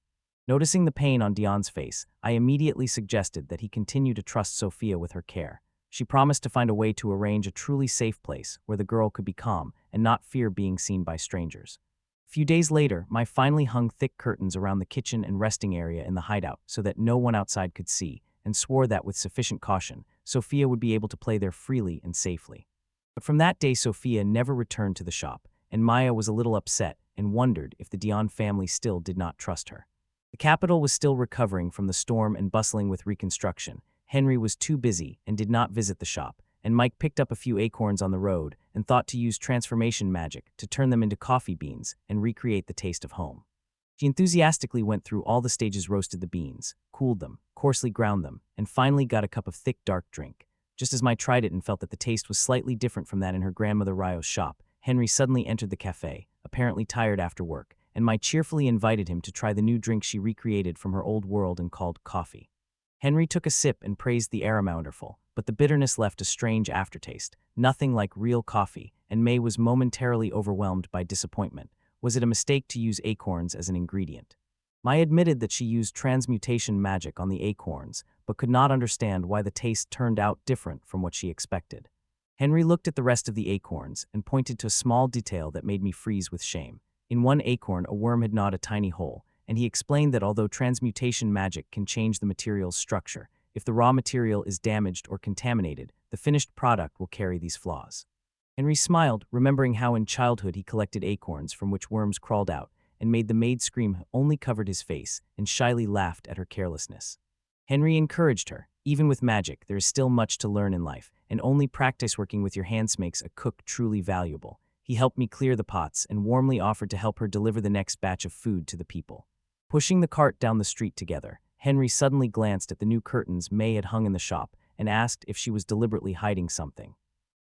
Noticing the pain on Dion's face, I immediately suggested that he continue to trust Sophia with her care. She promised to find a way to arrange a truly safe place where the girl could be calm and not fear being seen by strangers. A few days later, Mai finally hung thick curtains around the kitchen and resting area in the hideout so that no one outside could see, and swore that with sufficient caution, Sophia would be able to play there freely and safely. But from that day, Sophia never returned to the shop, and Maya was a little upset and wondered if the Dion family still did not trust her. The capital was still recovering from the storm and bustling with reconstruction. Henry was too busy and did not visit the shop, and Mike picked up a few acorns on the road and thought to use transformation magic to turn them into coffee beans and recreate the taste of home. She enthusiastically went through all the stages, roasted the beans, cooled them, coarsely ground them, and finally got a cup of thick, dark drink. Just as Mai tried it and felt that the taste was slightly different from that in her grandmother Ryo's shop, Henry suddenly entered the cafe, apparently tired after work, and Mai cheerfully invited him to try the new drink she recreated from her old world and called coffee. Henry took a sip and praised the aroma wonderful, but the bitterness left a strange aftertaste, nothing like real coffee, and Mai was momentarily overwhelmed by disappointment. Was it a mistake to use acorns as an ingredient? Mai admitted that she used transmutation magic on the acorns, but could not understand why the taste turned out different from what she expected. Henry looked at the rest of the acorns and pointed to a small detail that made me freeze with shame. In one acorn, a worm had gnawed a tiny hole, and he explained that although transmutation magic can change the material's structure, if the raw material is damaged or contaminated, the finished product will carry these flaws. Henry smiled, remembering how in childhood he collected acorns from which worms crawled out, and made the maid scream only covered his face, and shyly laughed at her carelessness. Henry encouraged her, Even with magic, there is still much to learn in life, and only practice working with your hands makes a cook truly valuable. He helped me clear the pots and warmly offered to help her deliver the next batch of food to the people. Pushing the cart down the street together, Henry suddenly glanced at the new curtains May had hung in the shop and asked if she was deliberately hiding something.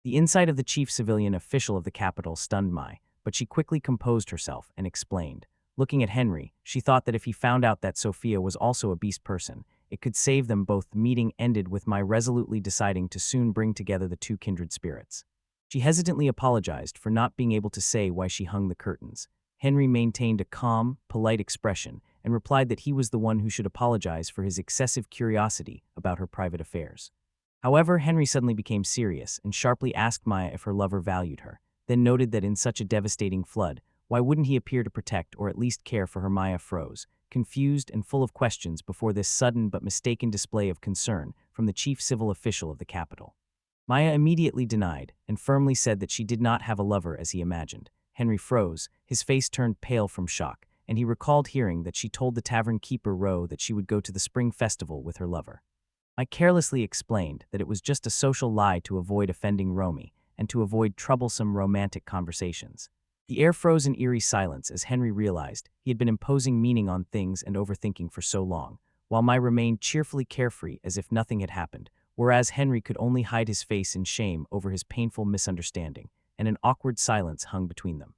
The insight of the chief civilian official of the capital stunned Mai, but she quickly composed herself and explained. Looking at Henry, she thought that if he found out that Sophia was also a beast person, it could save them both. The meeting ended with Mai resolutely deciding to soon bring together the two kindred spirits. She hesitantly apologized for not being able to say why she hung the curtains. Henry maintained a calm, polite expression and replied that he was the one who should apologize for his excessive curiosity about her private affairs. However, Henry suddenly became serious and sharply asked Maya if her lover valued her, then noted that in such a devastating flood, why wouldn't he appear to protect or at least care for her? Maya froze, confused and full of questions before this sudden but mistaken display of concern from the chief civil official of the capital. Maya immediately denied and firmly said that she did not have a lover as he imagined. Henry froze, his face turned pale from shock, and he recalled hearing that she told the tavern keeper Ro that she would go to the spring festival with her lover. I carelessly explained that it was just a social lie to avoid offending Romy and to avoid troublesome romantic conversations. The air froze in eerie silence as Henry realized he had been imposing meaning on things and overthinking for so long, while Mai remained cheerfully carefree as if nothing had happened, whereas Henry could only hide his face in shame over his painful misunderstanding, and an awkward silence hung between them.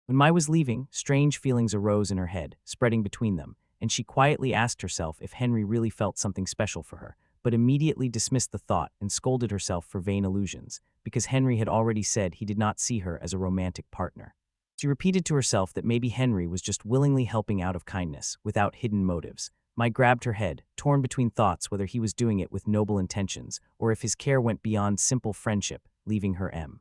When Mai was leaving, strange feelings arose in her head, spreading between them, and she quietly asked herself if Henry really felt something special for her, but immediately dismissed the thought and scolded herself for vain illusions, because Henry had already said he did not see her as a romantic partner. She repeated to herself that maybe Henry was just willingly helping out of kindness, without hidden motives. Mai grabbed her head, torn between thoughts whether he was doing it with noble intentions, or if his care went beyond simple friendship, leaving her M.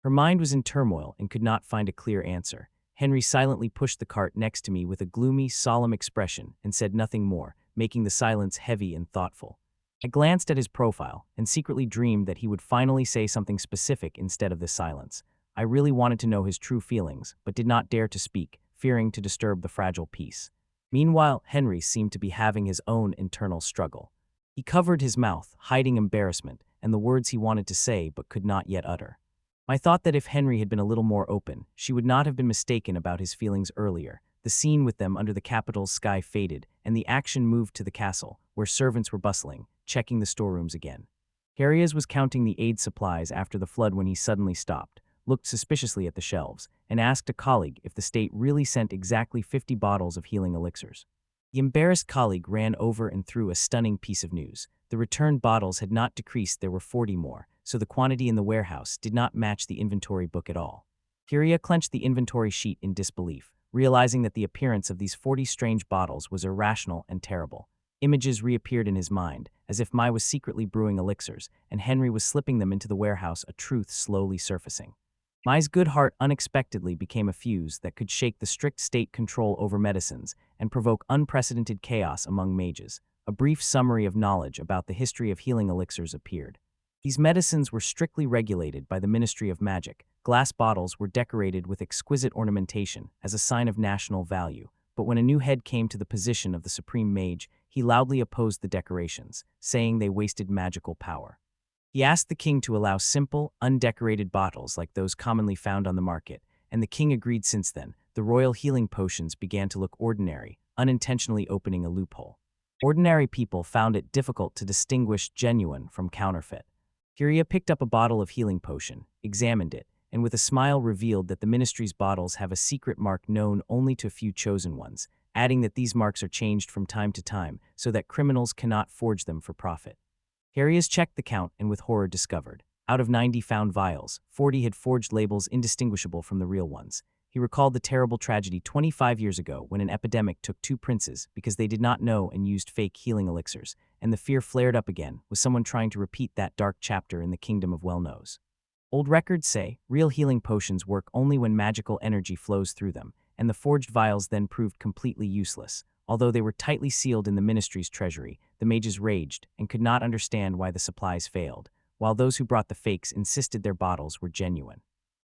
Her mind was in turmoil and could not find a clear answer. Henry silently pushed the cart next to me with a gloomy, solemn expression and said nothing more, making the silence heavy and thoughtful. I glanced at his profile and secretly dreamed that he would finally say something specific instead of this silence. I really wanted to know his true feelings, but did not dare to speak, fearing to disturb the fragile peace. Meanwhile, Henry seemed to be having his own internal struggle. He covered his mouth, hiding embarrassment and the words he wanted to say but could not yet utter. I thought that if Henry had been a little more open, she would not have been mistaken about his feelings earlier. The scene with them under the capital's sky faded, and the action moved to the castle, where servants were bustling, checking the storerooms again. Harias was counting the aid supplies after the flood when he suddenly stopped, looked suspiciously at the shelves, and asked a colleague if the state really sent exactly 50 bottles of healing elixirs. The embarrassed colleague ran over and threw a stunning piece of news. The returned bottles had not decreased, there were 40 more, so the quantity in the warehouse did not match the inventory book at all. Kyria clenched the inventory sheet in disbelief, realizing that the appearance of these 40 strange bottles was irrational and terrible. Images reappeared in his mind, as if Mai was secretly brewing elixirs, and Henry was slipping them into the warehouse, a truth slowly surfacing. Mai's good heart unexpectedly became a fuse that could shake the strict state control over medicines and provoke unprecedented chaos among mages. A brief summary of knowledge about the history of healing elixirs appeared. These medicines were strictly regulated by the Ministry of Magic. Glass bottles were decorated with exquisite ornamentation as a sign of national value, but when a new head came to the position of the supreme mage, he loudly opposed the decorations, saying they wasted magical power. He asked the king to allow simple, undecorated bottles like those commonly found on the market, and the king agreed. Since then, the royal healing potions began to look ordinary, unintentionally opening a loophole. Ordinary people found it difficult to distinguish genuine from counterfeit. Kyria picked up a bottle of healing potion, examined it, and with a smile revealed that the ministry's bottles have a secret mark known only to a few chosen ones, adding that these marks are changed from time to time so that criminals cannot forge them for profit. Harias checked the count and with horror discovered, out of 90 found vials, 40 had forged labels indistinguishable from the real ones. He recalled the terrible tragedy 25 years ago when an epidemic took two princes because they did not know and used fake healing elixirs, and the fear flared up again with someone trying to repeat that dark chapter in the kingdom of Well-Knows. Old records say real healing potions work only when magical energy flows through them, and the forged vials then proved completely useless. Although they were tightly sealed in the ministry's treasury, the mages raged and could not understand why the supplies failed, while those who brought the fakes insisted their bottles were genuine.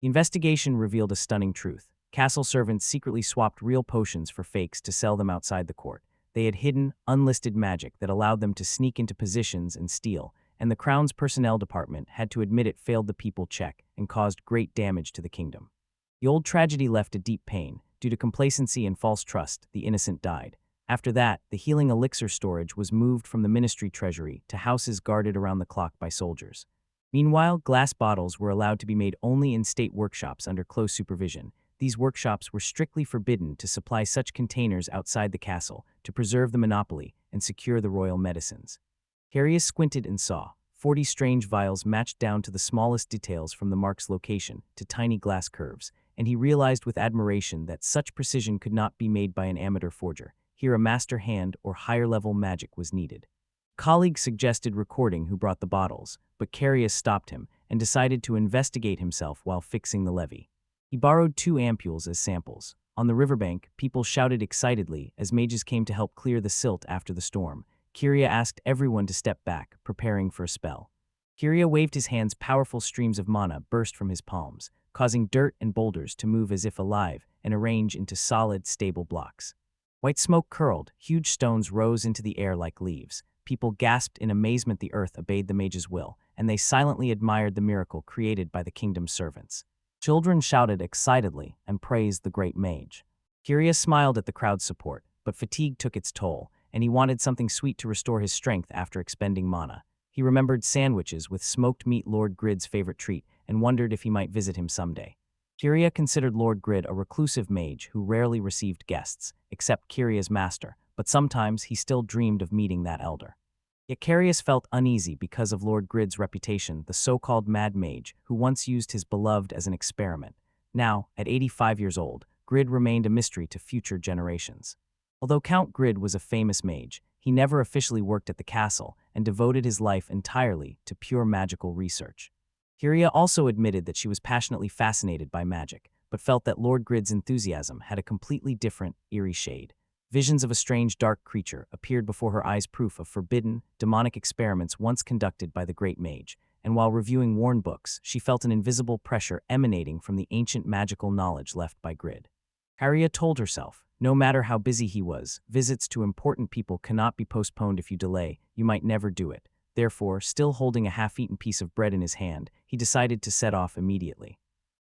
The investigation revealed a stunning truth. Castle servants secretly swapped real potions for fakes to sell them outside the court. They had hidden, unlisted magic that allowed them to sneak into positions and steal, and the Crown's personnel department had to admit it failed the people check and caused great damage to the kingdom. The old tragedy left a deep pain. Due to complacency and false trust, the innocent died. After that, the healing elixir storage was moved from the ministry treasury to houses guarded around the clock by soldiers. Meanwhile, glass bottles were allowed to be made only in state workshops under close supervision. These workshops were strictly forbidden to supply such containers outside the castle to preserve the monopoly and secure the royal medicines. Carius squinted and saw 40 strange vials matched down to the smallest details from the mark's location to tiny glass curves, and he realized with admiration that such precision could not be made by an amateur forger. Here a master hand or higher-level magic was needed. A colleague suggested recording who brought the bottles, but Carius stopped him and decided to investigate himself while fixing the levee. He borrowed 2 ampules as samples. On the riverbank, people shouted excitedly as mages came to help clear the silt after the storm. Kyria asked everyone to step back, preparing for a spell. Kyria waved his hands. Powerful streams of mana burst from his palms, causing dirt and boulders to move as if alive and arrange into solid, stable blocks. White smoke curled, huge stones rose into the air like leaves. People gasped in amazement. The earth obeyed the mage's will, and they silently admired the miracle created by the kingdom's servants. Children shouted excitedly and praised the great mage. Kyria smiled at the crowd's support, but fatigue took its toll, and he wanted something sweet to restore his strength after expending mana. He remembered sandwiches with smoked meat, Lord Grid's favorite treat, and wondered if he might visit him someday. Kyria considered Lord Grid a reclusive mage who rarely received guests, except Kyria's master, but sometimes he still dreamed of meeting that elder. Yet Carius felt uneasy because of Lord Grid's reputation, the so-called mad mage who once used his beloved as an experiment. Now, at 85 years old, Grid remained a mystery to future generations. Although Count Grid was a famous mage, he never officially worked at the castle and devoted his life entirely to pure magical research. Kyria also admitted that she was passionately fascinated by magic, but felt that Lord Grid's enthusiasm had a completely different, eerie shade. Visions of a strange dark creature appeared before her eyes, proof of forbidden, demonic experiments once conducted by the great mage, and while reviewing worn books, she felt an invisible pressure emanating from the ancient magical knowledge left by Grid. Kyria told herself, no matter how busy he was, visits to important people cannot be postponed. If you delay, you might never do it. Therefore, still holding a half-eaten piece of bread in his hand, he decided to set off immediately.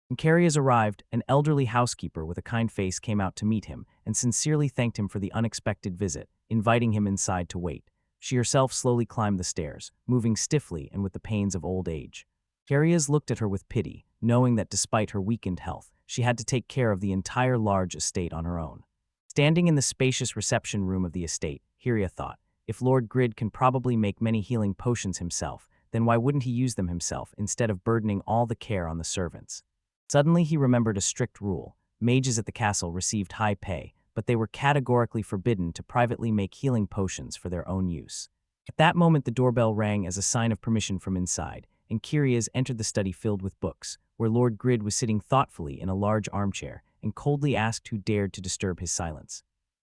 When Carius arrived, an elderly housekeeper with a kind face came out to meet him and sincerely thanked him for the unexpected visit, inviting him inside to wait. She herself slowly climbed the stairs, moving stiffly and with the pains of old age. Carius looked at her with pity, knowing that despite her weakened health, she had to take care of the entire large estate on her own. Standing in the spacious reception room of the estate, Kyria thought, if Lord Grid can probably make many healing potions himself, then why wouldn't he use them himself instead of burdening all the care on the servants? Suddenly he remembered a strict rule. Mages at the castle received high pay, but they were categorically forbidden to privately make healing potions for their own use. At that moment the doorbell rang as a sign of permission from inside, and Kyrias entered the study filled with books, where Lord Grid was sitting thoughtfully in a large armchair, and coldly asked who dared to disturb his silence.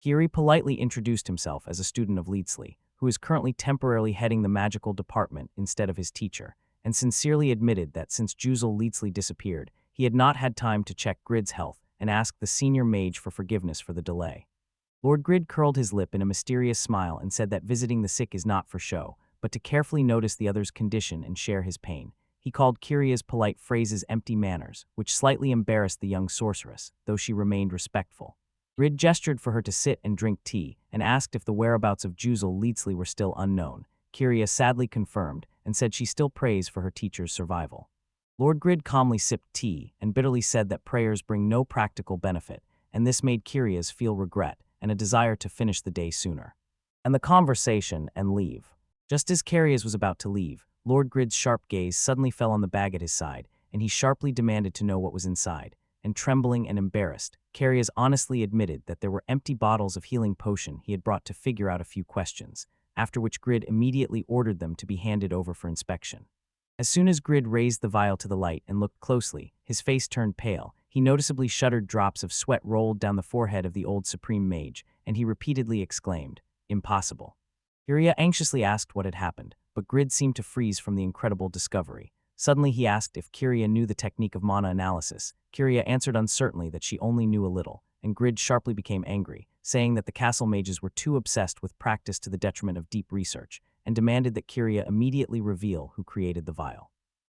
Kyria politely introduced himself as a student of Leedsley, who is currently temporarily heading the magical department instead of his teacher, and sincerely admitted that since Juzel Leedsley disappeared, he had not had time to check Grid's health and asked the senior mage for forgiveness for the delay. Lord Grid curled his lip in a mysterious smile and said that visiting the sick is not for show, but to carefully notice the other's condition and share his pain. He called Kyria's polite phrases empty manners, which slightly embarrassed the young sorceress, though she remained respectful. Grid gestured for her to sit and drink tea and asked if the whereabouts of Juzel Leedsley were still unknown. Kyria sadly confirmed and said she still prays for her teacher's survival. Lord Grid calmly sipped tea and bitterly said that prayers bring no practical benefit, and this made Kyria's feel regret and a desire to finish the day sooner. And the conversation and leave. Just as Kyria's was about to leave, Lord Grid's sharp gaze suddenly fell on the bag at his side, and he sharply demanded to know what was inside. And trembling and embarrassed, Kyrias honestly admitted that there were empty bottles of healing potion he had brought to figure out a few questions, after which Grid immediately ordered them to be handed over for inspection. As soon as Grid raised the vial to the light and looked closely, his face turned pale. He noticeably shuddered. Drops of sweat rolled down the forehead of the old supreme mage, and he repeatedly exclaimed, "Impossible." Kyria anxiously asked what had happened, but Grid seemed to freeze from the incredible discovery. Suddenly he asked if Kyria knew the technique of mana analysis. Kyria answered uncertainly that she only knew a little, and Grid sharply became angry, saying that the castle mages were too obsessed with practice to the detriment of deep research, and demanded that Kiria immediately reveal who created the vial.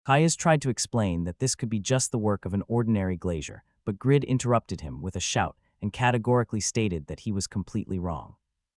Kayas tried to explain that this could be just the work of an ordinary glazier, but Grid interrupted him with a shout and categorically stated that he was completely wrong.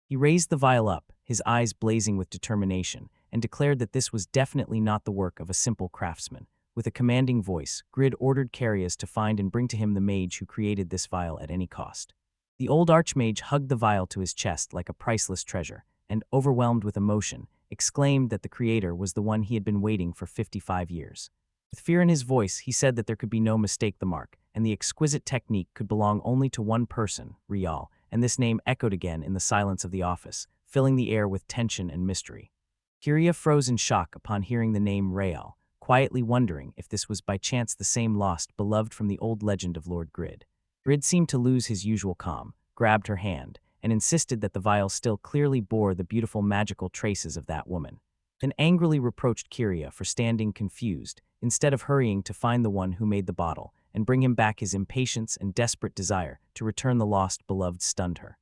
He raised the vial up, his eyes blazing with determination, and declared that this was definitely not the work of a simple craftsman. With a commanding voice, Grid ordered Carius to find and bring to him the mage who created this vial at any cost. The old archmage hugged the vial to his chest like a priceless treasure, and, overwhelmed with emotion, exclaimed that the creator was the one he had been waiting for 55 years. With fear in his voice, he said that there could be no mistake the mark, and the exquisite technique could belong only to one person, Rial, and this name echoed again in the silence of the office, filling the air with tension and mystery. Kiria froze in shock upon hearing the name Rial, quietly wondering if this was by chance the same lost beloved from the old legend of Lord Grid. Grid seemed to lose his usual calm, grabbed her hand, and insisted that the vial still clearly bore the beautiful magical traces of that woman. Then angrily reproached Kiria for standing confused, instead of hurrying to find the one who made the bottle, and bring him back. His impatience and desperate desire to return the lost beloved stunned her.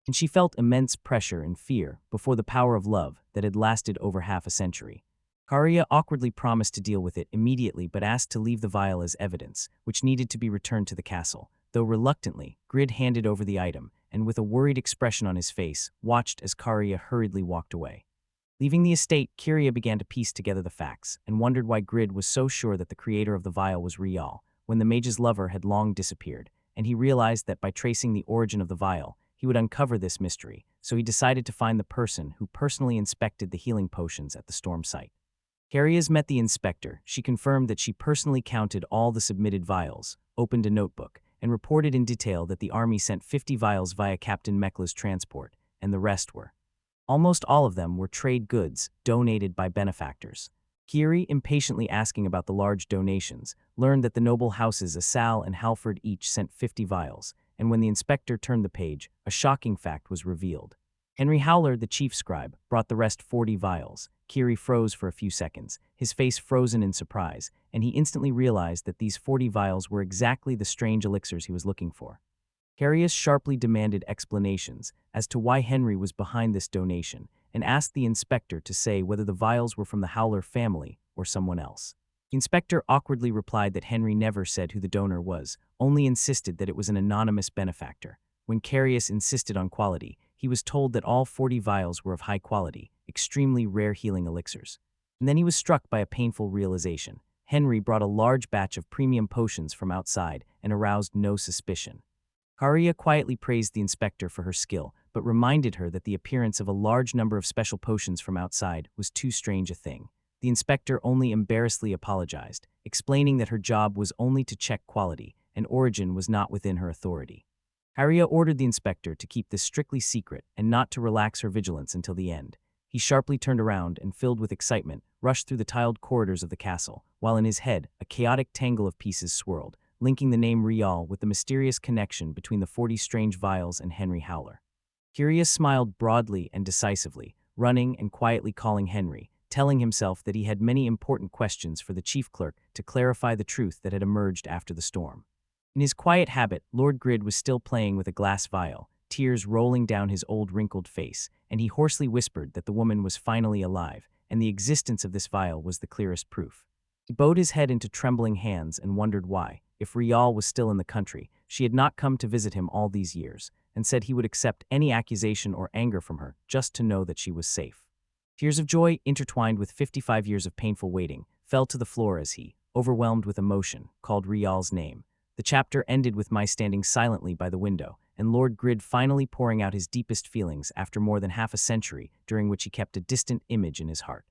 And she felt immense pressure and fear before the power of love that had lasted over half a century. Karia awkwardly promised to deal with it immediately but asked to leave the vial as evidence, which needed to be returned to the castle, though reluctantly, Grid handed over the item, and with a worried expression on his face, watched as Karia hurriedly walked away. Leaving the estate, Kiria began to piece together the facts, and wondered why Grid was so sure that the creator of the vial was Rial, when the mage's lover had long disappeared, and he realized that by tracing the origin of the vial, he would uncover this mystery, so he decided to find the person who personally inspected the healing potions at the storm site. Carias met the inspector. She confirmed that she personally counted all the submitted vials, opened a notebook, and reported in detail that the army sent 50 vials via Captain Mekla's transport, and the rest were. Almost all of them were trade goods donated by benefactors. Kiri, impatiently asking about the large donations, learned that the noble houses Assal and Halford each sent 50 vials, and when the inspector turned the page, a shocking fact was revealed. Henry Howler, the chief scribe, brought the rest 40 vials. Kiri froze for a few seconds, his face frozen in surprise, and he instantly realized that these 40 vials were exactly the strange elixirs he was looking for. Carius sharply demanded explanations as to why Henry was behind this donation, and asked the inspector to say whether the vials were from the Howler family or someone else. The inspector awkwardly replied that Henry never said who the donor was, only insisted that it was an anonymous benefactor. When Carius insisted on quality, he was told that all 40 vials were of high quality, extremely rare healing elixirs. And then he was struck by a painful realization. Henry brought a large batch of premium potions from outside and aroused no suspicion. Karia quietly praised the inspector for her skill, but reminded her that the appearance of a large number of special potions from outside was too strange a thing. The inspector only embarrassedly apologized, explaining that her job was only to check quality, and origin was not within her authority. Karia ordered the inspector to keep this strictly secret and not to relax her vigilance until the end. He sharply turned around and, filled with excitement, rushed through the tiled corridors of the castle, while in his head a chaotic tangle of pieces swirled, linking the name Rial with the mysterious connection between the 40 strange vials and Henry Howler. Curious smiled broadly and decisively, running and quietly calling Henry, telling himself that he had many important questions for the chief clerk to clarify the truth that had emerged after the storm. In his quiet habit, Lord Grid was still playing with a glass vial, tears rolling down his old wrinkled face, and he hoarsely whispered that the woman was finally alive, and the existence of this vial was the clearest proof. He bowed his head into trembling hands and wondered why, if Rial was still in the country, she had not come to visit him all these years, and said he would accept any accusation or anger from her just to know that she was safe. Tears of joy, intertwined with 55 years of painful waiting, fell to the floor as he, overwhelmed with emotion, called Rial's name. The chapter ended with Mai standing silently by the window, and Lord Grid finally pouring out his deepest feelings after more than half a century during which he kept a distant image in his heart.